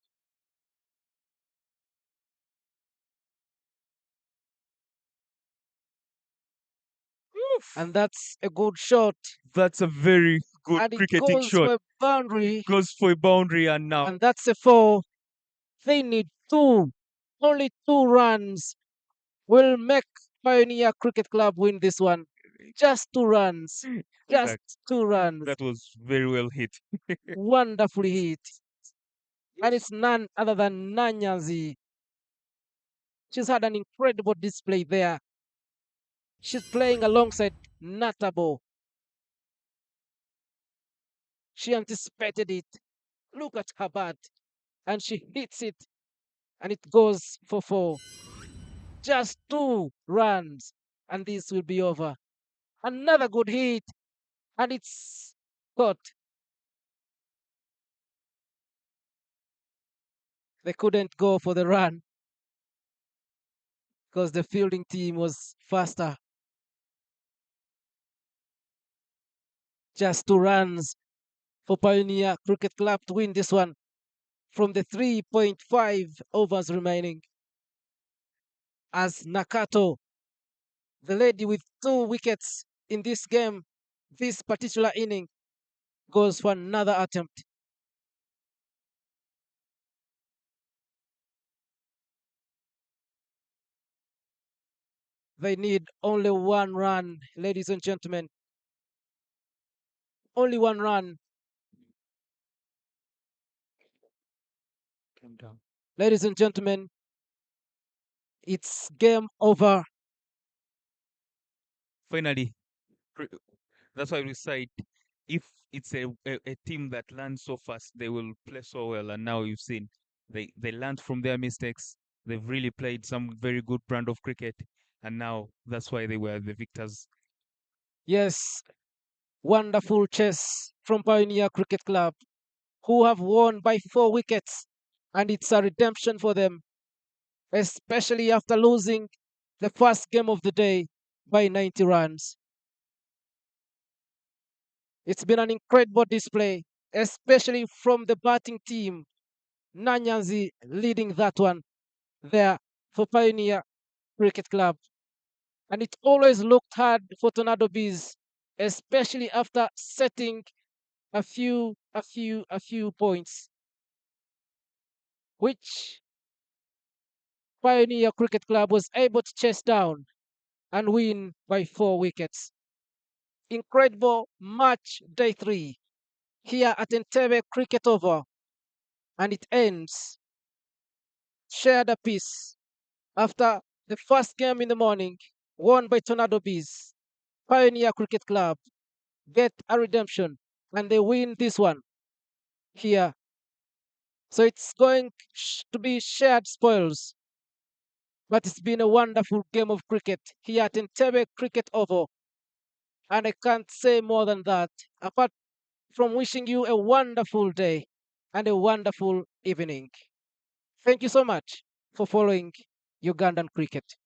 Oof.
And that's a good shot.
That's a very good
And it
cricketing
goes
shot.
for a boundary.
Goes for a boundary, and now
And that's a 4. They need 2. Only 2 runs will make Pioneer Cricket Club win this one. Just 2 runs. Just
that
2 runs.
that was very well hit.
Wonderfully hit. And it's none other than Nanyazi. She's had an incredible display there. She's playing alongside Natabo. She anticipated it. Look at her bat. And she hits it. And it goes for 4. Just 2 runs. And this will be over. Another good hit. And it's caught. They couldn't go for the run because the fielding team was faster. Just 2 runs for Pioneer Cricket Club to win this one from the 3.5 overs remaining. As Nakato, the lady with 2 wickets in this game, this particular inning, goes for another attempt. They need only 1 run, ladies and gentlemen. Only 1 run.
Came down.
Ladies and gentlemen, it's game over.
Finally, cri- that's why we said if it's a team that learns so fast, they will play so well. And now you've seen they learned from their mistakes. They've really played some very good brand of cricket, and now that's why they were the victors.
Yes, wonderful chess from Pioneer Cricket Club, who have won by 4 wickets, and it's a redemption for them, especially after losing the first game of the day by 90 runs. It's been an incredible display, especially from the batting team. Nanyanzi leading that one there for Pioneer Cricket Club. And it always looked hard for Tornado Bees, especially after setting a few points, which Pioneer Cricket Club was able to chase down and win by 4 wickets. Incredible match day 3 here at Entebbe Cricket Oval, and it ends shared a piece after the first game in the morning won by Tornado Bees. Pioneer Cricket Club get a redemption and they win this one here. So it's going to be shared spoils, but it's been a wonderful game of cricket here at Entebbe Cricket Oval, and I can't say more than that. Apart from wishing you a wonderful day and a wonderful evening. Thank you so much for following Ugandan cricket.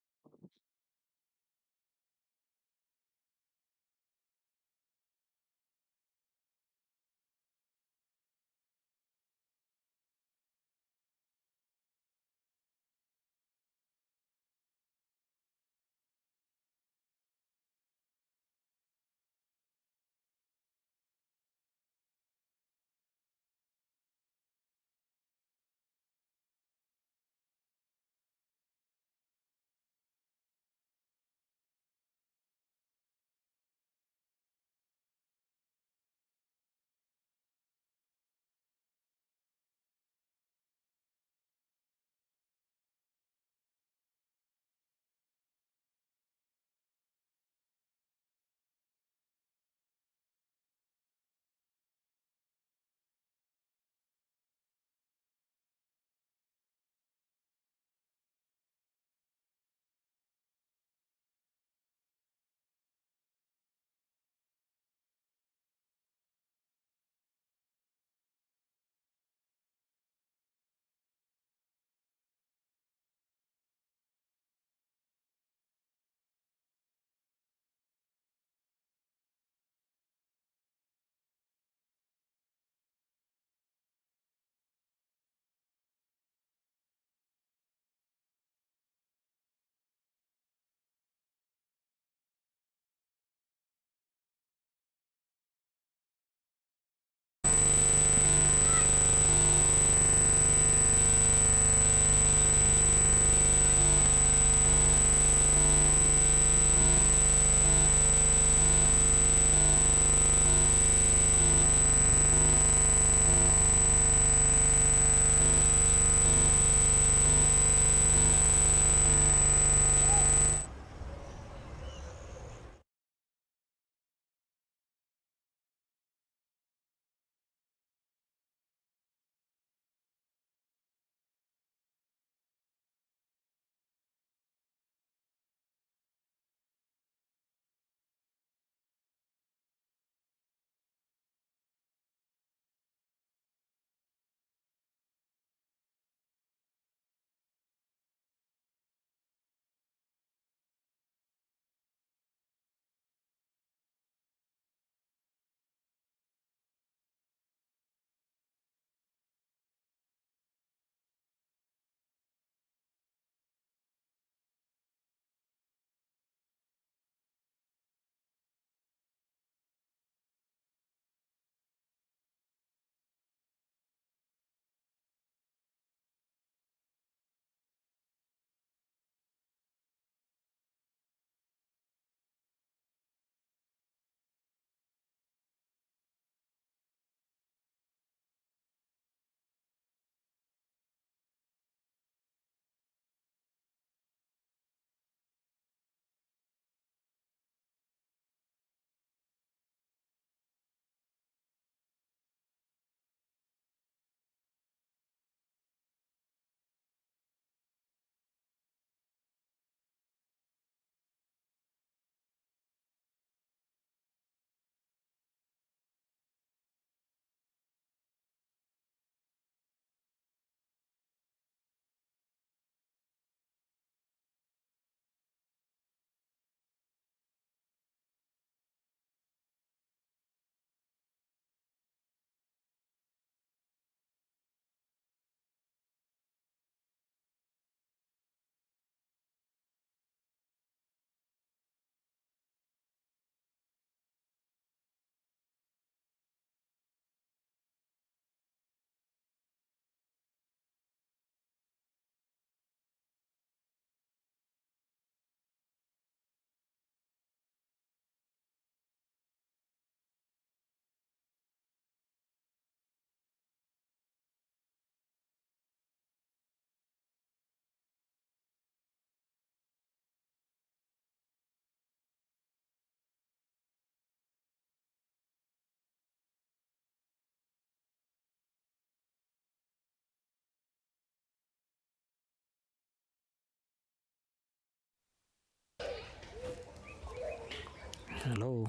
Hello.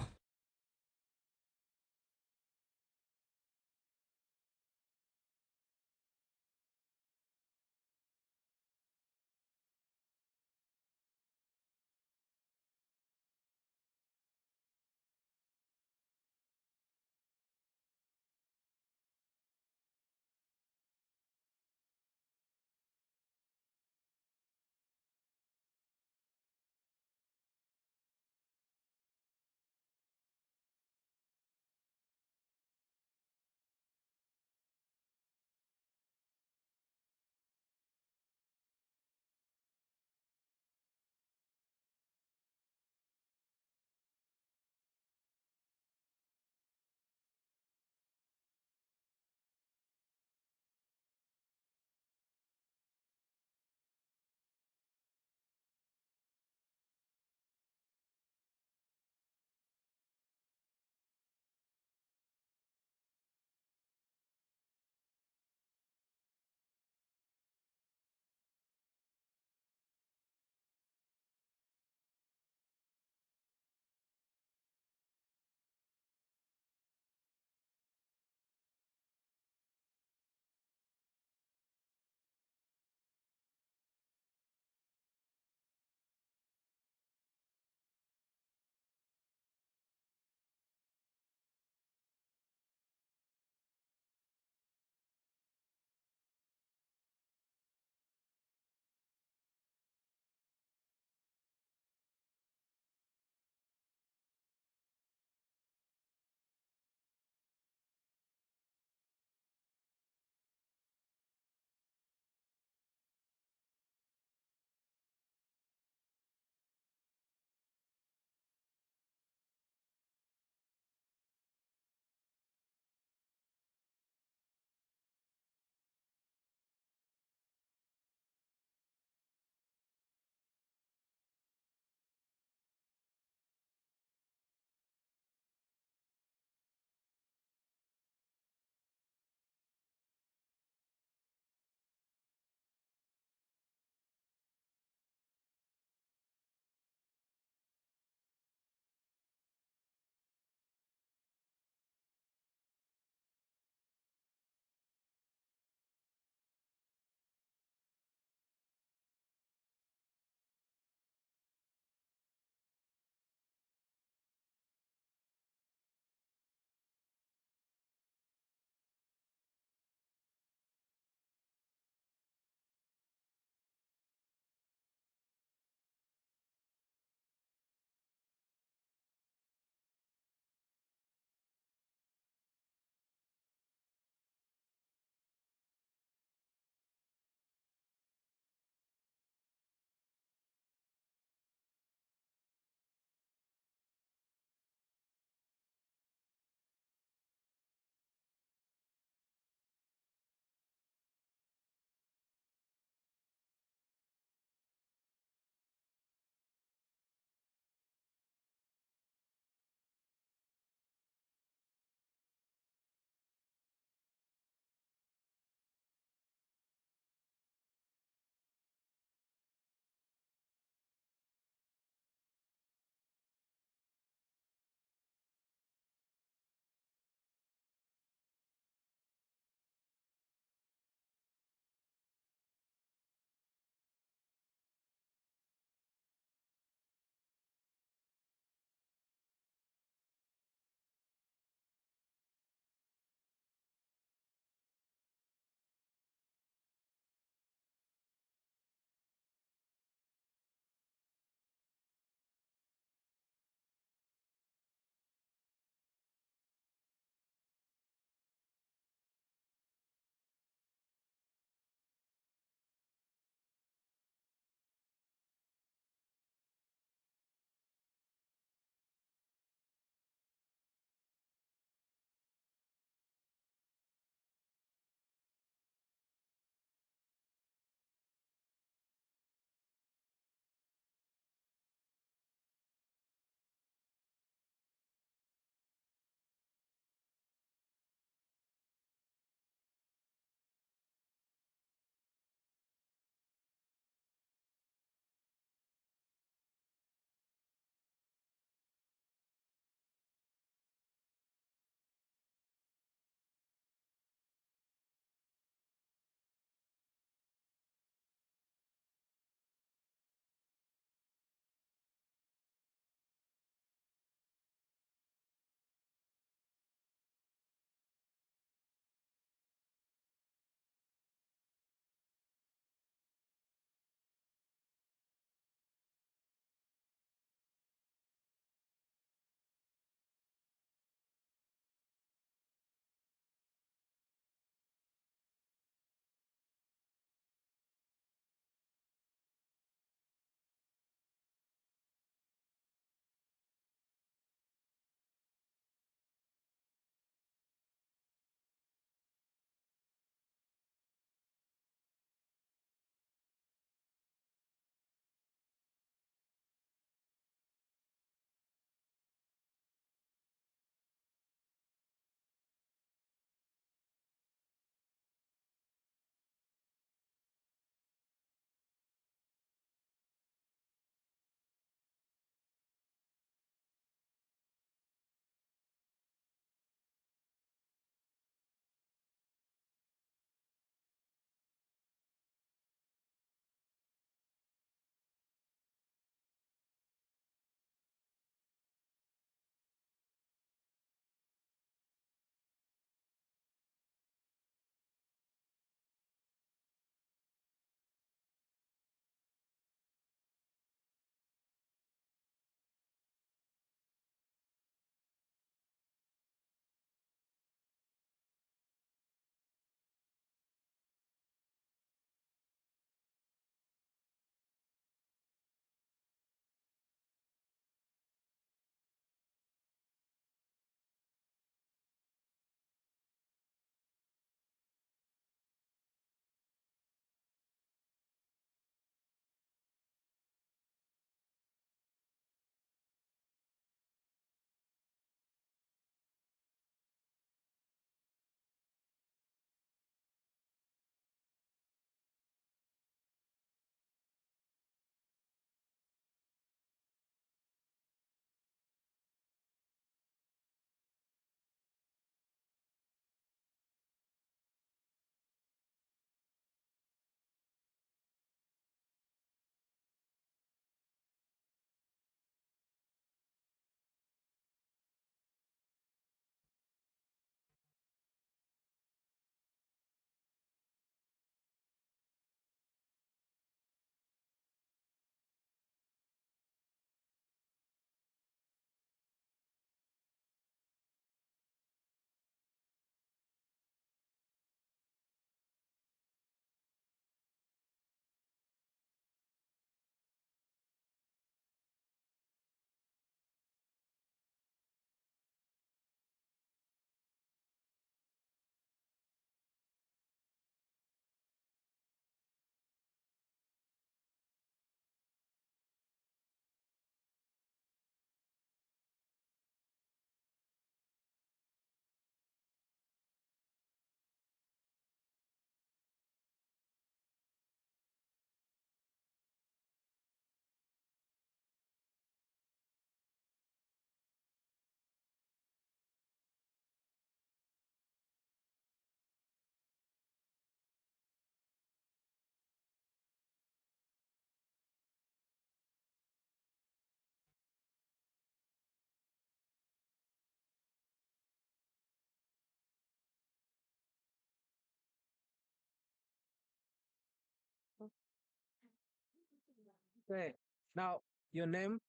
Okay. Now, your name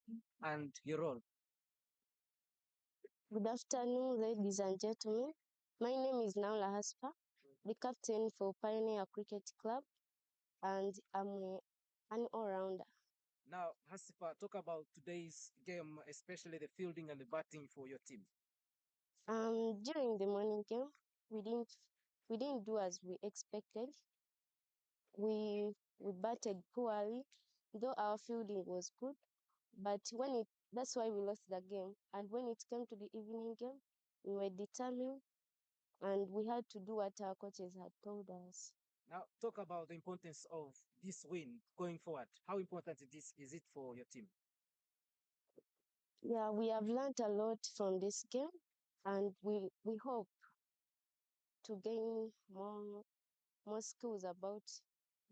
and your role.
Good afternoon, ladies and gentlemen. My name is Naula Haspa, the captain for Pioneer Cricket Club, and I'm an all-rounder.
Now, Hasipa, talk about today's game, especially the fielding and the batting for your team.
During the morning game, we didn't do as we expected. We batted poorly, though our fielding was good. But that's why we lost the game. And when it came to the evening game, we were determined, and we had to do what our coaches had told us.
Now, talk about the importance of this win going forward. How important is it for your team?
Yeah, we have learned a lot from this game, and we hope to gain more skills about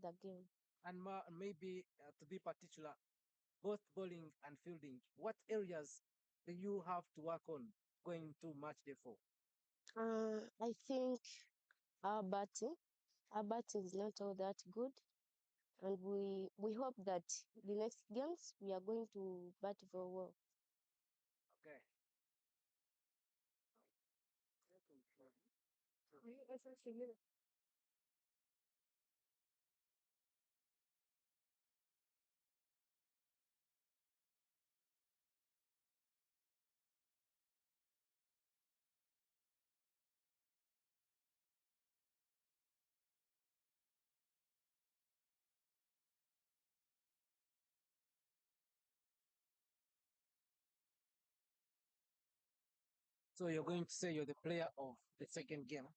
the game.
And maybe to be particular, both bowling and fielding, what areas do you have to work on going to match day 4?
I think our batting, our batting is not all that good, and we hope that the next games we are going to bat very well.
Okay. So you're going to say you're the player of the second game.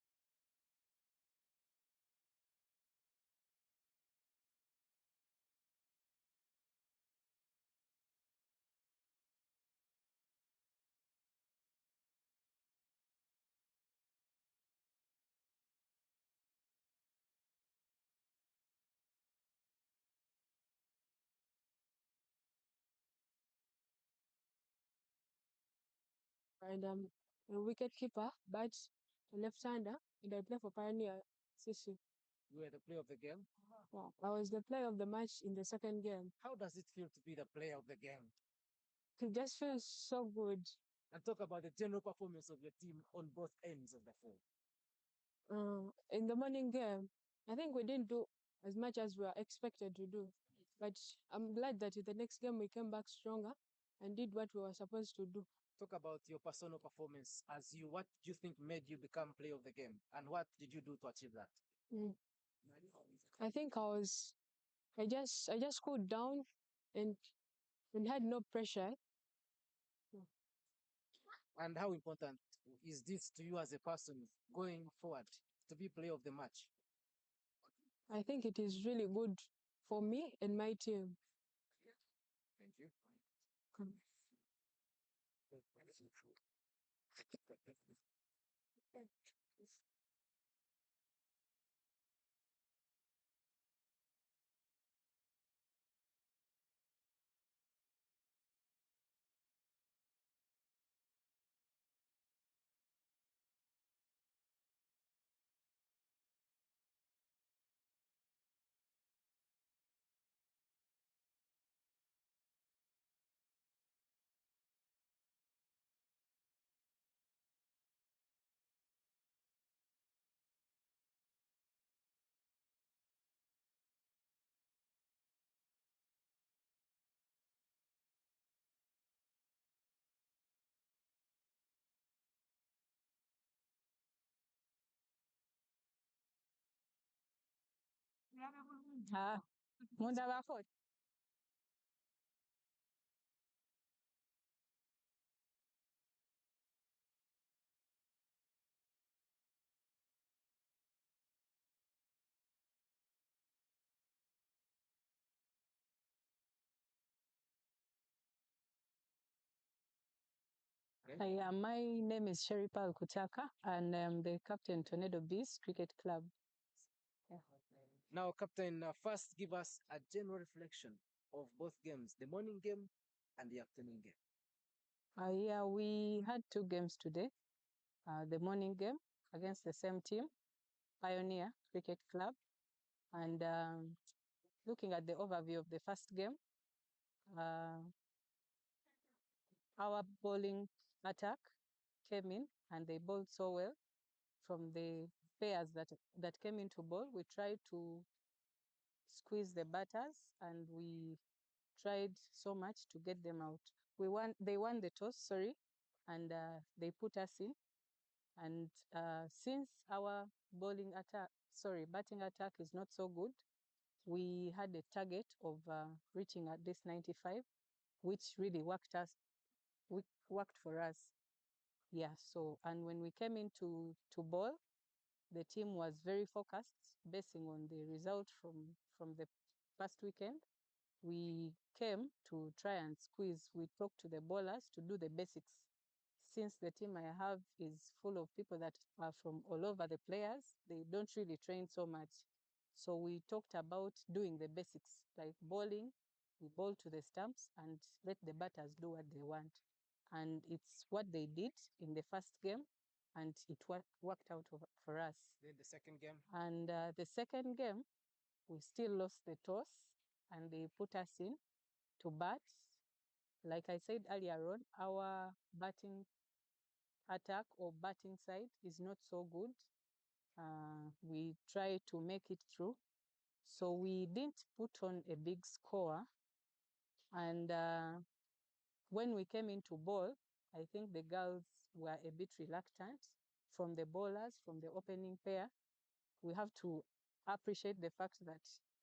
And I'm a wicket keeper, but a left-hander, and I play for Pioneer CC.
You were the player of the game.
Wow. I was the player of the match in the second game.
How does it feel to be the player of the game?
It just feels so good.
And talk about the general performance of your team on both ends of the field.
In the morning game, I think we didn't do as much as we were expected to do. But I'm glad that in the next game we came back stronger and did what we were supposed to do.
Talk about your personal performance as you. What do you think made you become player of the game, and what did you do to achieve that?
Mm. I think I just cooled down and had no pressure.
And how important is this to you as a person going forward to be player of the match?
I think it is really good for me and my team.
Thank you.
Ah, munda bafo. My name is Sheripa Kutaka, and I'm the captain Tornado Bees Cricket Club. Yeah.
Now, Captain, first give us a general reflection of both games, the morning game and the afternoon game.
Yeah, we had two games today. The morning game against the same team, Pioneer Cricket Club, and looking at the overview of the first game, our bowling attack came in and they bowled so well. From the pairs that came into bowl, we tried to squeeze the batters and we tried so much to get them out. They won the toss, sorry, and they put us in. And since our batting attack is not so good, we had a target of reaching at least 95, which really worked for us. Yeah. So, and when we came into to bowl, the team was very focused, basing on the result from the past weekend. We came to try and squeeze. We talked to the bowlers to do the basics. Since the team I have is full of people that are from all over the players, they don't really train so much. So we talked about doing the basics, like bowling. We bowl to the stumps and let the batters do what they want. And it's what they did in the first game, and it worked out for us.
Then the second game.
And the second game, we still lost the toss, and they put us in to bat. Like I said earlier on, our batting attack or batting side is not so good. We try to make it through. So we didn't put on a big score. And when we came into ball, I think the girls were a bit reluctant from the bowlers, from the opening pair. We have to appreciate the fact that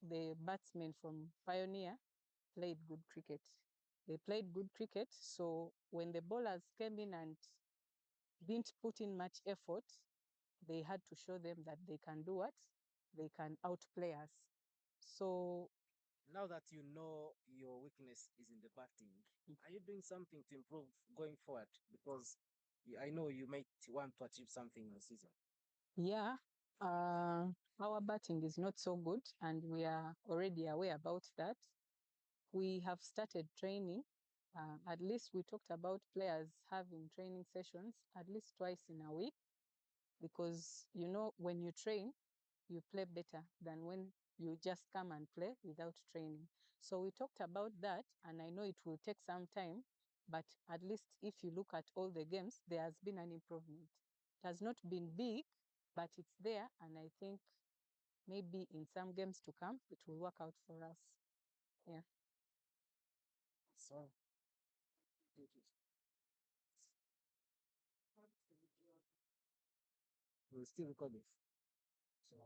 the batsmen from Pioneer played good cricket. They played good cricket. So when the bowlers came in and didn't put in much effort, they had to show them that they can do what? They can outplay us. So
Now that you know your weakness is in the batting, are you doing something to improve going forward? Because I know you might want to achieve something in the season.
yeah, our batting is not so good, and we are already aware about that. We have started training. At least we talked about players having training sessions at least twice in a week, because you know when you train, you play better than when you just come and play without training. So we talked about that, and I know it will take some time, but at least if you look at all the games, there has been an improvement. It has not been big, but it's there, and I think maybe in some games to come, it will work out for us. Yeah.
So, we'll still record this. So,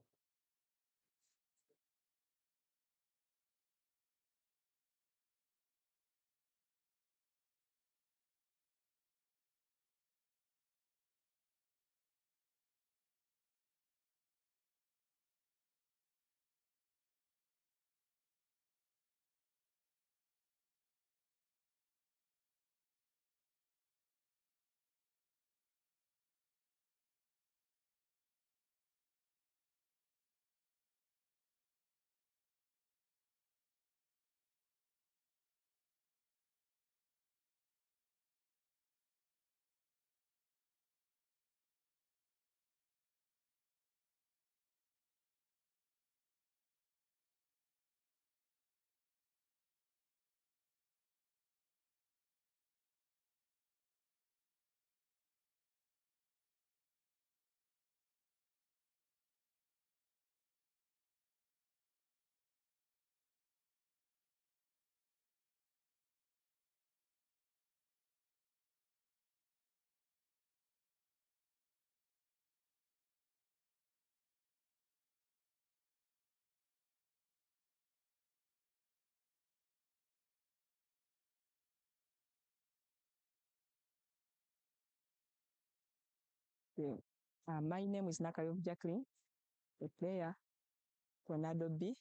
Yeah. My name is Nakayov Jacqueline, a player, Tornado B.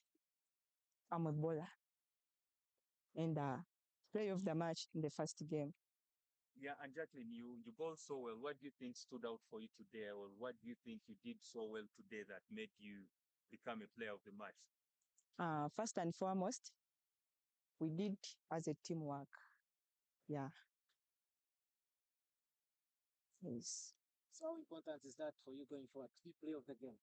I'm a bowler and player of the match in the first game.
Yeah, and Jacqueline, you bowled so well. What do you think stood out for you today, or what do you think you did so well today that made you become a player of the match?
First and foremost, we did as a teamwork. Yeah. Yes.
so how important is that for you going forward? Key play of the game.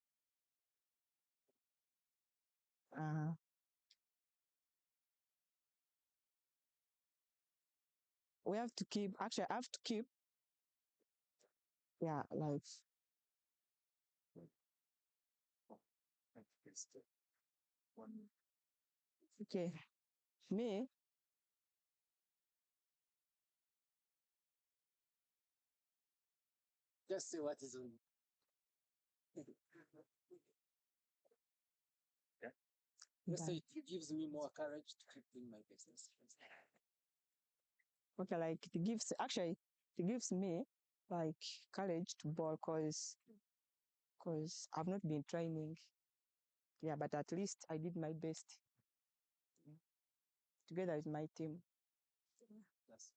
Uh, we have to keep, actually, I have to keep, yeah, like, okay, me,
Just say what is on. Just say it gives me more courage to keep doing my business.
okay, like it gives me like courage to ball because I've not been training. Yeah, but at least I did my best together with my team.
That's